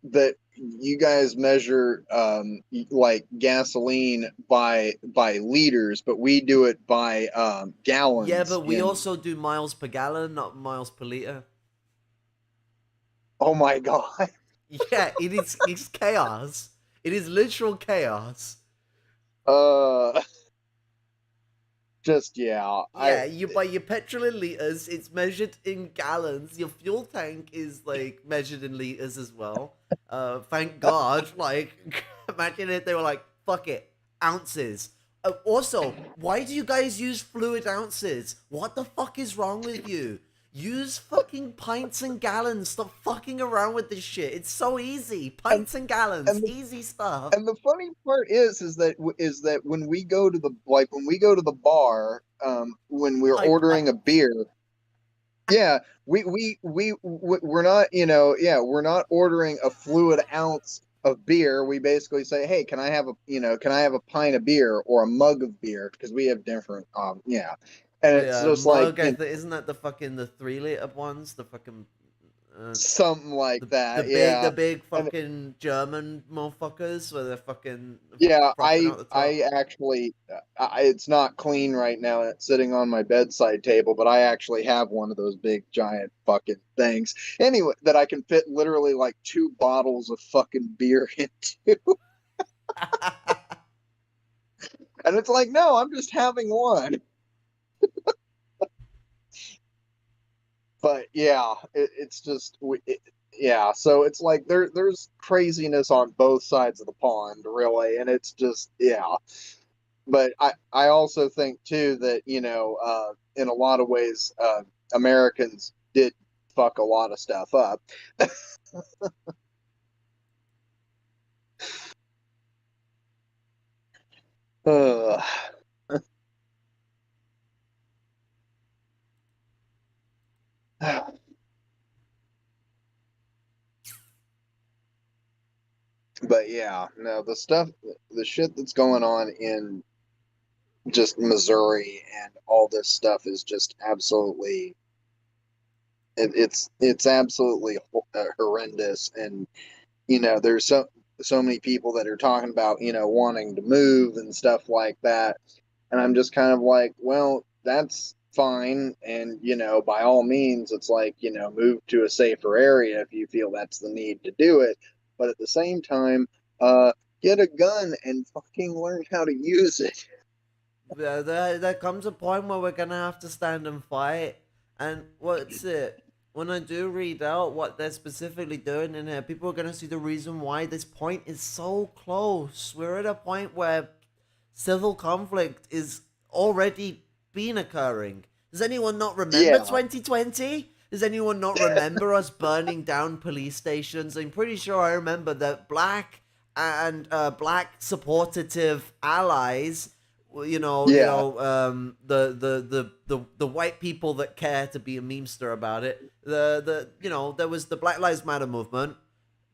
that you guys measure like gasoline by liters, but we do it by Yeah, gallons. but we In also do miles per gallon, not miles per liter. oh my god. Yeah, it's chaos. It is literal chaos. uh, just yeah. I Yeah, you buy your petrol in liters, it's measured in gallons. Your fuel tank is like measured in liters as well. Thank God. Like, imagine if they were like, fuck it, ounces. Also, why do you guys use fluid ounces? What the fuck is wrong with you? Use fucking pints and gallons. Stop fucking around with this shit. It's so easy. and Pints and gallons, and easy stuff. and the funny part is that when we go to the bar, when we're Like ordering a pints. beer, yeah, we're not, yeah, we're not ordering a fluid ounce of beer. We basically say, hey, can I have a pint of beer or a mug of beer? Because we have different, yeah, and it's Yeah, just like, mug. Isn't that the fucking the 3 liter ones? The fucking uh, something like the that, big yeah. the big And fucking German motherfuckers where they're fucking yeah, frothing I out the top. I actually it's not clean right now and it's sitting on my bedside table, but I actually have one of those big giant fucking things. Anyway, that I can fit literally like two bottles of fucking beer into. And it's like, no, I'm just having one. But yeah, it's just yeah, so it's like there's craziness on both sides of the pond, really, and it's just yeah. But I also think too that in a lot of ways Americans did fuck a lot of stuff up. Uh, but yeah, no, the shit that's going on in just Missouri and all this stuff is just absolutely it's absolutely horrendous. And there's so many people that are talking about wanting to move and stuff like that. And I'm just kind of like, well, that's fine. And, by all means, it's like, move to a safer area if you feel that's the need to do it. But at the same time, uh, get a gun and fucking learn how to use it. Yeah, there comes a point where we're gonna have to stand and fight. And what's it? When I do read out what they're specifically doing in here, people are gonna see the reason why this point is so close. We're at a point where civil conflict is already been occurring. Does anyone not remember Yeah. 2020? Does anyone not remember us burning down police stations? I'm pretty sure I remember that black and black supportive allies, Yeah. the white people that care to be a memester about it. There was the Black Lives Matter movement.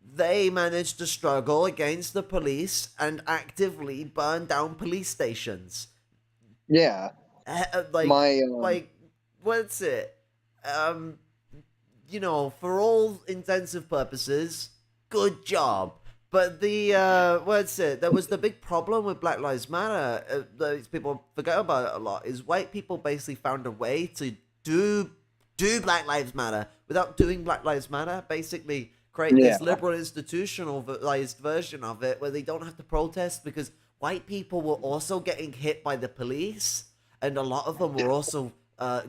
They managed to struggle against the police and actively burn down police stations. Yeah. Like, My, what's it? Um, for all intensive purposes, good job. But what's it? There was the big problem with Black Lives Matter. Those people forget about it a lot. Is white people basically found a way to do Black Lives Matter without doing Black Lives Matter. Basically, create yeah. this liberal institutionalized version of it where they don't have to protest because white people were also getting hit by the police, and a lot of them were also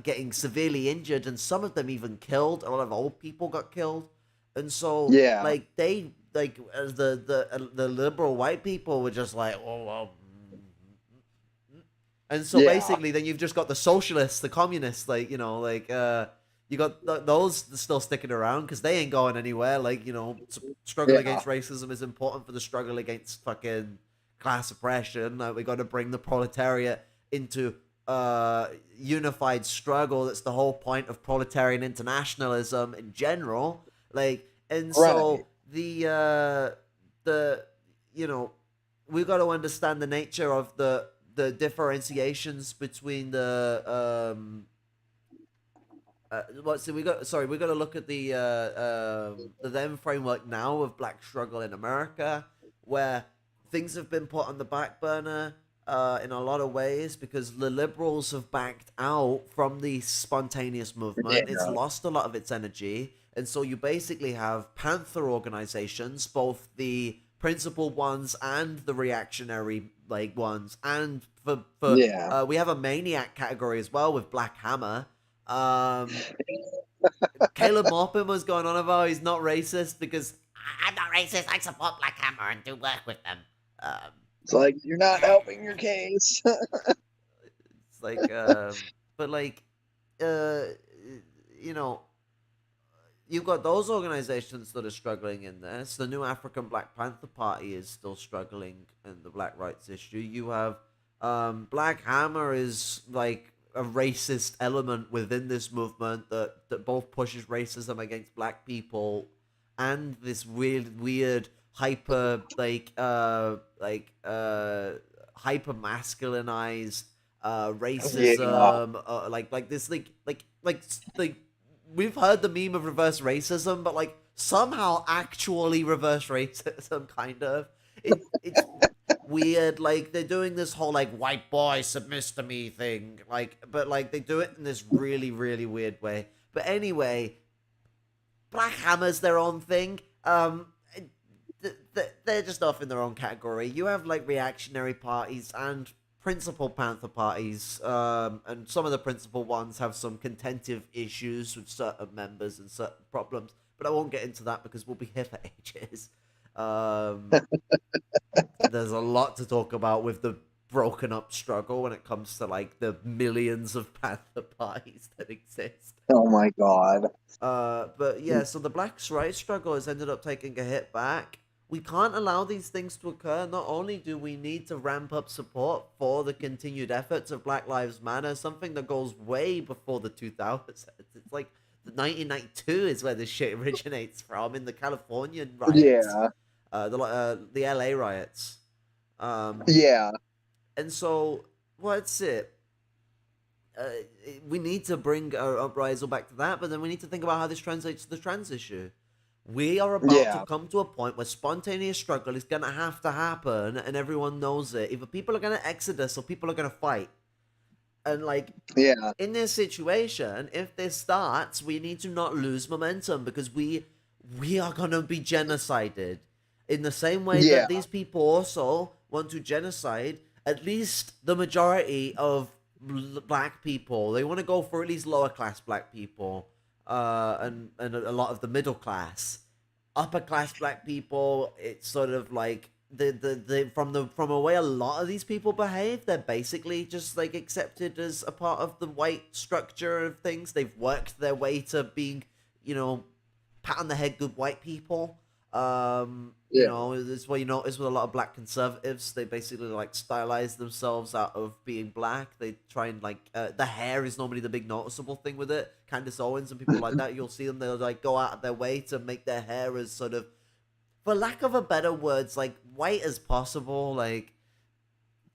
getting severely injured, and some of them even killed. A lot of old people got killed, and so Yeah. like they like as the liberal white people were just like, oh well. And so Yeah. basically, then you've just got the socialists, the communists, you got those still sticking around because they ain't going anywhere. Struggle Yeah. against racism is important for the struggle against fucking class oppression. Like, we got to bring the proletariat into unified struggle. That's the whole point of proletarian internationalism in general. Like, and Right. so the you know, we got to understand the nature of the differentiations between so we got sorry we got to look at the then framework now of black struggle in America, where things have been put on the back burner in a lot of ways because the liberals have backed out from the spontaneous movement. It's Yeah. lost a lot of its energy, and so you basically have panther organizations, both the principled ones and the reactionary like ones, and for Yeah. we have a maniac category as well with Black Hammer. um, Caleb Maupin was going on about he's not racist because I'm not racist. I support Black Hammer and do work with them. Um, It's like you're not helping your case. it's like, but like, uh, you know, you've got those organizations that are struggling in this. The new African Black Panther Party is still struggling in the black rights issue. You have Black Hammer is like a racist element within this movement that both pushes racism against black people and this weird hyper hyper masculinized Yeah. racism like this like we've heard the meme of reverse racism, but like somehow actually reverse racism, kind of. It's weird. Like they're doing this whole like white boy submits to me thing, like, but like they do it in this really weird way. But anyway, Black Hammer's their own thing. They're just off in their own category. You have like reactionary parties and principal Panther parties, and some of the principal ones have some contentive issues with certain members and certain problems. But I won't get into that because we'll be here for ages. Um, there's a lot to talk about with the broken up struggle when it comes to like the millions of Panther parties that exist. Oh my God. But yeah, so the black rights struggle has ended up taking a hit back. We can't allow these things to occur. Not only do we need to ramp up support for the continued efforts of Black Lives Matter, something that goes way before the 2000s. It's like the 1992 is where this shit originates from in the Californian riots, Yeah. the LA riots. Um, Yeah. and so what's it? uh, we need to bring our uprisal back to that, but then we need to think about how this translates to the trans issue. We are about to Yeah. come to a point where spontaneous struggle is going to have to happen, and everyone knows it. Either people are going to exodus or people are going to fight. And, like, Yeah. in this situation, if this starts, we need to not lose momentum because we are going to be genocided. In the same way Yeah. that these people also want to genocide at least the majority of black people. They want to go for at least lower class black people, and a lot of the middle class. Upper class black people, it's sort of like from the way a lot of these people behave, they're basically just like accepted as a part of the white structure of things. They've worked their way to being, you know, pat on the head good white people. You Yeah. know, this is what you notice with a lot of black conservatives. They basically like stylize themselves out of being black. They try and like the hair is normally the big noticeable thing with it. Candace Owens and people like that, you'll see them. They'll like go out of their way to make their hair as sort of, for lack of a better words, like white as possible. Like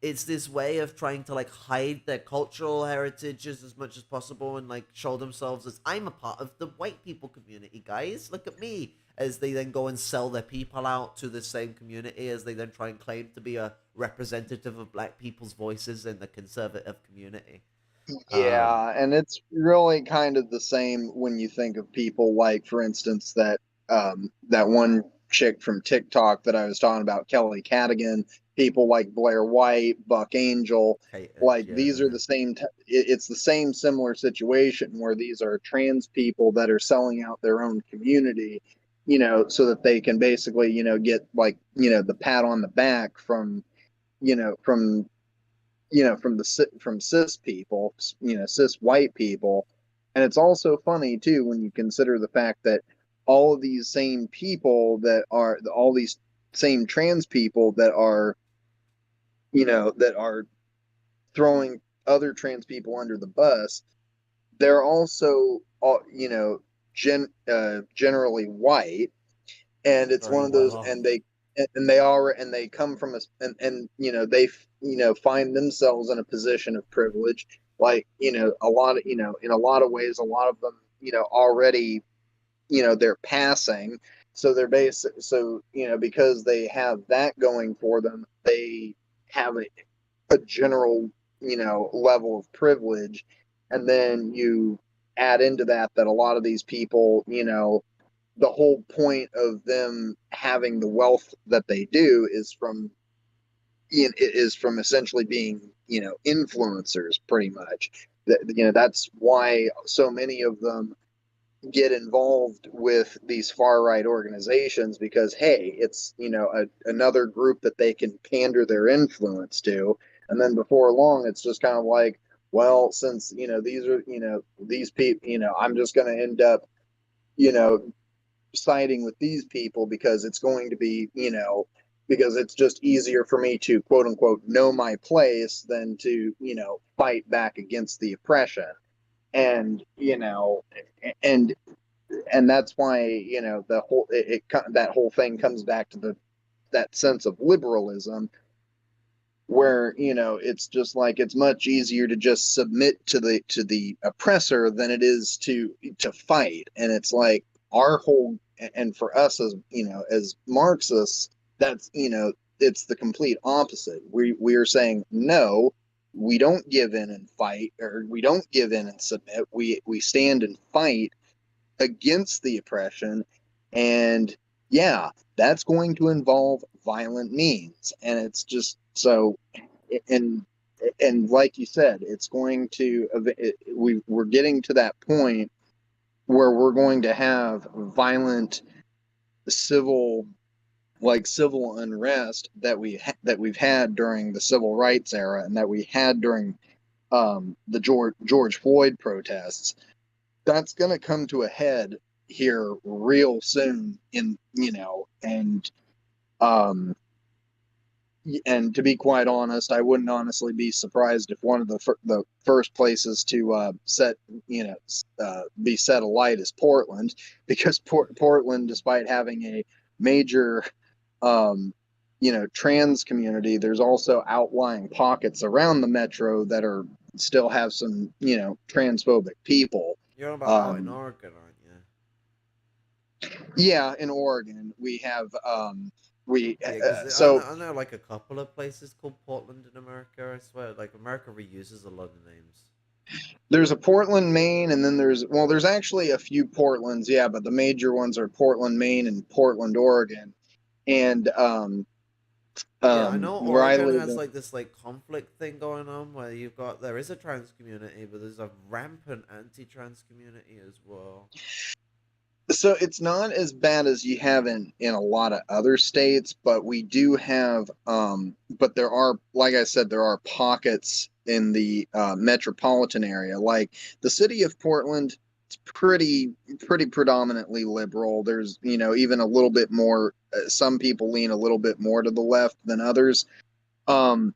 it's this way of trying to like hide their cultural heritages as much as possible and like show themselves as I'm a part of the white people community, guys. Look at me. As they then go and sell their people out to the same community, as they then try and claim to be a representative of black people's voices in the conservative community. Um, Yeah, and it's really kind of the same when you think of people like, for instance, that one chick from TikTok that I was talking about, Kelly Cadigan, people like Blair White, Buck Angel, like these are yeah. the same it's the same similar situation where these are trans people that are selling out their own community, so that they can basically, get like, the pat on the back from, you know, from from cis people, cis white people. And it's also funny too when you consider the fact that all of these same people that are all these same trans people that are, that are throwing other trans people under the bus, they're also, generally white, and it's one Very of well those, off. and they come from a, and they find themselves in a position of privilege, like, a lot of, in a lot of ways, a lot of them, already, they're passing, so they're basic, so, because they have that going for them, they have a general, level of privilege, and then you add into that a lot of these people, the whole point of them having the wealth that they do is from essentially being, influencers, pretty much. That's why so many of them get involved with these far right organizations, because hey, it's, another group that they can pander their influence to, and then before long it's just kind of like, well, since, these are, these people, I'm just going to end up, you know siding with these people, because it's going to be, because it's just easier for me to, quote unquote, know my place than to, fight back against the oppression. And, and that's why, the whole, that whole thing comes back to that sense of liberalism, where, it's just like, it's much easier to just submit to the oppressor than it is to fight. And it's like, our whole, and for us, as, as Marxists, that's, it's the complete opposite. We are saying, no, we don't give in and fight, or we don't give in and submit. We stand and fight against the oppression. And yeah, that's going to involve violent means. And it's just so, and like you said, it's going to, we're getting to that point where we're going to have violent civil, civil unrest that we've had during the civil rights era, and that we had during, the George Floyd protests. That's going to come to a head here real soon, um and to be quite honest, I wouldn't honestly be surprised if one of the first places to, be set alight is Portland, because Portland, despite having a major, um, trans community, there's also outlying pockets around the metro that are still have some, transphobic people. You're on about out in Um, Oregon, aren't you? yeah, in Oregon we have, we Yeah, because so I know like a couple of places called Portland in America. I swear, like America reuses a lot of names. there's a Portland, Maine, and then there's actually a few Portlands, yeah, but the major ones are Portland, Maine, and Portland, Oregon. And Yeah, I know where I Oregon live has in, like this like conflict thing going on where there is a trans community, but there's a rampant anti-trans community as well. so it's not as bad as you have in a lot of other states, but we do have, but there are, like I said, there are pockets in the, metropolitan area, like the city of Portland. It's pretty predominantly liberal. There's, even a little bit more, some people lean a little bit more to the left than others. um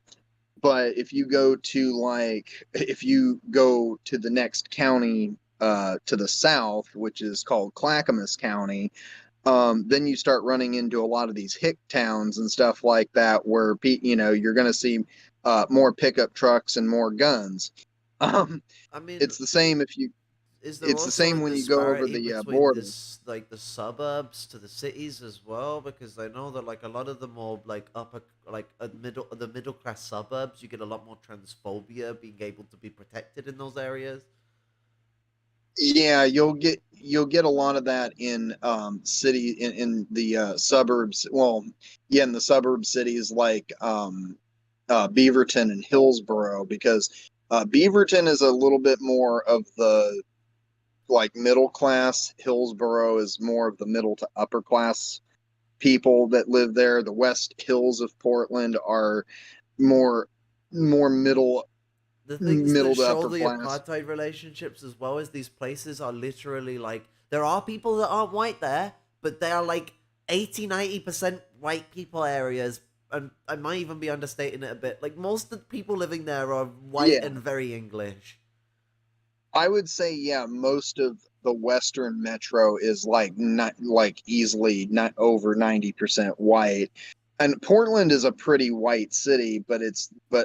but if you go to the next county, to the south, which is called Clackamas County, then you start running into a lot of these hick towns and stuff like that, where you're going to see, more pickup trucks and more guns. um I mean, it's the same if you is there it's the also a same when you go over disparity the, between border. this like the suburbs to the cities as well? Because I know that like a lot of the more like upper like the middle class suburbs, you get a lot more transphobia being able to be protected in those areas. Yeah, you'll get a lot of that in, in the, suburbs. Well, yeah, in the suburb cities, like, Beaverton and Hillsboro, because, Beaverton is a little bit more of the, middle class. Hillsboro is more of the middle to upper class people that live there. The West Hills of Portland are more middle The things that middle to show upper the class. apartheid relationships as well as these places are literally like there are people that aren't white there, but they are like 80-90% white people areas and I might even be understating it a bit. Like most of the people living there are white Yeah, and very English. I would say, yeah, most of the Western Metro is like not like easily not over 90% white. And Portland is a pretty white city, but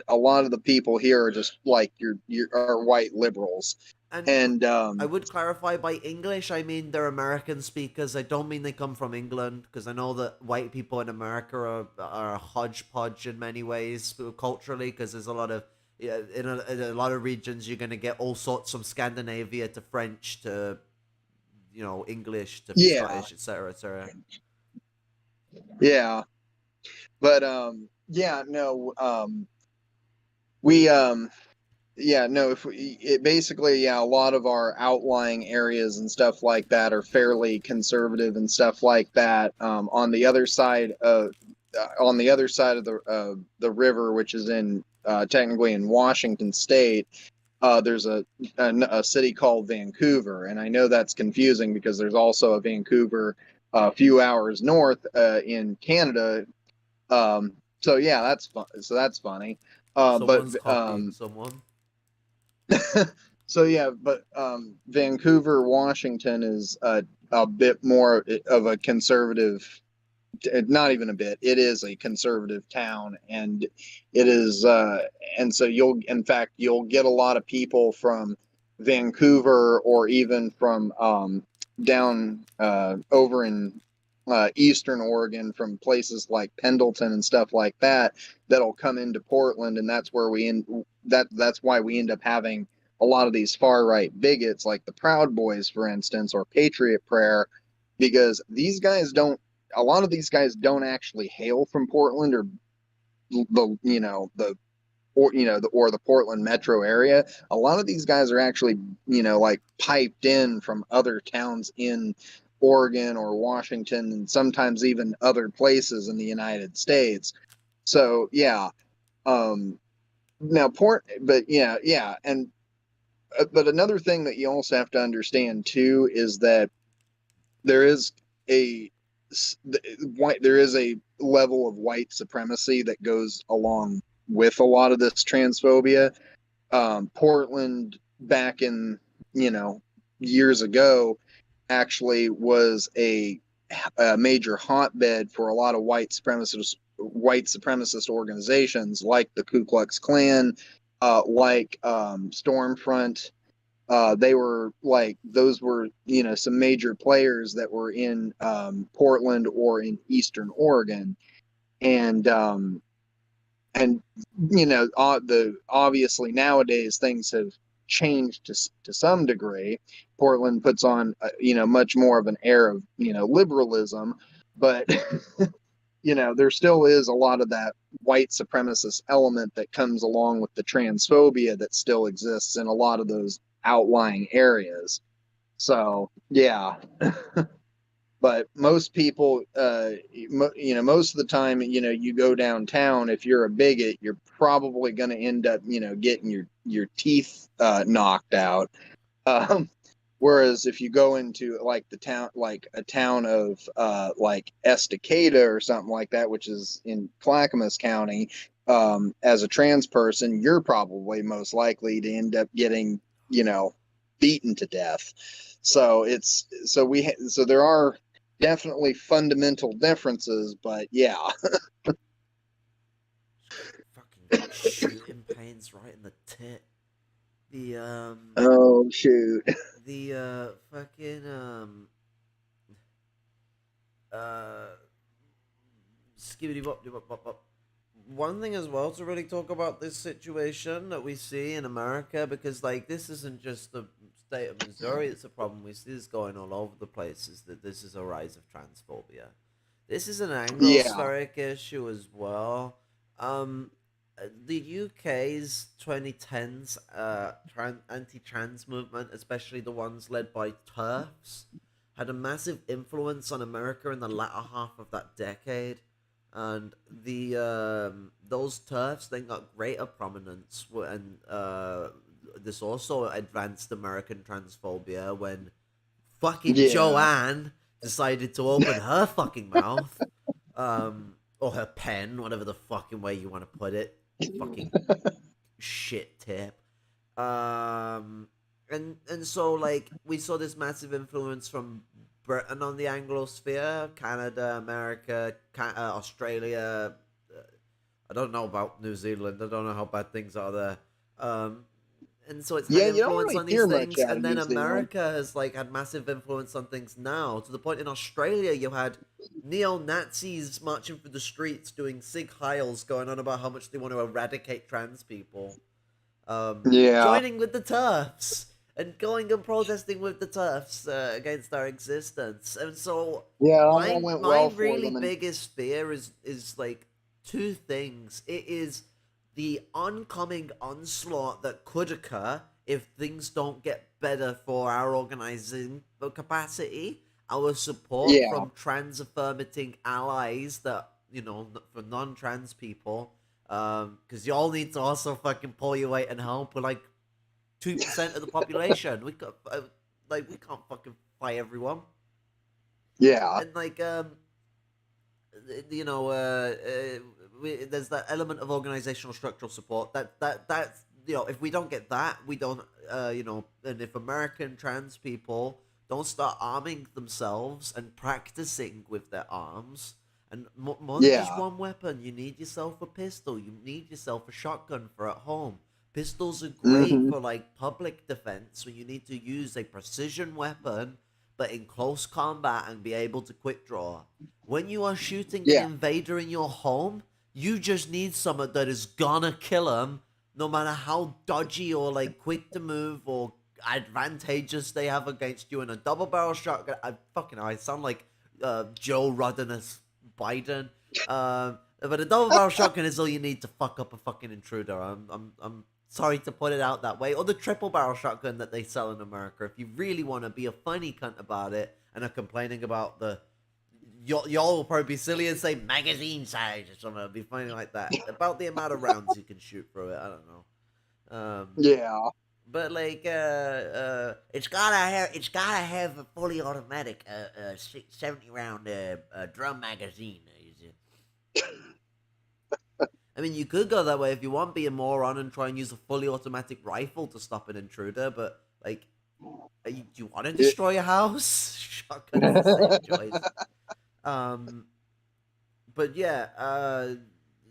a lot of the people here are just like you are white liberals. And And I would clarify by English, I mean they're American speakers. I don't mean they come from England, because I know that white people in America are a hodgepodge in many ways culturally, because there's a lot of, yeah, in a lot of regions you're going to get all sorts from Scandinavia to French to, English to yeah, Scottish, etc., etc. yeah. But yeah, no, we yeah, no, if we, it basically, yeah, a lot of our outlying areas and stuff like that are fairly conservative and stuff like that. On the other side of the river, which is in technically in Washington State, there's a city called Vancouver, and I know that's confusing because there's also a Vancouver a few hours north in Canada. So yeah, that's fun. So that's funny. But Someone's copying someone. so yeah, but Vancouver, Washington is a bit more of a conservative, not even a bit. It is a conservative town, and it is, and so in fact, you'll get a lot of people from Vancouver or even from down over in Eastern Oregon, from places like Pendleton and stuff like that, that'll come into Portland, and that's where that's why we end up having a lot of these far right bigots, like the Proud Boys, for instance, or Patriot Prayer, because a lot of these guys don't actually hail from Portland or the the Portland metro area. A lot of these guys are actually like piped in from other towns in Oregon or Washington, and sometimes even other places in the United States. So yeah, now port, but yeah, and but another thing that you also have to understand too is that there is a there is a level of white supremacy that goes along with a lot of this transphobia. Portland, back in you know years ago, actually was a major hotbed for a lot of white supremacist organizations like the Ku Klux Klan, like Stormfront. They were like those were some major players that were in Portland or in Eastern Oregon, and and the obviously nowadays things have changed to some degree. Portland puts on much more of an air of liberalism, but there still is a lot of that white supremacist element that comes along with the transphobia that still exists in a lot of those outlying areas. So yeah, but most people, most of the time, you go downtown. If you're a bigot, you're probably going to end up, getting your teeth knocked out. Um, Whereas if you go into like like a town of like Estacada or something like that, which is in Clackamas County, as a trans person, you're probably most likely to end up getting, you know, beaten to death. So there are definitely fundamental differences, but yeah. Just got fucking shooting pains right in the tit. The Oh shoot. fucking uh skibbity bop bop bop bop. One thing as well to really talk about this situation that we see in America, because like this isn't just the state of Missouri, it's a problem we see this going all over the place, is that this is a rise of transphobia. This is an Yeah. Anglo-Spheric issue as well. Um, the UK's 2010s anti-trans movement, especially the ones led by TERFs, had a massive influence on America in the latter half of that decade, and the those TERFs then got greater prominence, and this also advanced American transphobia when fucking Yeah. Joanne decided to open her fucking mouth. or her pen, whatever the fucking way you want to put it. Fucking shit tip. And so like we saw this massive influence from Britain on the Anglosphere, Canada, America, Australia. I don't know about New Zealand. I don't know how bad things are there. Um, and so it's had Yeah, you don't influence really on these hear much things. out of And then New Zealand. America has like had massive influence on things now, to the point in Australia you had neo-Nazis marching through the streets doing Sig Heils, going on about how much they want to eradicate trans people, Yeah, joining with the TERFs and going and protesting with the TERFs against our existence. And so yeah, that my went my well for really them, and biggest fear is like two things. It is the oncoming onslaught that could occur if things don't get better for our organizing capacity, our support yeah, from trans affirming allies that, for non-trans people, because y'all need to also fucking pull your weight and help. We're like 2% of the population. We can't fucking fight everyone. yeah, And like you know, there's that element of organizational structural support that's, if we don't get that, we don't, and if American trans people don't start arming themselves and practicing with their arms, and more than just yeah, one weapon, you need yourself a pistol, you need yourself a shotgun for at home. Pistols are great hmm, for like public defense when you need to use a precision weapon, but in close combat and be able to quick draw. When you are shooting an yeah, invader in your home, you just need someone that is gonna kill him, no matter how dodgy or like quick to move or advantageous they have against you. In a double barrel shotgun, I sound like Joe Rodden as Biden. But a double barrel shotgun is all you need to fuck up a fucking intruder. I'm sorry to put it out that way. Or the triple barrel shotgun that they sell in America. If you really want to be a funny cunt about it and are complaining about the, y'all will probably be silly and say magazine size or something. It'll be funny like that. About the amount of rounds you can shoot through it. I don't know. yeah, But like, it's gotta have a fully automatic 70 round drum magazine. I mean, you could go that way if you want, be a moron and try and use a fully automatic rifle to stop an intruder. But like, do you want to it, destroy a house? Shotgun's the safe choice. Um, but yeah,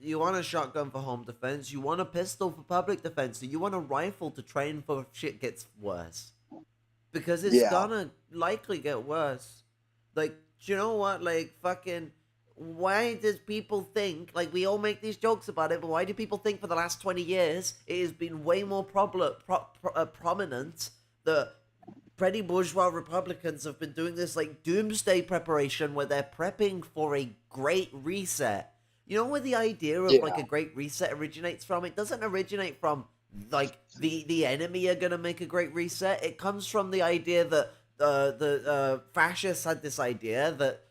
you want a shotgun for home defense. You want a pistol for public defense. So you want a rifle to train for if shit gets worse, because it's yeah, gonna likely get worse. Like, do you know what? Like, fucking, why does people think, like, we all make these jokes about it, but why do people think for the last 20 years it has been way more prominent that petty bourgeois Republicans have been doing this, like, doomsday preparation where they're prepping for a great reset? You know where the idea of, like, yeah, a great reset originates from? It doesn't originate from, like, the enemy are gonna make a great reset. It comes from the idea that the fascists had this idea that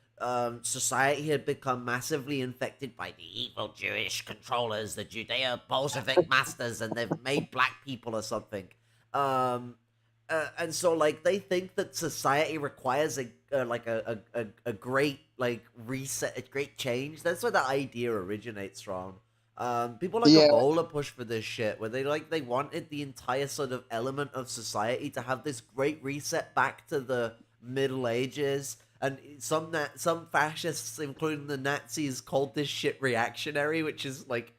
society had become massively infected by the evil Jewish controllers, the Judeo Bolshevik masters, and they've made black people or something. Um, and so like they think that society requires a great like reset, a great change. That's where the idea originates from. People like yeah, Ebola push for this shit, where they wanted the entire sort of element of society to have this great reset back to the Middle Ages. And some fascists, including the Nazis, called this shit reactionary, which is like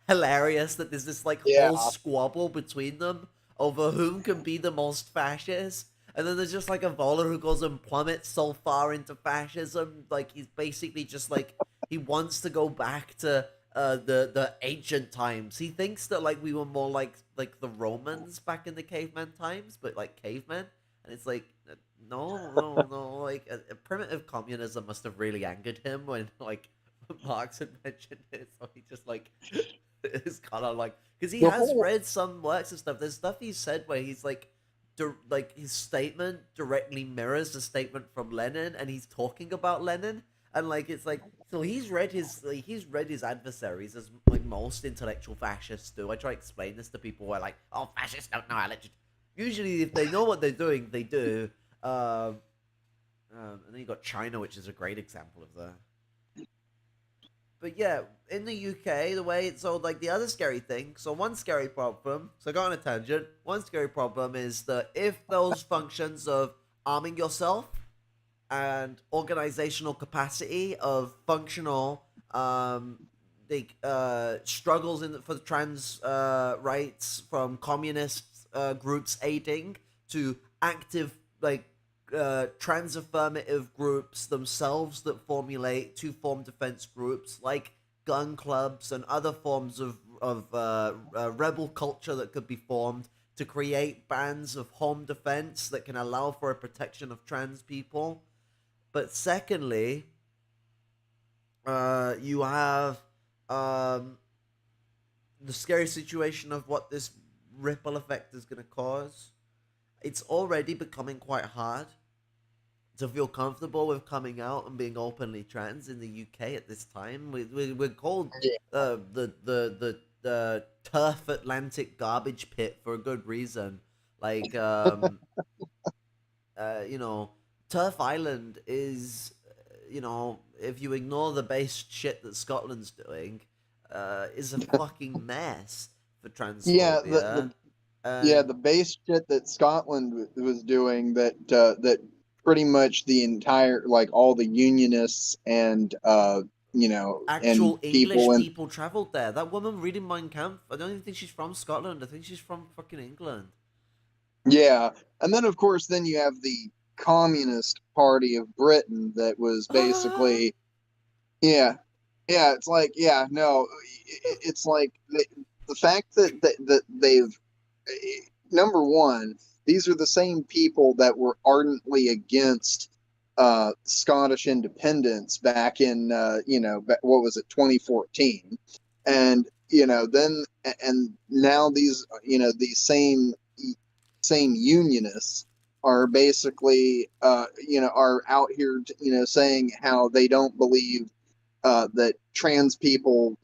hilarious that there's this like yeah, whole squabble between them over whom can be the most fascist. And then there's just like a Voller who goes and plummets so far into fascism, like he's basically just like he wants to go back to the ancient times. He thinks that like we were more like the Romans back in the caveman times, but like cavemen. And it's like no, no, no. Like a primitive communism must have really angered him when like Marx had mentioned it. So he just like is kind of like, because he the has whole, read some works and stuff. There's stuff he said where he's like, like his statement directly mirrors the statement from Lenin, and he's talking about Lenin, and like it's like so he's read his adversaries as like most intellectual fascists do. I try to explain this to people who are like, oh, fascists don't know how to. Usually, if they know what they're doing, they do. And then you got China, which is a great example of that. but yeah, in the UK, the way it's so like the other scary thing. So one scary problem. So I got on a tangent. One scary problem is that if those functions of arming yourself and organizational capacity of functional struggles for the trans rights from communist groups aiding to active trans affirmative groups themselves that formulate to form defense groups like gun clubs and other forms of rebel culture that could be formed to create bands of home defense that can allow for a protection of trans people. But secondly, you have um, the scary situation of what this ripple effect is going to cause. It's already becoming quite hard to feel comfortable with coming out and being openly trans in the UK at this time. We're called the turf Atlantic garbage pit for a good reason. Like you know, Turf Island is, if you ignore the base shit that Scotland's doing, is a fucking mess for Yeah, transphobia. the And base shit that Scotland was doing, that pretty much the entire, like, all the unionists and and actual people English in. people traveled there. That woman reading Mein Kampf, I don't even think she's from Scotland. I think she's from fucking England. Yeah, and then of course then you have the Communist Party of Britain that was basically. Yeah, yeah, it's like, yeah, no, it's like the fact that they've, number one, these are the same people that were ardently against Scottish independence back in, what was it, 2014, and then, and now these, these same unionists are basically, are out here, saying how they don't believe that trans people,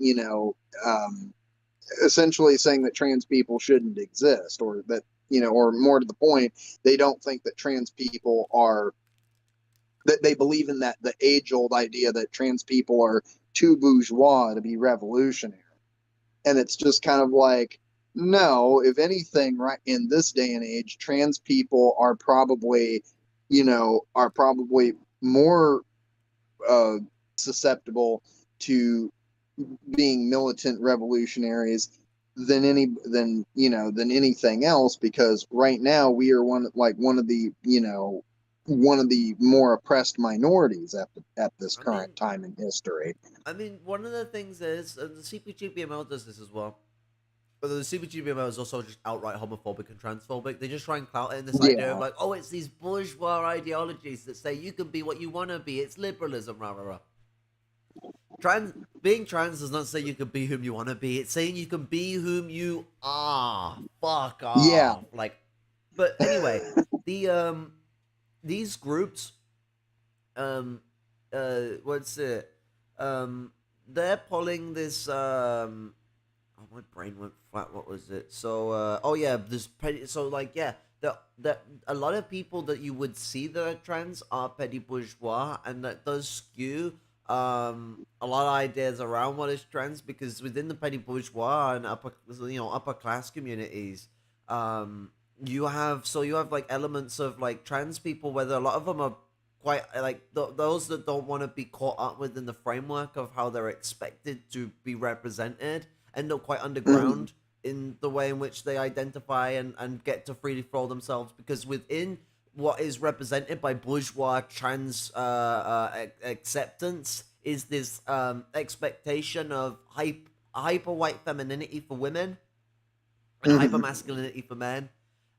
essentially saying that trans people shouldn't exist, or that, or more to the point, they don't think that trans people are, that they believe in that the age old idea that trans people are too bourgeois to be revolutionary. And it's just kind of like, no, if anything, right in this day and age, trans people are probably more uh, susceptible to being militant revolutionaries than anything else, because right now we are one of the more oppressed minorities at this I current mean, time in history. one of the things is the CPGBML does this as well. But the CPGBML is also just outright homophobic and transphobic. They just try and clout it in this idea of Yeah, like, oh, it's these bourgeois ideologies that say you can be what you want to be. It's liberalism, rah rah rah. Trans being trans does not say you can be whom you want to be. It's saying you can be whom you are. Fuck yeah. off. Like, but anyway, the these groups, um what's it, um they're pulling this oh, my brain went flat. What was it? So oh yeah, this petty. So like yeah, the a lot of people that you would see that are trans are petty bourgeois, and that does skew a lot of ideas around what is trans, because within the petty bourgeois and upper class communities, you have like elements of like trans people, whether a lot of them are quite like those that don't want to be caught up within the framework of how they're expected to be represented, end up quite Mhm. underground in the way in which they identify and get to freely throw themselves, because within what is represented by bourgeois trans acceptance is this expectation of hyper white femininity for women and hyper Mhm. masculinity for men.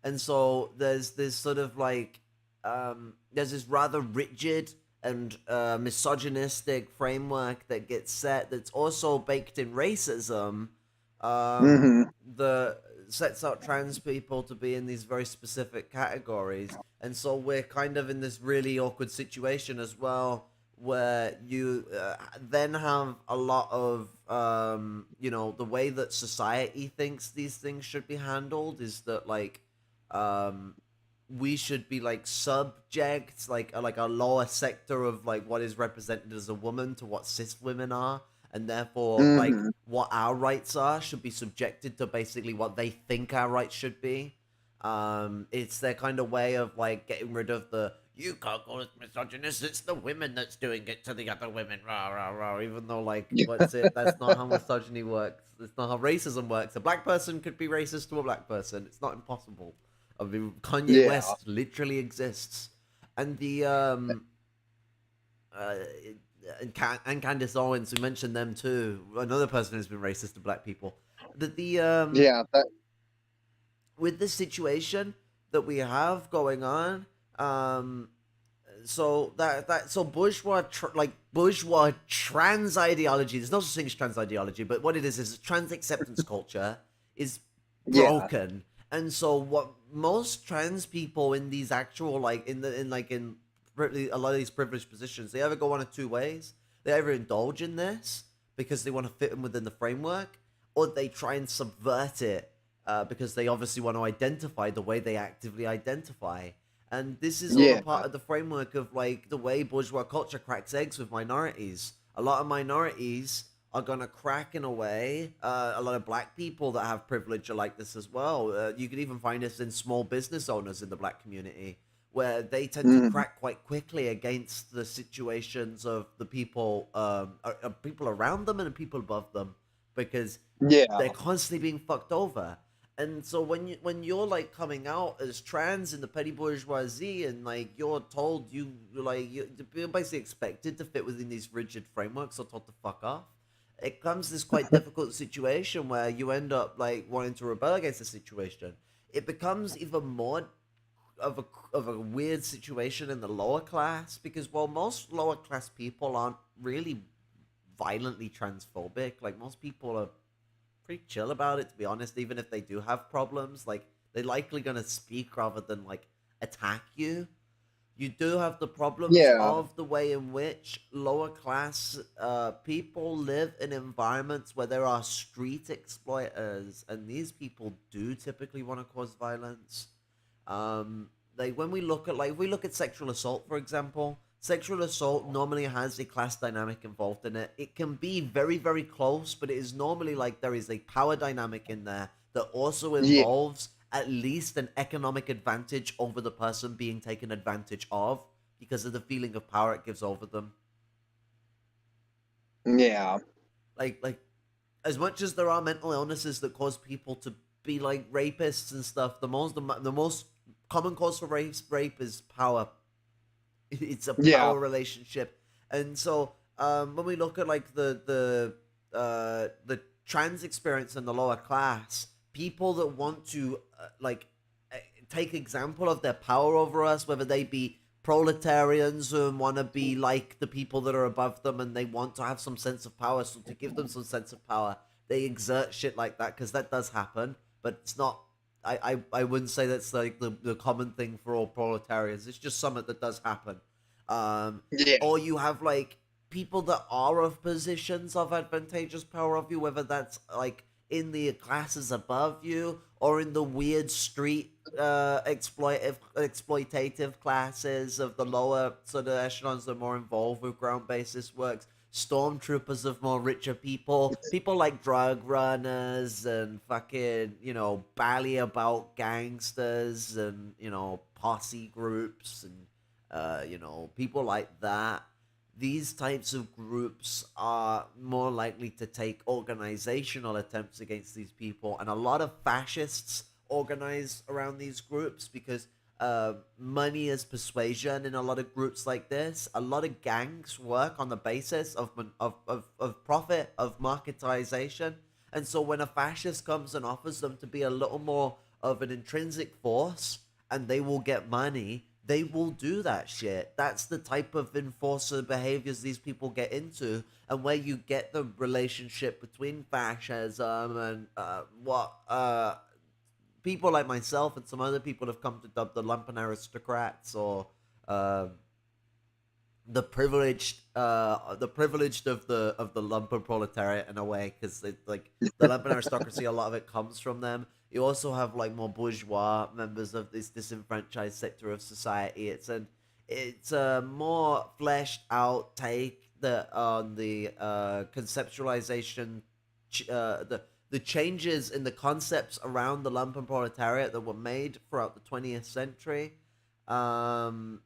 And so there's this sort of like there's this rather rigid and misogynistic framework that gets set, that's also baked in racism, um, Mhm. that sets out trans people to be in these very specific categories. And so we're kind of in this really awkward situation as well, where you then have a lot of the way that society thinks these things should be handled is that like um we should be like subject, like a lower sector of like what is represented as a woman to what cis women are, and therefore, like, Hmm. what our rights are should be subjected to basically what they think our rights should be. It's their kind of way of like getting rid of the "you can't call it misogynist, it's the women that's doing it to the other women," rah rah rah. Even though, like, what's it? That's not how misogyny works. It's not how racism works. A black person could be racist to a black person. It's not impossible. I mean, Kanye Yeah. West literally exists, and the uh, and Candace Owens, we mentioned them too. Another person who's been racist to black people. The Yeah. with this situation that we have going on, um, so so bourgeois trans ideology. There's no such thing as trans ideology, but what it is trans acceptance culture is Yeah. broken. And so what most trans people in these actual like in a lot of these privileged positions, they either go one of two ways. They either indulge in this because they want to fit in within the framework, or they try and subvert it because they obviously want to identify the way they actively identify. And this is all a Yeah. part of the framework of like the way bourgeois culture cracks eggs with minorities. A lot of minorities are gonna crack in a way. A lot of black people that have privilege are like this as well. You could even find this in small business owners in the black community, where they tend to Hmm. crack quite quickly against the situations of the people, people around them and the people above them, because Yeah. they're constantly being fucked over. And so when you're like coming out as trans in the petty bourgeoisie, and like you're told you're basically expected to fit within these rigid frameworks or told to fuck off, it comes this quite difficult situation where you end up like wanting to rebel against the situation. It becomes even more of a weird situation in the lower class, because while most lower class people aren't really violently transphobic, like most people are pretty chill about it, to be honest. Even if they do have problems, like they're likely gonna speak rather than like attack you. You do have the problems Yeah. of the way in which lower class people live in environments where there are street exploiters, and these people do typically want to cause violence. Like when we look at if we look at sexual assault, for example, sexual assault normally has a class dynamic involved in it. It can be very, very close, but it is normally like there is a power dynamic in there that also Yeah. involves at least an economic advantage over the person being taken advantage of, because of the feeling of power it gives over them. Yeah. Like as much as there are mental illnesses that cause people to be like rapists and stuff, the most common cause for rape is power. It's a Yeah. power relationship. And so when we look at like the trans experience in the lower class, people that want to take example of their power over us, whether they be proletarians who want to be like the people that are above them and they want to have some sense of power, so to give them some sense of power, they exert shit like that, because that does happen, but it's not. I wouldn't say that's like the common thing for all proletarians. It's just something that does happen. Um, Yeah. or you have like people that are of positions of advantageous power of you, whether that's like in the classes above you or in the weird street exploitative classes of the lower sort of echelons that are more involved with ground basis works. Stormtroopers of more richer people like drug runners and fucking, bally about gangsters and, posse groups and, people like that. These types of groups are more likely to take organizational attempts against these people, and a lot of fascists organize around these groups because money is persuasion in a lot of groups like this. A lot of gangs work on the basis of profit, of marketization. And so when a fascist comes and offers them to be a little more of an intrinsic force and they will get money, they will do that shit. That's the type of enforcer behaviors these people get into, and where you get the relationship between fascism and what people like myself and some other people have come to dub the lumpen aristocrats, or um the privileged of the lumpen proletariat in a way, because like the lumpen aristocracy, a lot of it comes from them. You also have like more bourgeois members of this disenfranchised sector of society. It's a more fleshed out take the conceptualization, the changes in the concepts around the lumpen proletariat that were made throughout the 20th century. Um,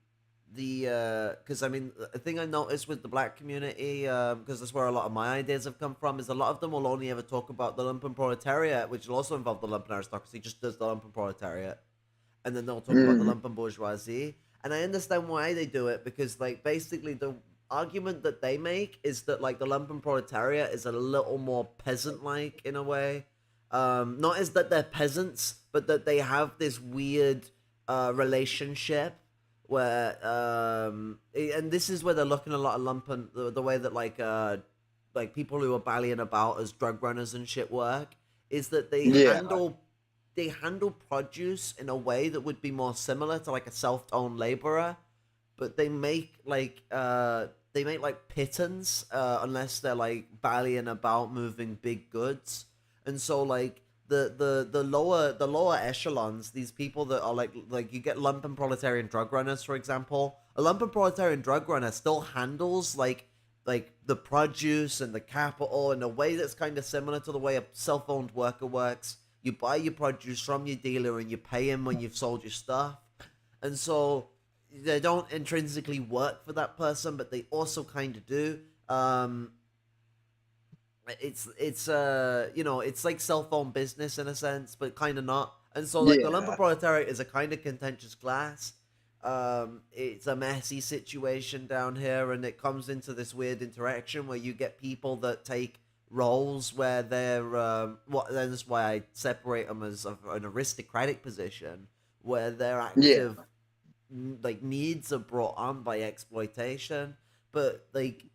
the because I mean, the thing I noticed with the black community, because that's where a lot of my ideas have come from, is a lot of them will only ever talk about the lumpen proletariat, which will also involve the lumpen aristocracy, just does the lumpen proletariat, and then they'll talk about the Mm. lumpen bourgeoisie. And I understand why they do it, because like basically the argument that they make is that like the lumpen proletariat is a little more peasant-like in a way. Not as that they're peasants, but that they have this weird relationship where and this is where they're looking a lot of lumpen, the way that like people who are ballying about as drug runners and shit work, is that Yeah, they handle produce in a way that would be more similar to like a self-owned laborer, but they make like pittance unless they're like ballying about moving big goods. And so like the lower echelons, these people that are like you get lumpen proletarian drug runners, for example. A lumpen proletarian drug runner still handles like the produce and the capital in a way that's kind of similar to the way a self-owned worker works. You buy your produce from your dealer and you pay him when you've sold your stuff. And so they don't intrinsically work for that person, but they also kind of do. It's like self-owned business in a sense, but kind of not. And so like the lumber yeah, proletariat is a kind of contentious class. It's a messy situation down here, and it comes into this weird interaction where you get people that take roles where they're what then that's why I separate them as an aristocratic position where their yeah, active like needs are brought on by exploitation, but like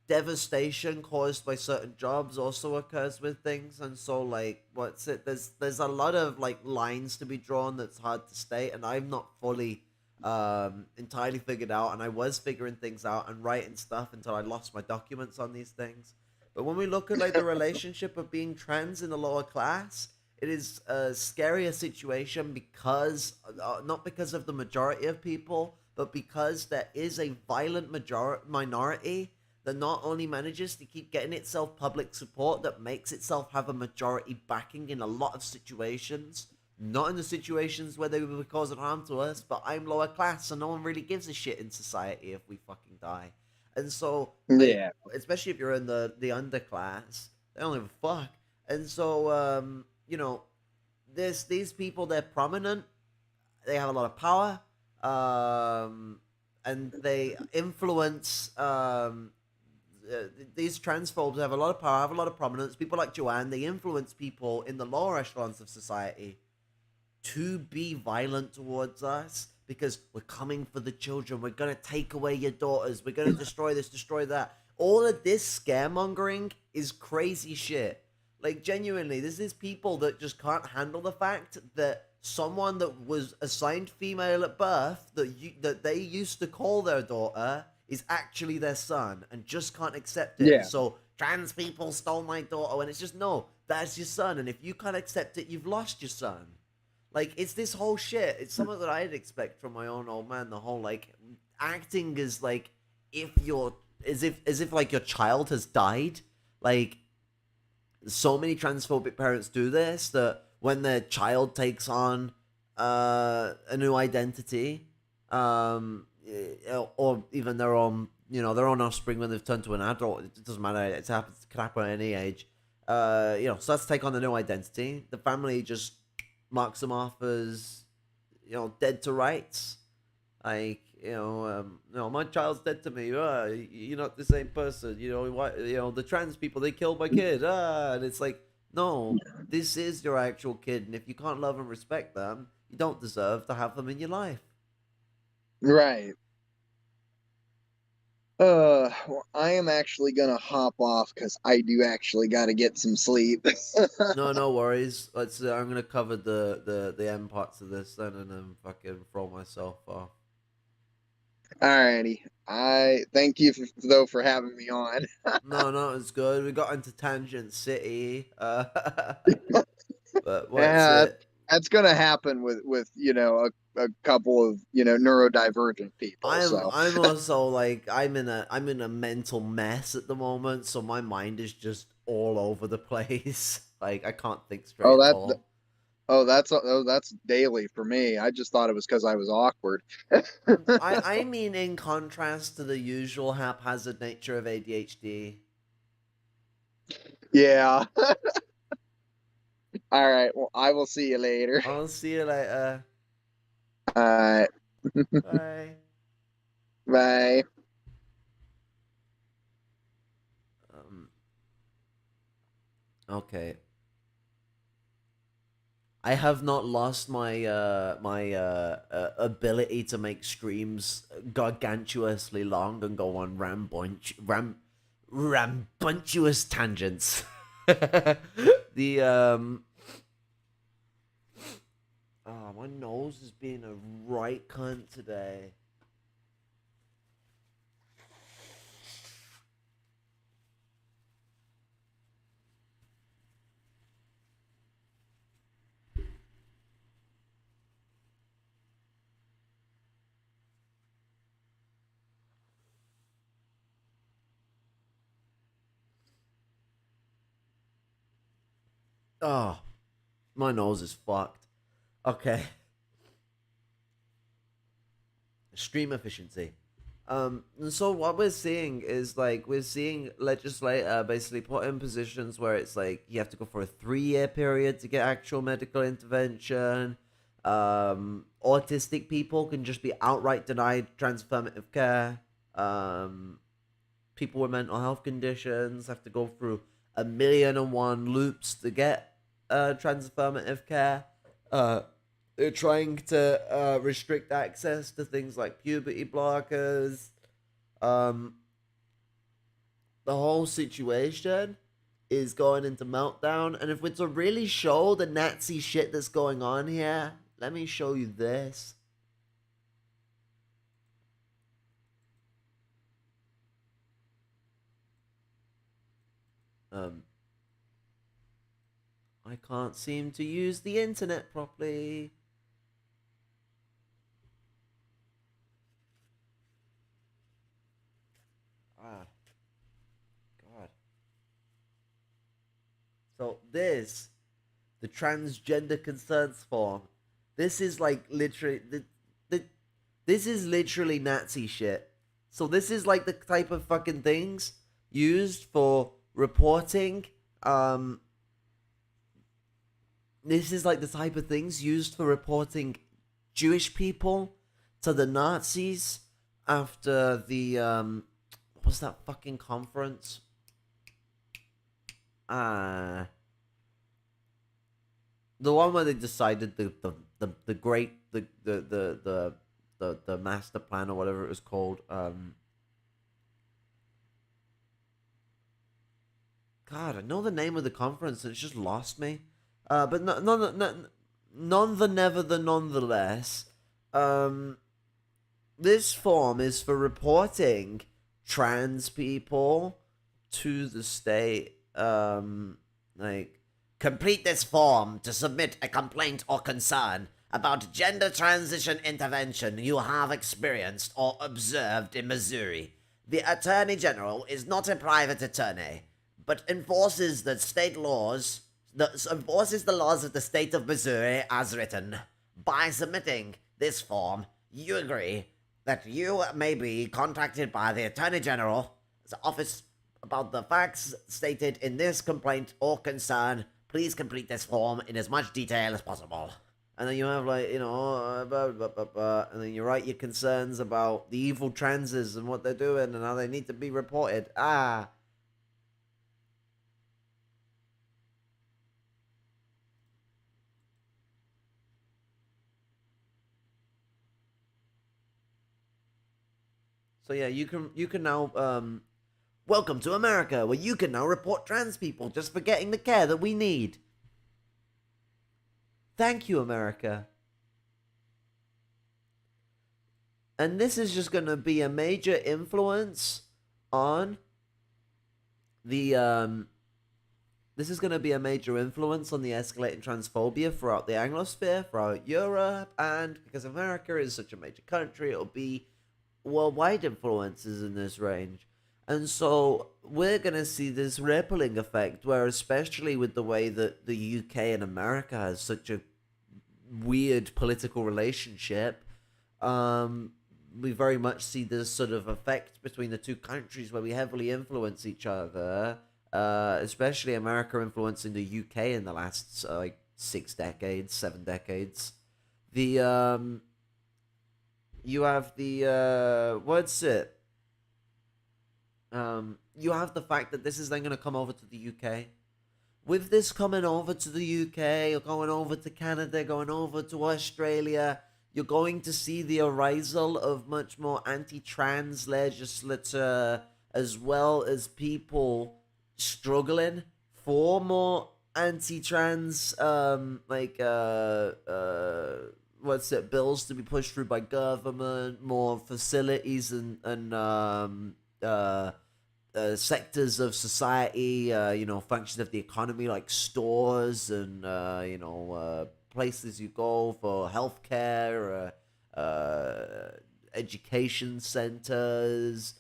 devastation caused by certain jobs also occurs with things. And so like what's it there's a lot of like lines to be drawn that's hard to state, and I'm not fully entirely figured out, and I was figuring things out and writing stuff until I lost my documents on these things. But when we look at like the relationship of being trans in the lower class, it is a scarier situation because not because of the majority of people, but because there is a violent minority that not only manages to keep getting itself public support, that makes itself have a majority backing in a lot of situations. Not in the situations where they would be causing harm to us, but I'm lower class, so no one really gives a shit in society if we fucking die. And so, like, yeah, especially if you're in the underclass, they don't give a fuck. And so, there's these people, they're prominent, they have a lot of power, and they influence these transphobes have a lot of power, have a lot of prominence. People like Joanne, they influence people in the lower echelons of society to be violent towards us because we're coming for the children. We're gonna take away your daughters. We're gonna destroy this, destroy that. All of this scaremongering is crazy shit. Like genuinely, there's these people that just can't handle the fact that someone that was assigned female at birth that they used to call their daughter is actually their son and just can't accept it. And yeah. so trans people stole my daughter, and it's just no, that's your son. And if you can't accept it, you've lost your son. Like it's this whole shit. It's something that I'd expect from my own old man. The whole like acting is like if you're as if like your child has died. Like so many transphobic parents do this that when their child takes on a new identity, or even their own, their own offspring when they've turned to an adult, it doesn't matter. It happens, it can happen at any age. Starts to take on a new identity. The family just marks them off as, dead to rights. Like, my child's dead to me. You're not the same person. The trans people, they killed my kid. And it's like, no, this is your actual kid. And if you can't love and respect them, you don't deserve to have them in your life. Right. Well, I am actually gonna hop off because I do actually got to get some sleep. No, no worries. Let's. I'm gonna cover the end parts of this then, and then fucking throw myself off. Alrighty. I thank you though for having me on. No, no, it's good. We got into Tangent City. But what's Yeah, it? that's gonna happen with a couple of neurodivergent people. So I'm also like I'm in a mental mess at the moment, so my mind is just all over the place. Like I can't think straight oh at that all. that's daily for me. I just thought it was because I was awkward. I mean in contrast to the usual haphazard nature of ADHD. Yeah. All right. Well, I will see you later. I'll see you later. All right. Bye. Bye. Um, okay. I have not lost my ability to make streams gargantuously long and go on rambunctious tangents. the Oh, my nose is being a right cunt today. Oh, my nose is fucked. Okay. Stream efficiency. And so what we're seeing is like we're seeing legislator basically put in positions where it's like you have to go for a 3 year period to get actual medical intervention. Autistic people can just be outright denied transformative care. People with mental health conditions have to go through 1,000,001 loops to get transformative care. They're trying to restrict access to things like puberty blockers. Um, the whole situation is going into meltdown. And if we're to really show the Nazi shit that's going on here, let me show you this. Um, I can't seem to use the internet properly. Ah, God. So this, the transgender concerns form, this is like literally this is literally Nazi shit. So this is like the type of fucking things used for reporting. This is like the type of things used for reporting Jewish people to the Nazis after the what was that fucking conference? Uh the one where they decided the great the master plan or whatever it was called. God, I know the name of the conference and it's just lost me. But none the never the nonetheless. Um, this form is for reporting trans people to the state. Like complete this form to submit a complaint or concern about gender transition intervention you have experienced or observed in Missouri. The Attorney General is not a private attorney, but enforces the state laws enforces the laws of the state of Missouri as written. By submitting this form, you agree that you may be contacted by the Attorney General's office about the facts stated in this complaint or concern. Please complete this form in as much detail as possible. And then you have like, blah, blah, blah, blah, and then you write your concerns about the evil transes and what they're doing and how they need to be reported. So yeah, you can now welcome to America, where you can now report trans people just for getting the care that we need. Thank you, America. And this is just going to be a major influence on the This is going to be a major influence on the escalating transphobia throughout the Anglosphere, throughout Europe, and because America is such a major country, it'll be worldwide influences in this range. And so we're going to see this rippling effect where, especially with the way that the UK and America has such a weird political relationship, um, we very much see this sort of effect between the two countries where we heavily influence each other, especially America influencing the UK in the last like 6 decades, 7 decades. The you have the what's it? You have the fact that this is then going to come over to the UK. With this coming over to the UK, or going over to Canada, going over to Australia, you're going to see the arisal of much more anti-trans legislature, as well as people struggling for more anti-trans, what's it, bills to be pushed through by government, more facilities and sectors of society, functions of the economy like stores and, places you go for healthcare, education centers,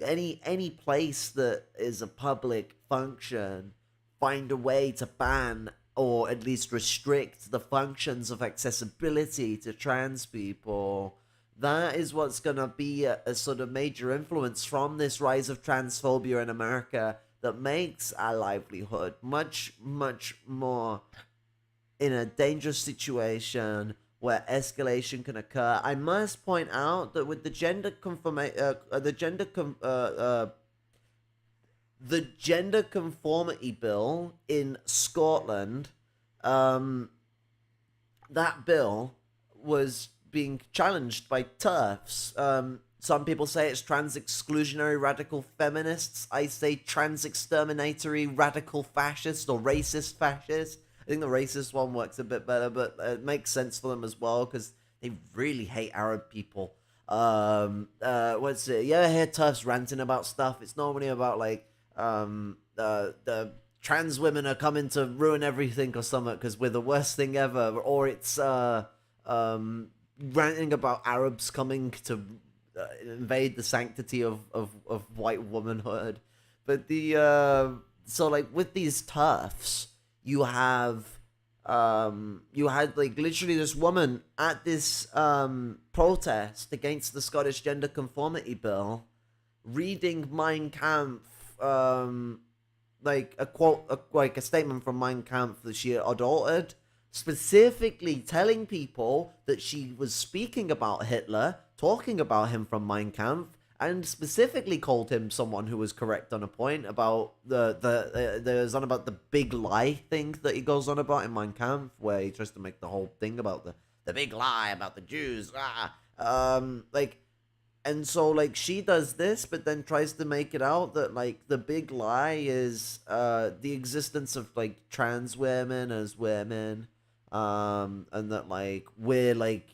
any place that is a public function, find a way to ban or at least restrict the functions of accessibility to trans people. That is what's going to be a sort of major influence from this rise of transphobia in America that makes our livelihood much, much more in a dangerous situation where escalation can occur. I must point out that with the gender conformity bill in Scotland, that bill was being challenged by TERFs. Some people say it's trans exclusionary radical feminists. I say trans exterminatory radical fascist or racist fascist. I think the racist one works a bit better, but it makes sense for them as well because they really hate Arab people. What's it? You ever hear TERFs ranting about stuff? It's normally about like the trans women are coming to ruin everything or something because we're the worst thing ever, or it's ranting about Arabs coming to invade the sanctity of white womanhood. But the so like with these TERFs, you have you had like literally this woman at this protest against the Scottish gender conformity bill reading Mein Kampf, like a quote, like a statement from Mein Kampf that she had altered, specifically telling people that she was speaking about Hitler, talking about him from Mein Kampf, and specifically called him someone who was correct on a point about there's on about the big lie thing that he goes on about in Mein Kampf, where he tries to make the whole thing about the big lie about the Jews. And so like she does this, but then tries to make it out that like the big lie is the existence of like trans women as women, and that like we're like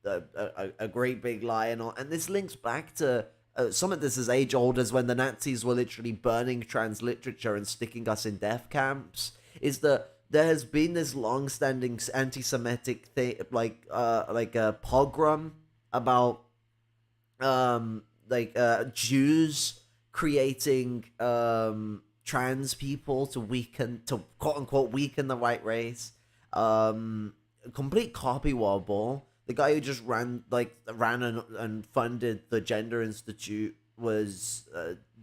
a great big lie and all. And this links back to some of this is age old as when the Nazis were literally burning trans literature and sticking us in death camps. Is that there has been this long-standing anti-Semitic thing, like a pogrom about Jews creating trans people to quote unquote weaken the white race. Complete copy wobble. The guy who just ran and funded the Gender Institute was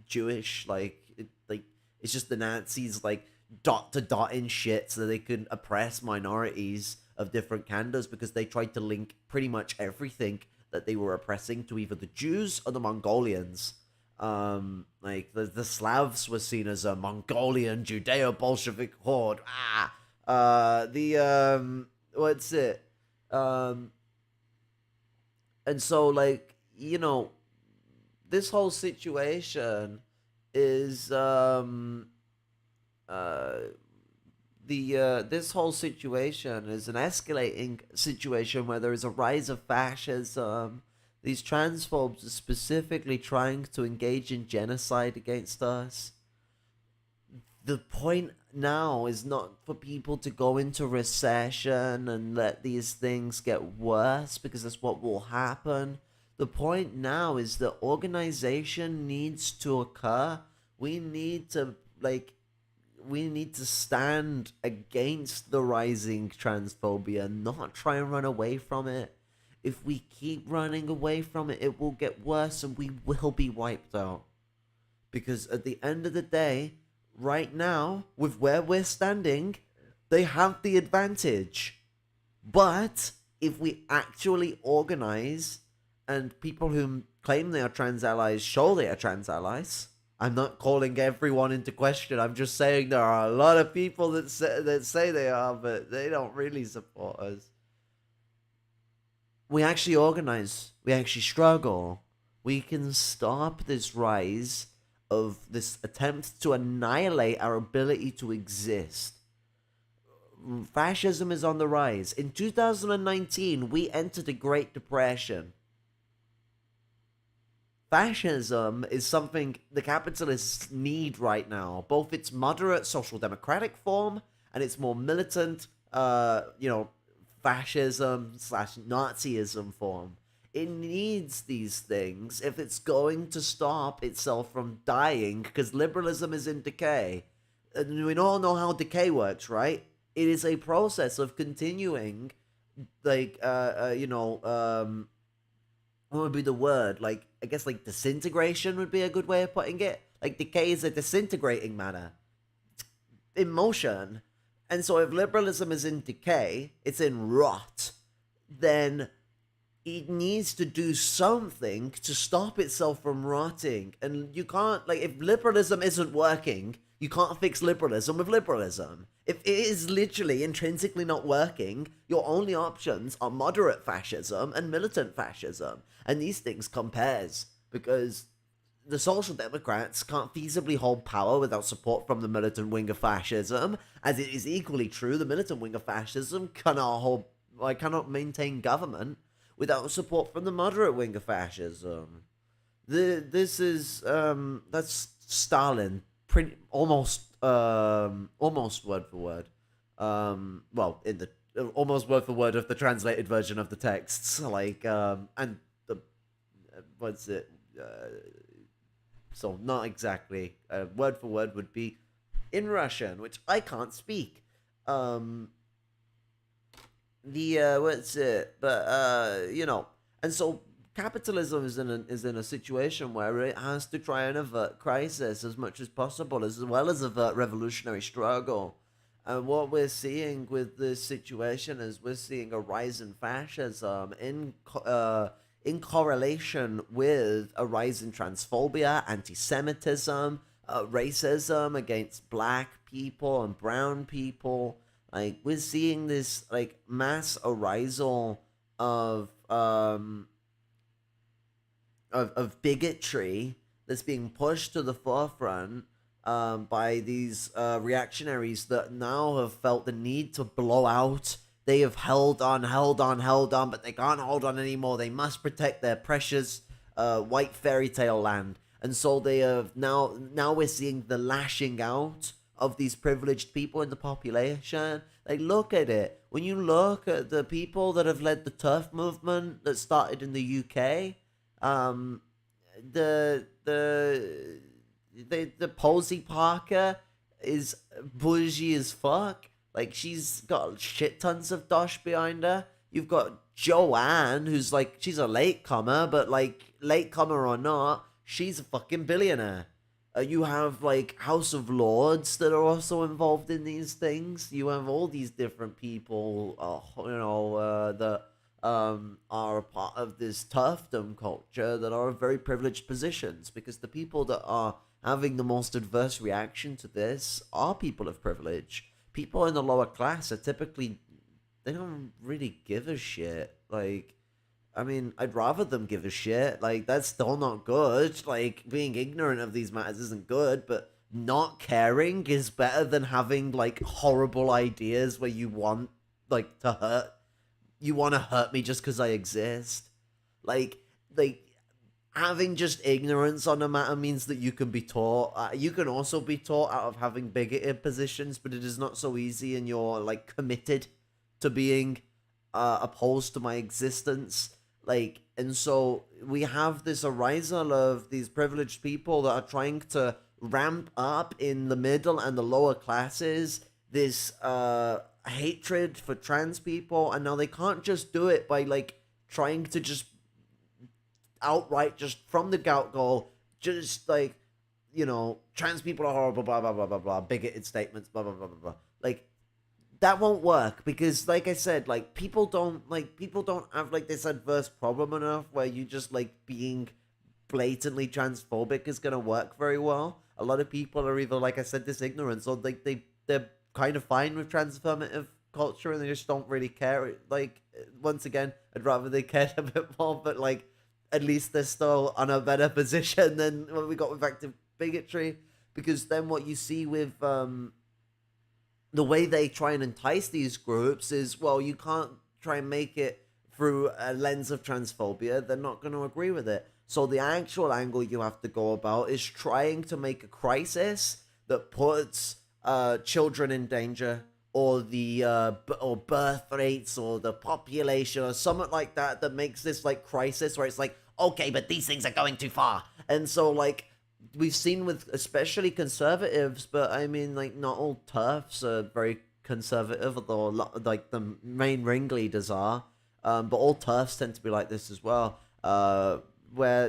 Jewish. It's just the Nazis like dot to dot in shit so they could oppress minorities of different genders because they tried to link pretty much everything that they were oppressing to either the Jews or the Mongolians. Like the Slavs were seen as a Mongolian Judeo-Bolshevik horde. What's it? And so like this whole situation is this whole situation is an escalating situation where there is a rise of fascism. These transphobes are specifically trying to engage in genocide against us. The point now is not for people to go into recession and let these things get worse, because that's what will happen. The point now is that organization needs to occur. We need to, like, we need to stand against the rising transphobia, not try and run away from it. If we keep running away from it, it will get worse and we will be wiped out. Because at the end of the day, right now, with where we're standing, they have the advantage. But if we actually organize and people who claim they are trans allies show they are trans allies, I'm not calling everyone into question. I'm just saying there are a lot of people that say they are, but they don't really support us. We actually organize. We actually struggle. We can stop this rise of this attempt to annihilate our ability to exist. Fascism is on the rise. In 2019, we entered the Great Depression. Fascism is something the capitalists need right now, both its moderate social democratic form and its more militant, fascism slash Nazism form. It needs these things if it's going to stop itself from dying, because liberalism is in decay. And we all know how decay works, right? It is a process of continuing, like, what would be the word? Like, I guess, like, disintegration would be a good way of putting it. Like, decay is a disintegrating matter in motion. And so if liberalism is in decay, it's in rot, then it needs to do something to stop itself from rotting. And you can't, like, if liberalism isn't working, you can't fix liberalism with liberalism. If it is literally intrinsically not working, your only options are moderate fascism and militant fascism. And these things come pairs, because the Social Democrats can't feasibly hold power without support from the militant wing of fascism, as it is equally true the militant wing of fascism cannot maintain government without support from the moderate wing of fascism. That's Stalin, almost word for word. In the almost word for word of the translated version of the texts, and the what's it? So not exactly. Word for word would be in Russian, which I can't speak. What's it? But and so capitalism is in a situation where it has to try and avert crisis as much as possible, as well as avert revolutionary struggle. And what we're seeing with this situation is we're seeing a rise in fascism in correlation with a rise in transphobia, anti-Semitism, racism against black people and brown people. Like, we're seeing this, like, mass arisal of bigotry that's being pushed to the forefront by these reactionaries that now have felt the need to blow out. They have held on, but they can't hold on anymore. They must protect their precious white fairy tale land. And so they have now we're seeing the lashing out of these privileged people in the population. Like, look at it. When you look at the people that have led the TERF movement that started in the UK, the Posey Parker is bougie as fuck. Like, she's got shit tons of dosh behind her. You've got Joanne, who's like, she's a latecomer, but like, latecomer or not, she's a fucking billionaire. You have like House of Lords that are also involved in these things. You have all these different people, that are a part of this TERFdom culture that are in very privileged positions, because the people that are having the most adverse reaction to this are people of privilege. People in the lower class are typically, they don't really give a shit. Like, I mean, I'd rather them give a shit. Like, that's still not good. Like, being ignorant of these matters isn't good, but not caring is better than having, like, horrible ideas where you want, like, to hurt. You want to hurt me just because I exist. Like, having just ignorance on a matter means that you can be taught. You can also be taught out of having bigoted positions, but it is not so easy, and you're like committed to being opposed to my existence. Like, and so we have this arisal of these privileged people that are trying to ramp up in the middle and the lower classes this hatred for trans people, and now they can't just do it by like trying to just outright, just from the get go, just like, you know, trans people are horrible, blah blah blah blah blah, bigoted statements, blah blah blah blah blah. Like, that won't work because, like I said, like people don't have like this adverse problem enough where you just like being blatantly transphobic is gonna work very well. A lot of people are either, like I said, this ignorance, or like they're kind of fine with transformative culture and they just don't really care. Like, once again, I'd rather they cared a bit more, but like at least they're still on a better position than what we got with active bigotry. Because then what you see with the way they try and entice these groups is, well, you can't try and make it through a lens of transphobia. They're not going to agree with it. So the actual angle you have to go about is trying to make a crisis that puts children in danger, or the or birth rates, or the population, or something like that, that makes this like crisis where it's like, okay, but these things are going too far. And so like we've seen with especially conservatives, but I mean, like, not all TERFs are very conservative, although like the main ringleaders are. But all TERFs tend to be like this as well, where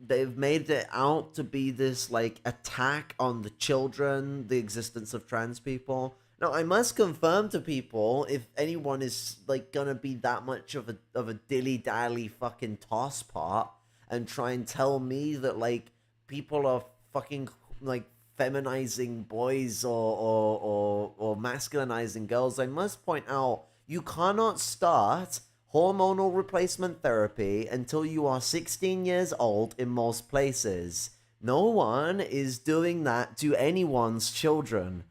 they've made it out to be this like attack on the children, the existence of trans people. Now, I must confirm to people, if anyone is like gonna be that much of a dilly dally fucking tosspot and try and tell me that like people are fucking like feminizing boys, or masculinizing girls, I must point out you cannot start hormonal replacement therapy until you are 16 years old in most places. No one is doing that to anyone's children.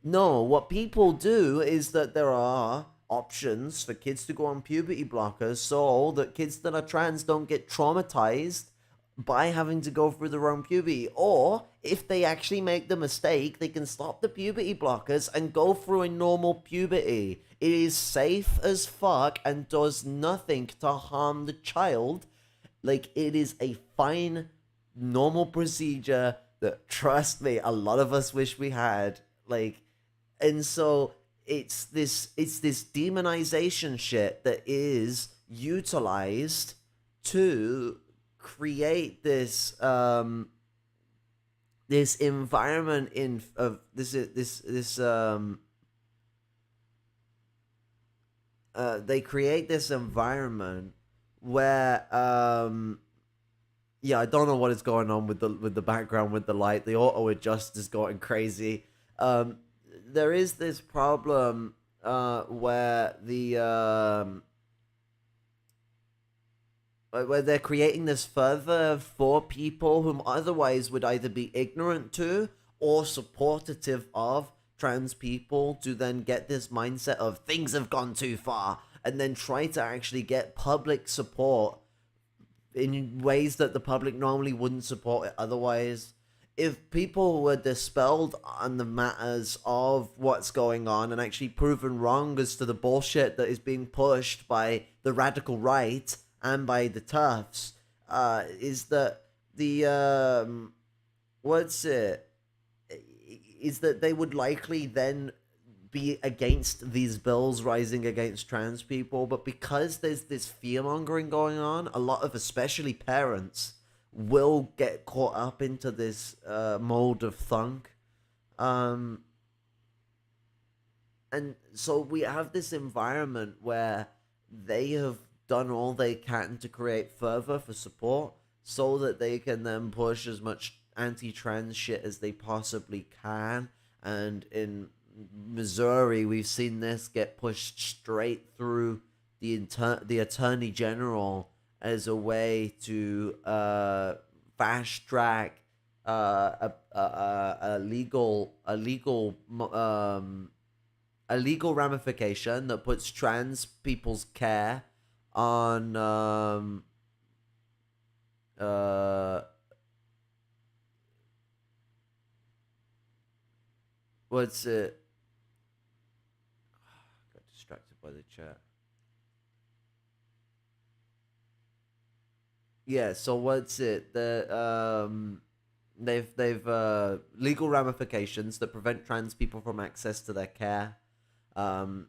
No, what people do is that there are options for kids to go on puberty blockers so that kids that are trans don't get traumatized by having to go through their own puberty. Or if they actually make the mistake, they can stop the puberty blockers and go through a normal puberty. It is safe as fuck and does nothing to harm the child. Like, it is a fine, normal procedure that, trust me, a lot of us wish we had. Like, and so it's this demonization shit that is utilized to create this this environment in of this they create this environment where yeah, I don't know what is going on with the background with the light. The auto adjust is going crazy. There is this problem where where they're creating this further for people whom otherwise would either be ignorant to or supportive of trans people, to then get this mindset of things have gone too far, and then try to actually get public support in ways that the public normally wouldn't support it otherwise. If people were dispelled on the matters of what's going on and actually proven wrong as to the bullshit that is being pushed by the radical right and by the TERFs, is that the is that they would likely then be against these bills rising against trans people. But because there's this fear-mongering going on, a lot of especially parents will get caught up into this mode of thunk. And so we have this environment where they have done all they can to create further for support so that they can then push as much anti-trans shit as they possibly can. And in Missouri, we've seen this get pushed straight through the Attorney General as a way to fast track a legal ramification that puts trans people's care on Uh, what's it? Got distracted by the chat. Yeah, so what's it? They've legal ramifications that prevent trans people from access to their care, um,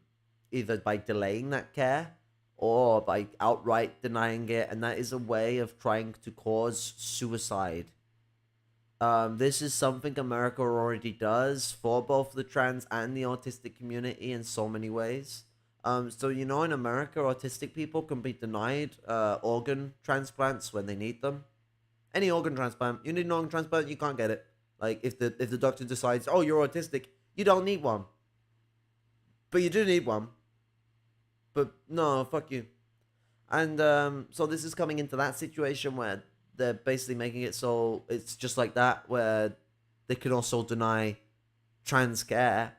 either by delaying that care or by outright denying it, and that is a way of trying to cause suicide. This is something America already does for both the trans and the autistic community in so many ways. So in America, autistic people can be denied organ transplants when they need them. Any organ transplant, you need an organ transplant, you can't get it. Like if the doctor decides, oh, you're autistic, you don't need one, but you do need one. But no, fuck you. And so this is coming into that situation where they're basically making it so it's just like that, where they can also deny trans care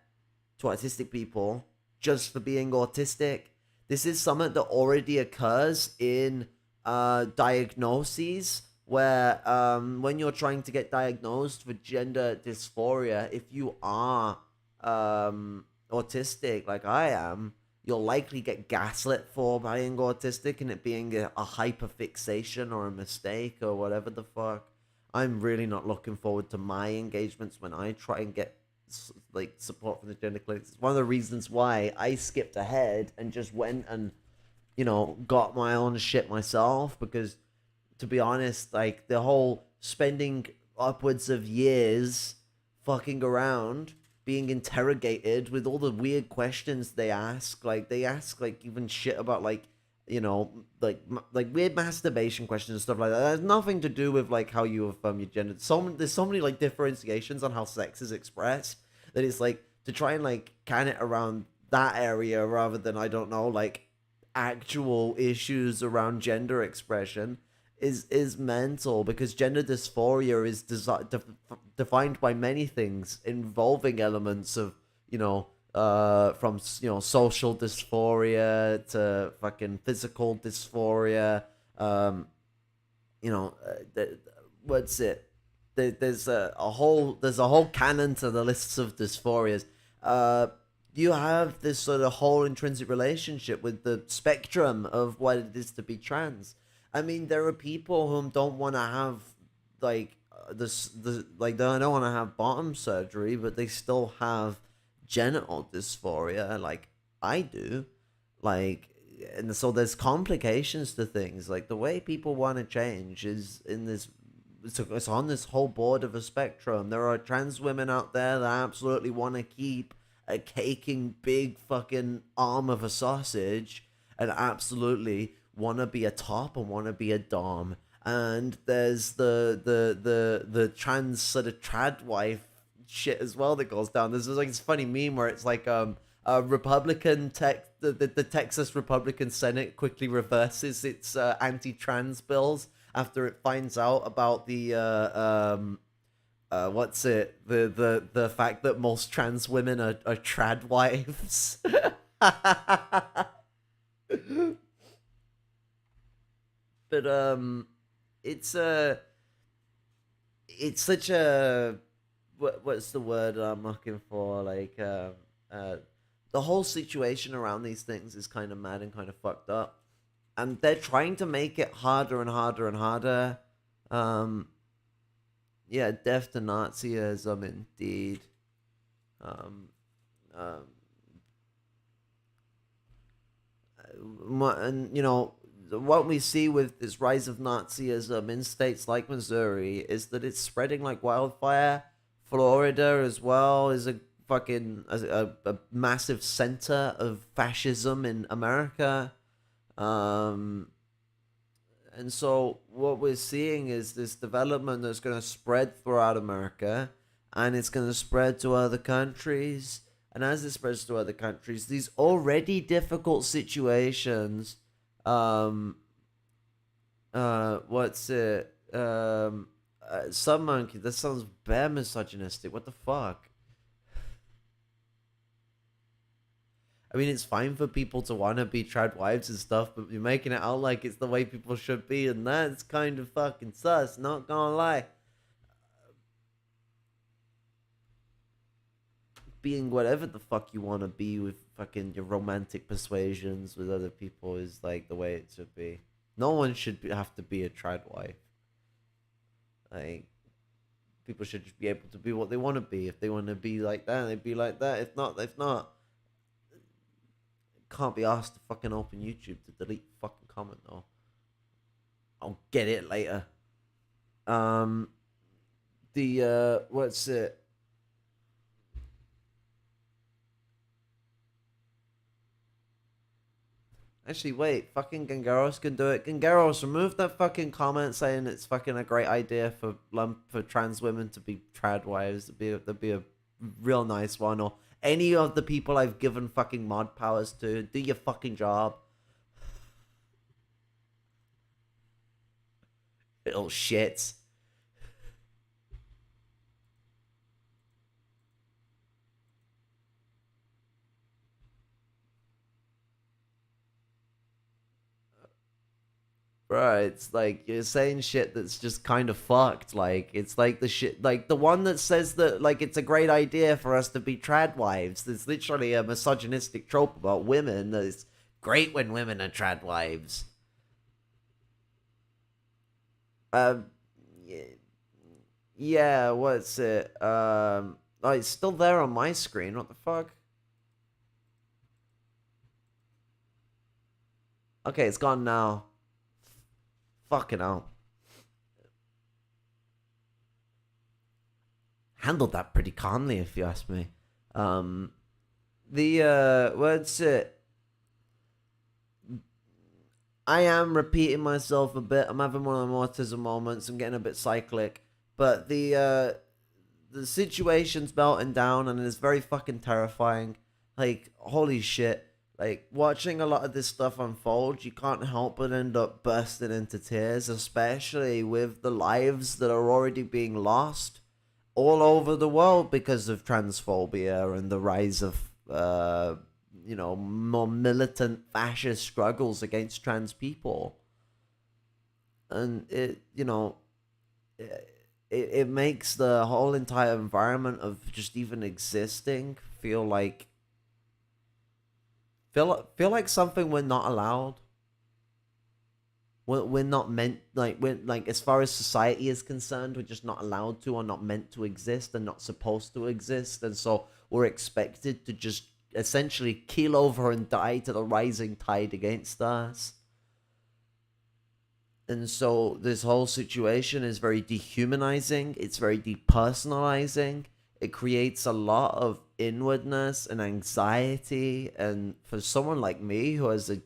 to autistic people just for being autistic. This is something that already occurs in diagnoses where when you're trying to get diagnosed for gender dysphoria, if you are autistic like I am, you'll likely get gaslit for being autistic and it being a hyperfixation or a mistake or whatever the fuck. I'm really not looking forward to my engagements when I try and get like support from the gender clinics. It's one of the reasons why I skipped ahead and just went and got my own shit myself, because to be honest, like the whole spending upwards of years fucking around being interrogated with all the weird questions they ask, like they ask like even shit about like like weird masturbation questions and stuff like that. That has nothing to do with like how you affirm your gender. There's so many like differentiations on how sex is expressed that it's like to try and like can it around that area rather than, I don't know, like actual issues around gender expression is mental, because gender dysphoria is defined by many things involving elements of from social dysphoria to fucking physical dysphoria. You know, what's it? There's a whole canon to the lists of dysphorias. You have this sort of whole intrinsic relationship with the spectrum of what it is to be trans. I mean, there are people who don't want to have like they don't want to have bottom surgery, but they still have genital dysphoria, like I do. Like, and so there's complications to things. Like the way people want to change is in this. It's on this whole board of a spectrum. There are trans women out there that absolutely want to keep a caking big fucking arm of a sausage and absolutely want to be a top and want to be a dom. And there's the trans sort of trad wife shit as well that goes down. There's like this funny meme where it's like a Republican the Texas Republican Senate quickly reverses its anti-trans bills after it finds out about the what's it, the fact that most trans women are trad wives. But it's such a what's the word I'm looking for, like the whole situation around these things is kind of mad and kind of fucked up, and they're trying to make it harder and harder and harder. Yeah, death to Nazism indeed. um um and what we see with this rise of Nazism in states like Missouri is that it's spreading like wildfire. Florida as well is a fucking a massive center of fascism in America. Um, and so what we're seeing is this development that's going to spread throughout America, and it's going to spread to other countries. And as it spreads to other countries, these already difficult situations, um, what's it? Some monkey. That sounds bare misogynistic. What the fuck? I mean, it's fine for people to want to be trad wives and stuff, but you're making it out like it's the way people should be, and that's kind of fucking sus, not gonna lie. Being whatever the fuck you want to be with fucking your romantic persuasions with other people is like the way it should be. No one should have to be a trad wife. Like, people should just be able to be what they want to be. If they want to be like that, they be like that. If not, if not. Can't be asked to fucking open YouTube to delete fucking comment though. I'll get it later. Um, what's it? Actually, wait. Fucking Gangaros can do it. Gangaros, remove that fucking comment saying it's fucking a great idea for trans women to be trad wives. That'd be a real nice one. Or any of the people I've given fucking mod powers to, do your fucking job. Little shits. Right, it's like you're saying shit that's just kind of fucked. Like, it's like the shit, like the one that says that, like, it's a great idea for us to be trad wives. There's literally a misogynistic trope about women that it's great when women are trad wives. Um, yeah, what's it? Oh, it's still there on my screen. What the fuck? Okay, it's gone now. Fucking hell. Handled that pretty calmly, if you ask me. Um, what's it? I am repeating myself a bit. I'm having one of them autism moments. I'm getting a bit cyclic, but the situation's melting down, and it's very fucking terrifying. Like, holy shit! Like, watching a lot of this stuff unfold, you can't help but end up bursting into tears, especially with the lives that are already being lost all over the world because of transphobia and the rise of more militant fascist struggles against trans people. And it makes the whole entire environment of just even existing feel like something we're not allowed. We're not meant, like, we're like, as far as society is concerned, we're just not allowed to, or not meant to exist, and not supposed to exist, and so we're expected to just essentially keel over and die to the rising tide against us. And so this whole situation is very dehumanizing, it's very depersonalizing, it creates a lot of inwardness and anxiety, and for someone like me who has a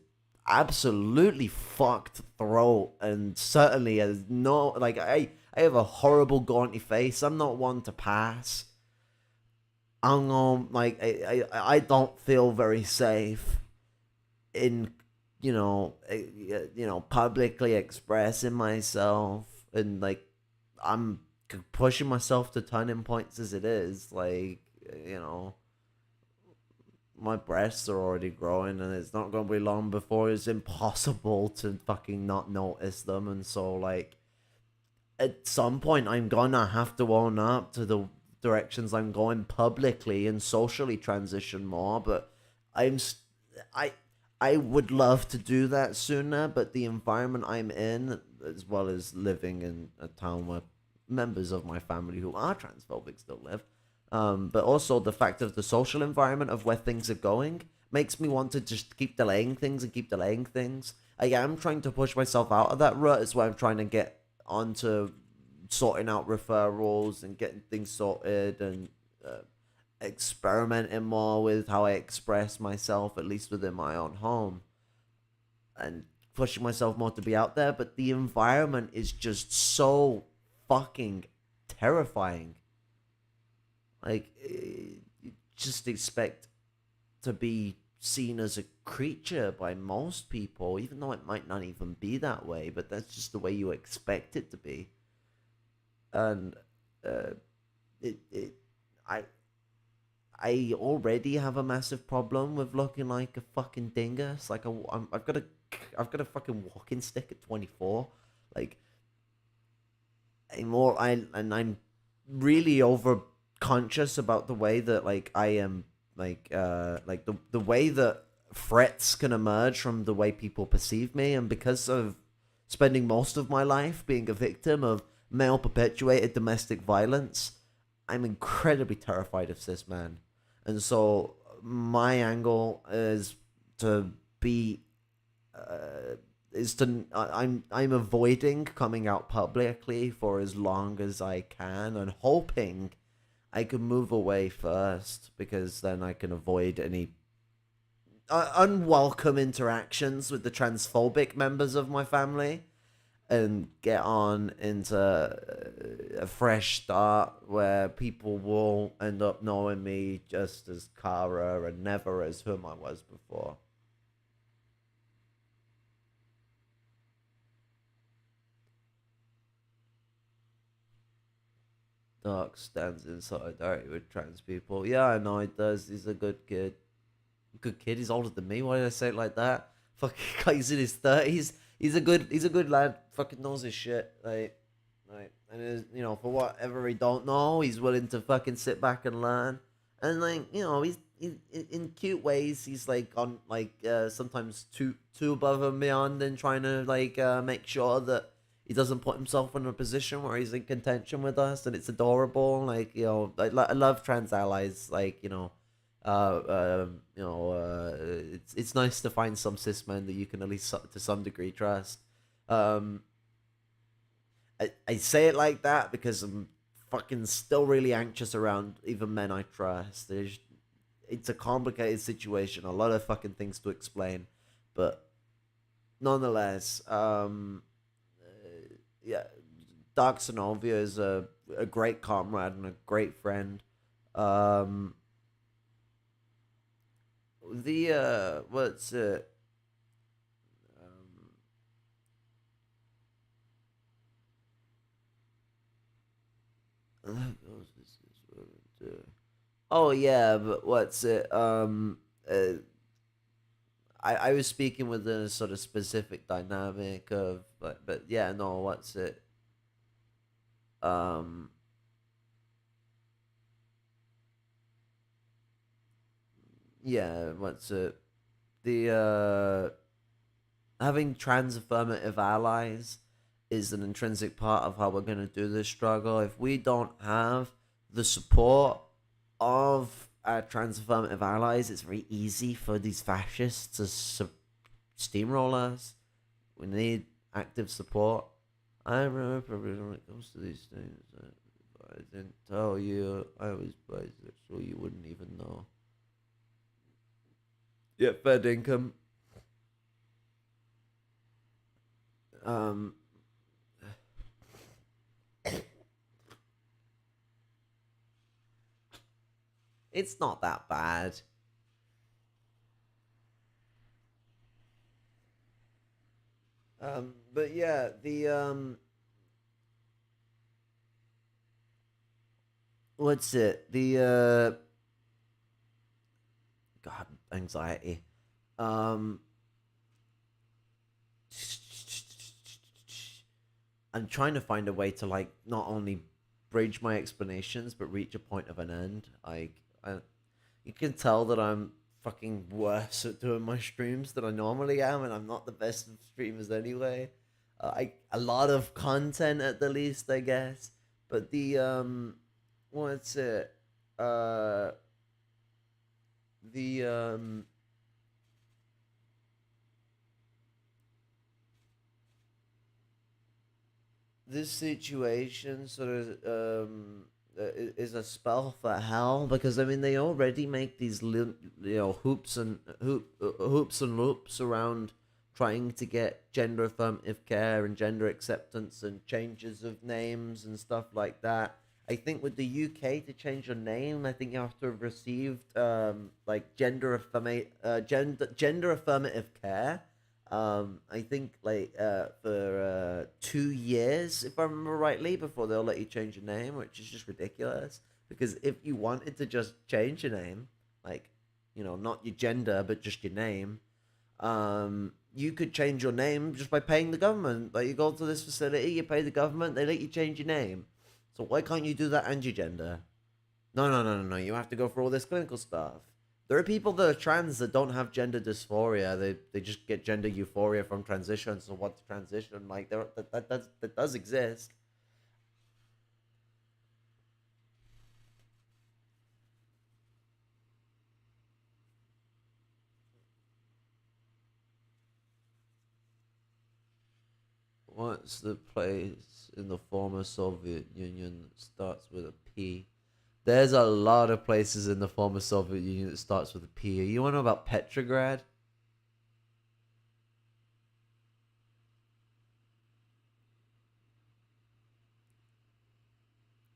absolutely fucked throat and certainly has no, like, I have a horrible gaunty face. I'm not one to pass. I'm like, I don't feel very safe in publicly expressing myself, and like, I'm pushing myself to turning points as it is. Like, you know, my breasts are already growing, and it's not going to be long before it's impossible to fucking not notice them. And so, like, at some point, I'm gonna have to own up to the directions I'm going publicly and socially transition more. But I'm, I, I would love to do that sooner. But the environment I'm in, as well as living in a town where members of my family who are transphobic still live, but also the fact of the social environment of where things are going makes me want to just keep delaying things and keep delaying things. I am trying to push myself out of that rut. Is why I'm trying to get onto sorting out referrals and getting things sorted, and experimenting more with how I express myself, at least within my own home, and pushing myself more to be out there. But the environment is just so fucking terrifying. Like, you just expect to be seen as a creature by most people, even though it might not even be that way, but that's just the way you expect it to be. And uh, it I I already have a massive problem with looking like a fucking dingus. Like I've got a fucking walking stick at 24. Like I'm really over conscious about the way that like I am like the way that threats can emerge from the way people perceive me, and because of spending most of my life being a victim of male perpetuated domestic violence, I'm incredibly terrified of cis men. And so my angle to be uh, I'm avoiding coming out publicly for as long as I can, and hoping I can move away first, because then I can avoid any unwelcome interactions with the transphobic members of my family, and get on into a fresh start where people will end up knowing me just as Kara and never as whom I was before. Dark stands in solidarity with trans people. Yeah, I know he does. He's a good kid. Good kid. He's older than me. Why did I say it like that? Fucking guy, he's in his 30s. He's a good lad. Fucking knows his shit. And for whatever he don't know, he's willing to fucking sit back and learn. And he's in cute ways. He's like on sometimes too above and beyond, and trying to make sure that he doesn't put himself in a position where he's in contention with us, and it's adorable. I love trans allies. It's nice to find some cis men that you can at least to some degree trust. Um, I say it like that because I'm fucking still really anxious around even men I trust. It's a complicated situation, a lot of fucking things to explain, but nonetheless, yeah, Dark Sonovia is a great comrade and a great friend. Um, the what's it? Um, oh yeah, but what's it? I was speaking with a sort of specific dynamic of, but yeah, no, what's it? Um, yeah, what's it? The having trans affirmative allies is an intrinsic part of how we're going to do this struggle. If we don't have the support of our trans affirmative allies, it's very easy for these fascists to steamroll us. We need active support. I remember when it comes to these things, I didn't tell you I was bisexual, you wouldn't even know. Yeah, fair income. Um, it's not that bad. But yeah, the what's it? The God, anxiety. Um, I'm trying to find a way to not only bridge my explanations but reach a point of an end. You can tell that I'm fucking worse at doing my streams than I normally am, and I'm not the best of streamers anyway. I a lot of content at the least, I guess. But the what's it? Uh, the this situation sort of is a spell for hell, because I mean they already make these hoops and loops around trying to get gender affirmative care and gender acceptance and changes of names and stuff like that. I think with the UK, to change your name, I think you have to have received gender affirmative care. I think for 2 years, if I remember rightly, before they'll let you change your name, which is just ridiculous. Because if you wanted to just change your name, like, not your gender, but just your name, you could change your name just by paying the government. Like, you go to this facility, you pay the government, they let you change your name. So why can't you do that and your gender? No, no, no, no, no. You have to go for all this clinical stuff. There are people that are trans that don't have gender dysphoria. They just get gender euphoria from transition. So what's transition? Like, that does exist. What's the place in the former Soviet Union that starts with a P? There's a lot of places in the former Soviet Union that starts with a P. You want to know about Petrograd?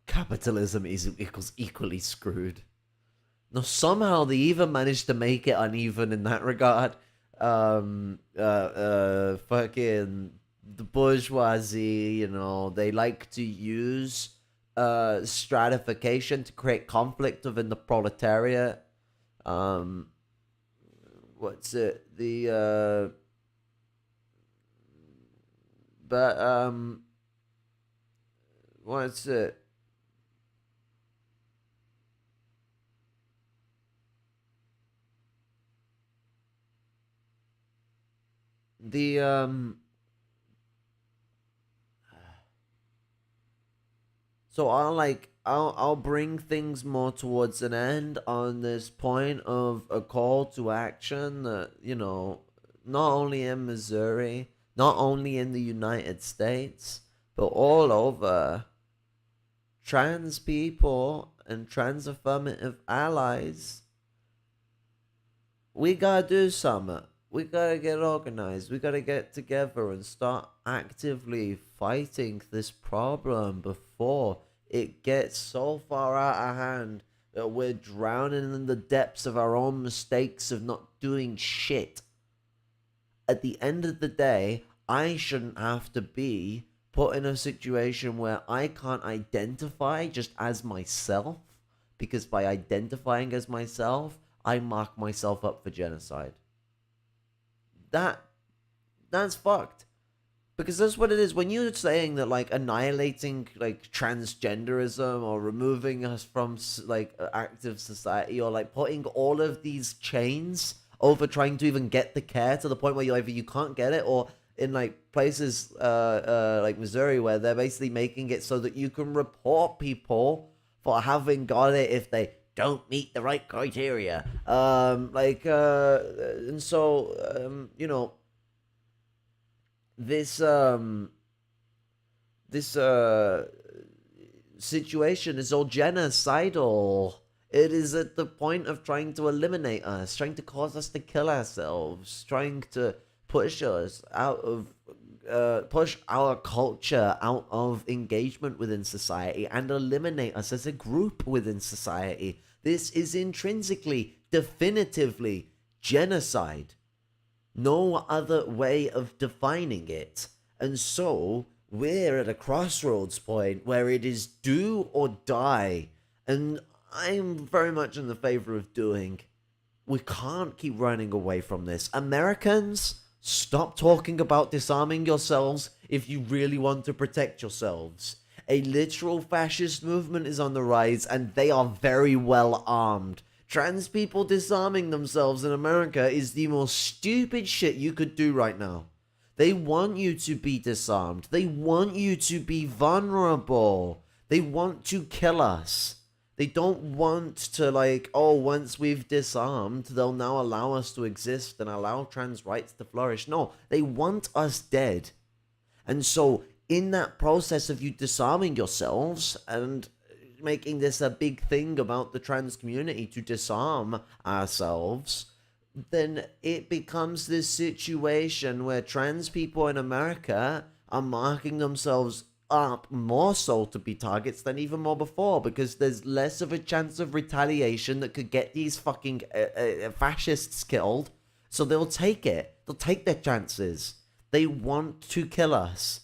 Capitalism is equals equally screwed. No, somehow they even managed to make it uneven in that regard. Fucking the bourgeoisie, they like to use stratification to create conflict within the proletariat. What's it? What's it? The So I'll bring things more towards an end on this point of a call to action that, not only in Missouri, not only in the United States, but all over, trans people and trans affirmative allies, we gotta do something. We gotta get organized. We gotta get together and start actively fighting this problem before it gets so far out of hand that we're drowning in the depths of our own mistakes of not doing shit. At the end of the day, I shouldn't have to be put in a situation where I can't identify just as myself, because by identifying as myself, I mark myself up for genocide. That's fucked. Because that's what it is. When you're saying that, like, annihilating, like, transgenderism or removing us from, like, active society, or, like, putting all of these chains over trying to even get the care to the point where either you can't get it, or in, like, places like Missouri, where they're basically making it so that you can report people for having got it if they don't meet the right criteria. And so, this situation is all genocidal. It is at the point of trying to eliminate us, trying to cause us to kill ourselves, trying to push us out of push our culture out of engagement within society and eliminate us as a group within society. This is intrinsically, definitively genocide. No other way of defining it. And so we're at a crossroads point where it is do or die. And I'm very much in the favor of doing. We can't keep running away from this. Americans, stop talking about disarming yourselves if you really want to protect yourselves. A literal fascist movement is on the rise, and they are very well armed. Trans people disarming themselves in America is the most stupid shit you could do right now. They want you to be disarmed. They want you to be vulnerable. They want to kill us. They don't want to, like, once we've disarmed, they'll now allow us to exist and allow trans rights to flourish. No, they want us dead. And so, in that process of you disarming yourselves and making this a big thing about the trans community to disarm ourselves, then it becomes this situation where trans people in America are marking themselves up more so to be targets than even more before, because there's less of a chance of retaliation that could get these fucking fascists killed. So they'll take it. They'll take their chances. They want to kill us.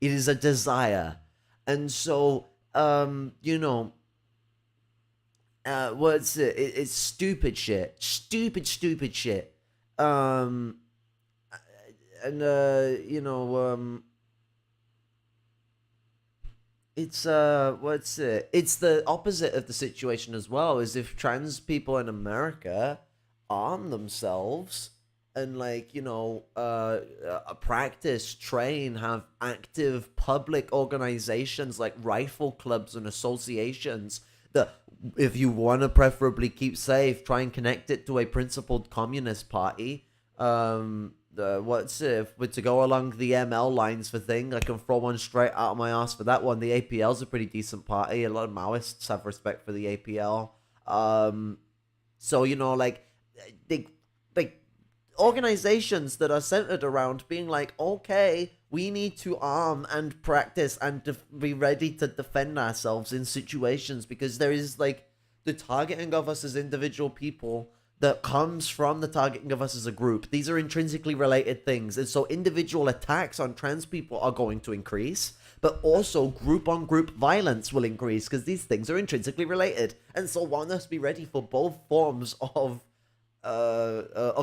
It is a desire. And so, what's it? It's stupid shit. Stupid shit. Um, and it's what's it? It's the opposite of the situation as well. Is if trans people in America arm themselves and practice, train, have active public organizations like rifle clubs and associations that, if you want to preferably keep safe, try and connect it to a principled communist party. What's it? If we're to go along the ML lines for thing, I can throw one straight out of my ass for that one. The APL's a pretty decent party. A lot of Maoists have respect for the APL. So they like organizations that are centered around being like, okay, we need to arm and practice and be ready to defend ourselves in situations, because there is like the targeting of us as individual people that comes from the targeting of us as a group. These are intrinsically related things. And so individual attacks on trans people are going to increase, but also group on group violence will increase because these things are intrinsically related. And so one must be ready for both forms of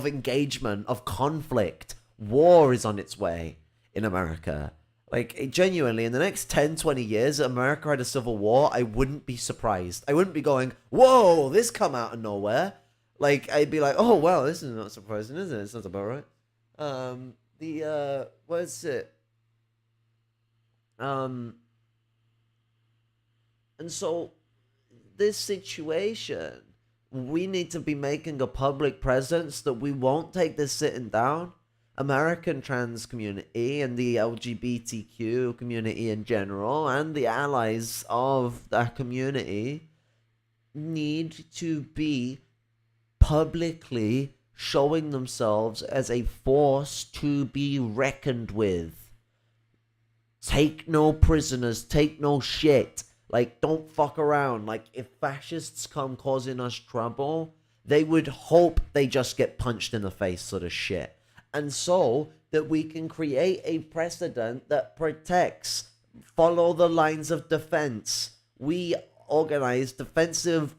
engagement, of conflict. War is on its way in America. Like, genuinely, in the next 10, 20 years, America had a civil war, I wouldn't be surprised. I wouldn't be going, whoa, this come out of nowhere. Like, I'd be like, oh, well, this is not surprising, is it? It sounds about right. What is it? And so, this situation, we need to be making a public presence that we won't take this sitting down. American trans community and the LGBTQ community in general and the allies of that community need to be publicly showing themselves as a force to be reckoned with. Take no prisoners, take no shit. Like, don't fuck around. Like, if fascists come causing us trouble, they would hope they just get punched in the face, sort of shit. And so that we can create a precedent that protects, follow the lines of defense. We organize defensive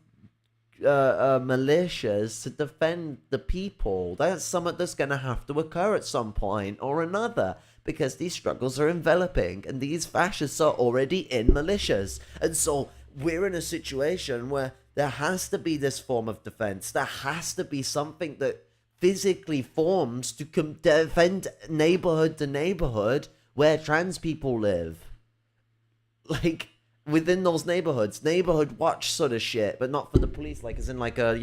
militias to defend the people. That's something that's going to have to occur at some point or another, because these struggles are enveloping and these fascists are already in militias. And so we're in a situation where there has to be this form of defense. There has to be something that physically forms to defend neighborhood to neighborhood where trans people live. Like, within those neighborhood watch sort of shit, but not for the police, like as in like a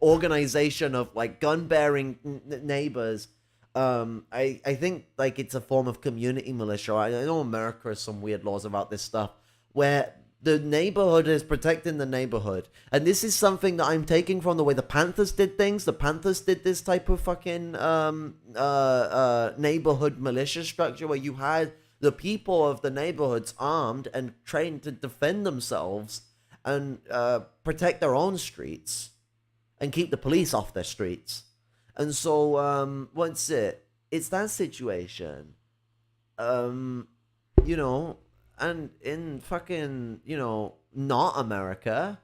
organization of like gun bearing neighbors. I think like it's a form of community militia. I know America has some weird laws about this stuff where the neighborhood is protecting the neighborhood, and this is something that I'm taking from the way the Panthers did things. The Panthers did this type of fucking neighborhood militia structure where you had the people of the neighborhoods armed and trained to defend themselves and protect their own streets and keep the police off their streets. And so, what's it? It's that situation. And in fucking, not America,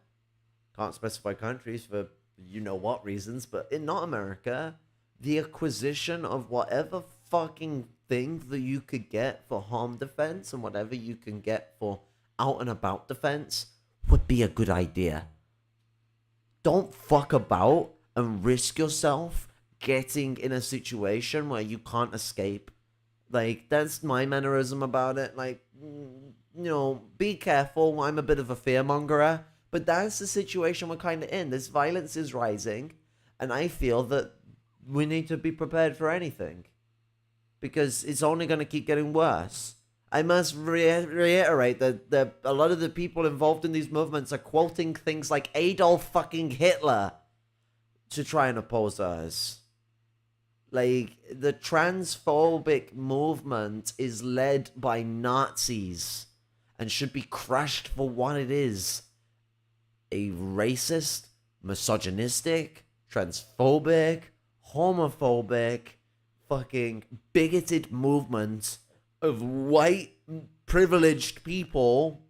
can't specify countries for what reasons, but in not America, the acquisition of whatever fucking thing that you could get for home defense and whatever you can get for out and about defense would be a good idea. Don't fuck about and risk yourself getting in a situation where you can't escape. Like, that's my mannerism about it. Like, be careful. I'm a bit of a fearmongerer, but that's the situation we're kind of in. This violence is rising, and I feel that we need to be prepared for anything, because it's only going to keep getting worse. I must reiterate that a lot of the people involved in these movements are quoting things like Adolf fucking Hitler to try and oppose us. Like, the transphobic movement is led by Nazis and should be crushed for what it is. A racist, misogynistic, transphobic, homophobic, fucking bigoted movement of white privileged people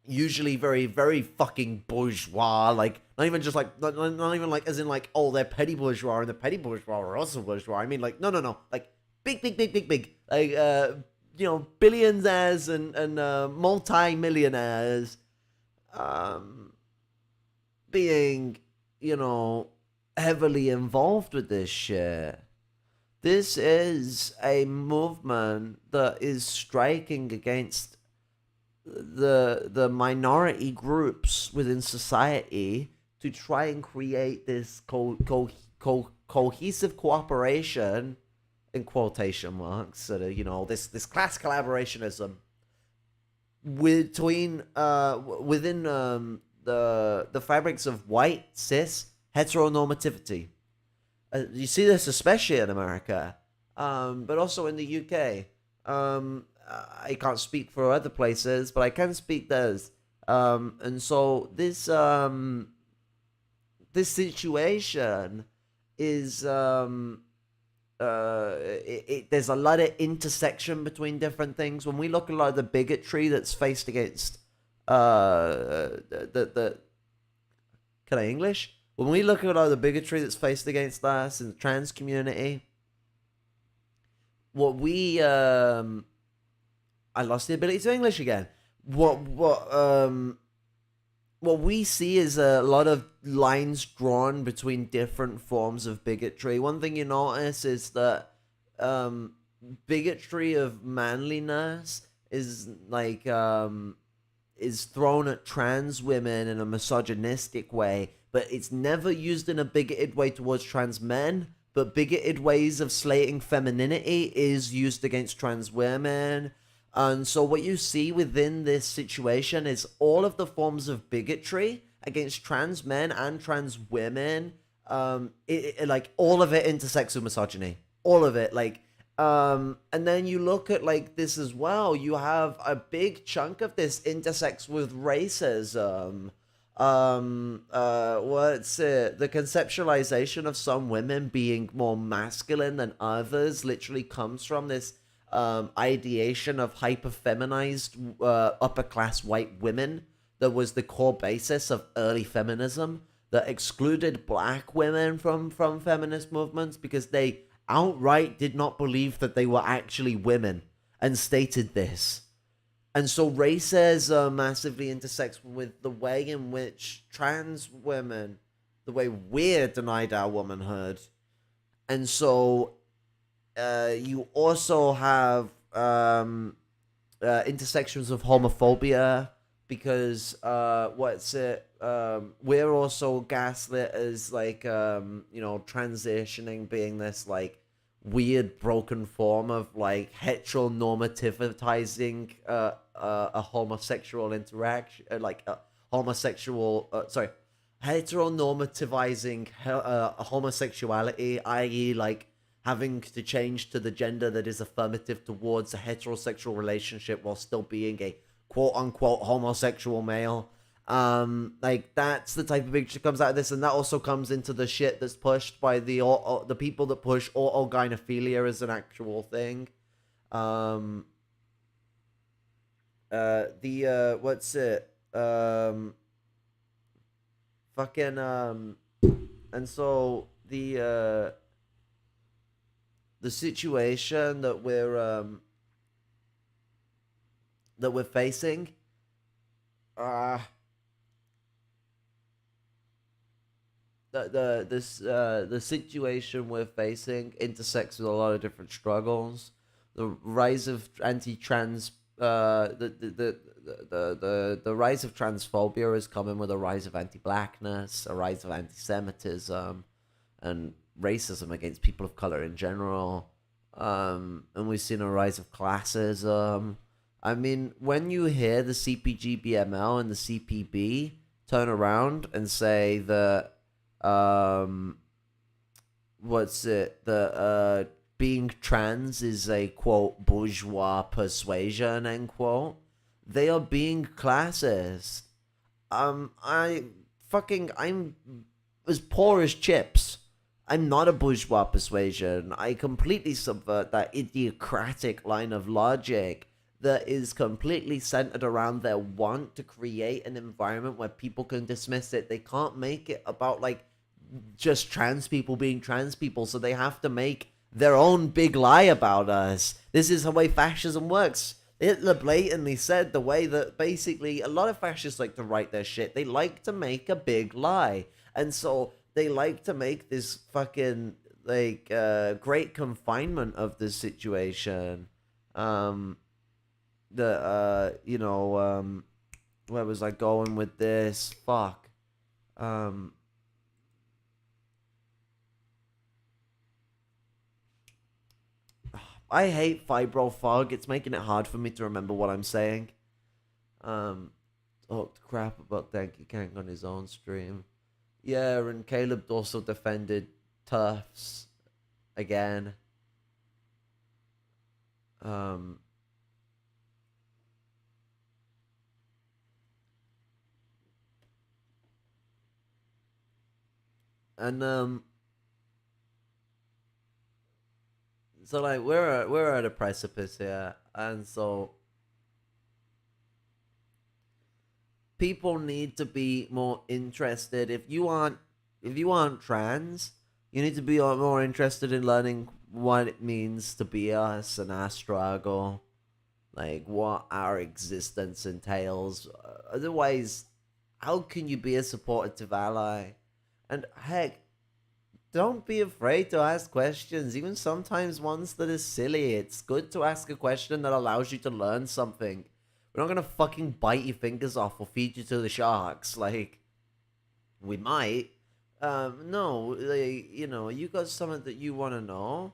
usually very, very fucking bourgeois. Like, not even just like, not even like, as in like, oh, they're petty bourgeois and the petty bourgeois are also bourgeois. I mean, like, no. Like, big, big, big, big, big. Like, billionaires and multi-millionaires, um, being, you know, heavily involved with this shit. This is a movement that is striking against the minority groups within society to try and create this cohesive cooperation in quotation marks, sort of, this class collaborationism within the fabrics of white cis heteronormativity. You see this especially in America, but also in the UK. I can't speak for other places, but I can speak theirs. And so this situation is there's a lot of intersection between different things. When we look at a lot of the bigotry that's faced against the can I English? When we look at a lot of the bigotry that's faced against us in the trans community, what we I lost the ability to English again. What we see is a lot of lines drawn between different forms of bigotry. One thing you notice is that bigotry of manliness is like is thrown at trans women in a misogynistic way, but it's never used in a bigoted way towards trans men. But bigoted ways of slating femininity is used against trans women. And so what you see within this situation is all of the forms of bigotry against trans men and trans women. Like all of it intersects with misogyny. All of it. Like, and then you look at like this as well. You have a big chunk of this intersects with racism. What's it? The conceptualization of some women being more masculine than others literally comes from this ideation of hyper-feminized upper-class white women that was the core basis of early feminism that excluded black women from feminist movements because they outright did not believe that they were actually women and stated this. And so racism massively intersects with the way in which trans women, the way we're denied our womanhood. And so you also have intersections of homophobia because we're also gaslit as like transitioning being this like weird broken form of like heteronormativizing a homosexual interaction, heteronormativizing homosexuality, i.e. like having to change to the gender that is affirmative towards a heterosexual relationship while still being a quote-unquote homosexual male. Like that's the type of picture that comes out of this, and that also comes into the shit that's pushed by the people that push autogynephilia as an actual thing. And so the situation that we're facing, the situation we're facing intersects with a lot of different struggles. The rise of anti-trans, the rise of transphobia is coming with a rise of anti-blackness, a rise of anti-Semitism, and racism against people of color in general. And we've seen a rise of classism. I mean, when you hear the CPG-BML and the CPB turn around and say that being trans is a quote bourgeois persuasion, end quote, they are being classist. I'm as poor as chips. I'm not a bourgeois persuasion. I completely subvert that idiocratic line of logic that is completely centered around their want to create an environment where people can dismiss it. They can't make it about like just trans people being trans people, so they have to make their own big lie about us. This is the way fascism works. Hitler blatantly said the way that basically a lot of fascists like to write their shit. They like to make a big lie. And so they like to make this fucking like great confinement of the situation. Where was I going with this? Fuck. I hate fibro fog. It's making it hard for me to remember what I'm saying. Talked crap about Donkey Kong on his own stream. Yeah, and Caleb also defended Tufts again. So like we're at a precipice here, and so people need to be more interested. If you aren't trans, you need to be more interested in learning what it means to be us and our struggle, like what our existence entails. Otherwise, how can you be a supportive ally? And heck, don't be afraid to ask questions, even sometimes ones that are silly. It's good to ask a question that allows you to learn something. We're not gonna fucking bite your fingers off or feed you to the sharks. Like, we might. No, like, you got something that you want to know.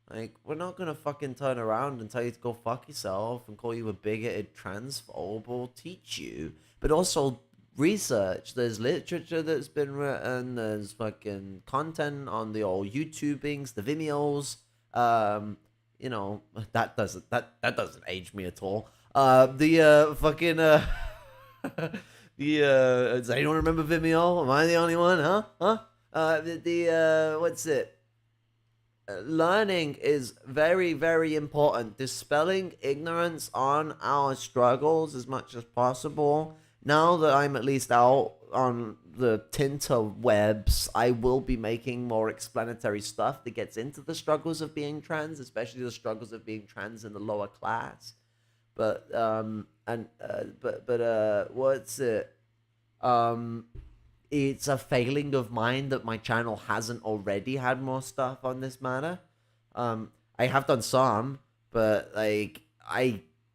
Like, we're not gonna fucking turn around and tell you to go fuck yourself and call you a bigoted transphobe. We'll teach you. But also, research. There's literature that's been written. There's fucking content on the old YouTubings, the Vimeos. That doesn't age me at all. Fucking does anyone remember Vimeo? Am I the only one? What's it? Learning is very, very important. Dispelling ignorance on our struggles as much as possible. Now that I'm at least out on the tinterwebs, I will be making more explanatory stuff that gets into the struggles of being trans, especially the struggles of being trans in the lower class. But what's it? It's a failing of mine that my channel hasn't already had more stuff on this matter. I have done some, but like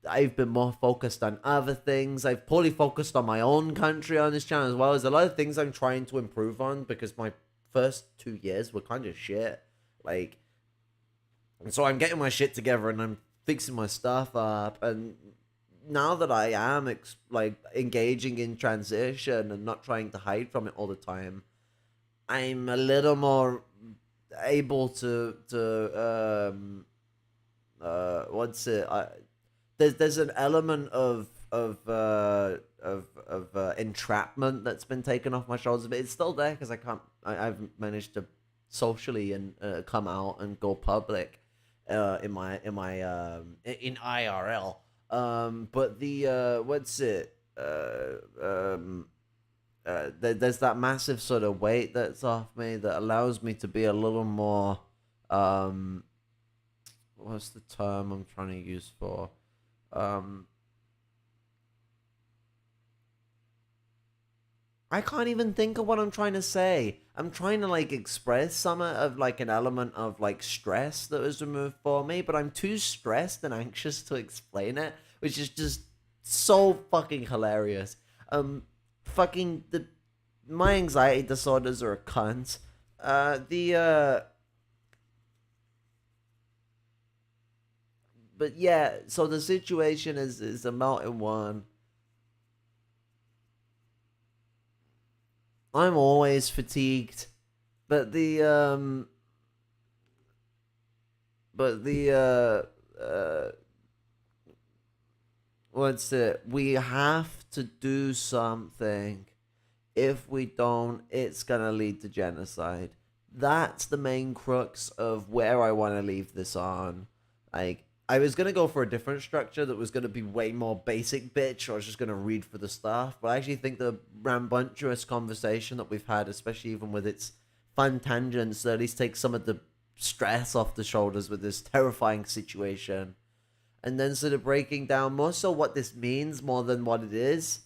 I've been more focused on other things. I've poorly focused on my own country on this channel as well. There's a lot of things I'm trying to improve on because my first 2 years were kind of shit. Like, and so I'm getting my shit together and I'm fixing my stuff up. And now that I am engaging in transition and not trying to hide from it all the time, I'm a little more able to what's it? There's an element of entrapment that's been taken off my shoulders, but it's still there because I've managed to socially and come out and go public in IRL. But the what's it? There's that massive sort of weight that's off me that allows me to be a little more what's the term I'm trying to use for? I can't even think of what I'm trying to say. I'm trying to express some of an element of stress that was removed for me, but I'm too stressed and anxious to explain it, which is just so fucking hilarious. My anxiety disorders are a cunt. But yeah, so the situation is a melting one. I'm always fatigued, but what's it? We have to do something. If we don't, it's gonna lead to genocide. That's the main crux of where I want to leave this on. I was gonna go for a different structure that was gonna be way more basic bitch, or I was just gonna read for the stuff. But I actually think the rambunctious conversation that we've had, especially even with its fun tangents, at least takes some of the stress off the shoulders with this terrifying situation. And then sort of breaking down more so what this means more than what it is,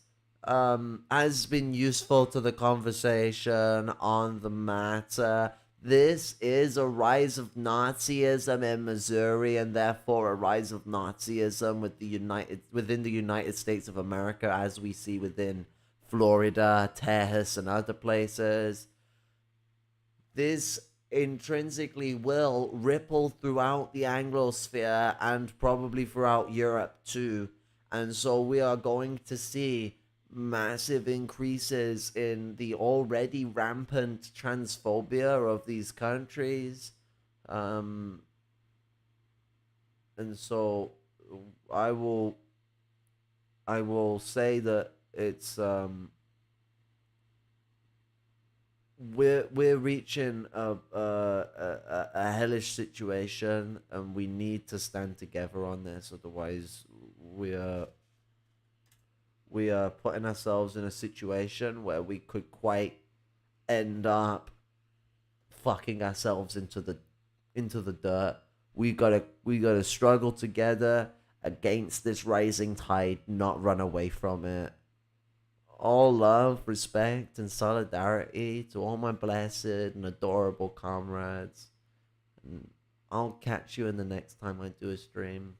has been useful to the conversation on the matter. This is a rise of Nazism in Missouri, and therefore a rise of Nazism within the United States of America, as we see within Florida, Texas, and other places. This intrinsically will ripple throughout the Anglosphere and probably throughout Europe too. And so we are going to see massive increases in the already rampant transphobia of these countries. And so I will I will say that it's we're reaching a hellish situation, and we need to stand together on this. Otherwise, we are putting ourselves in a situation where we could quite end up fucking ourselves into the dirt. We gotta struggle together against this rising tide, not run away from it. All love, respect, and solidarity to all my blessed and adorable comrades. And I'll catch you in the next time I do a stream.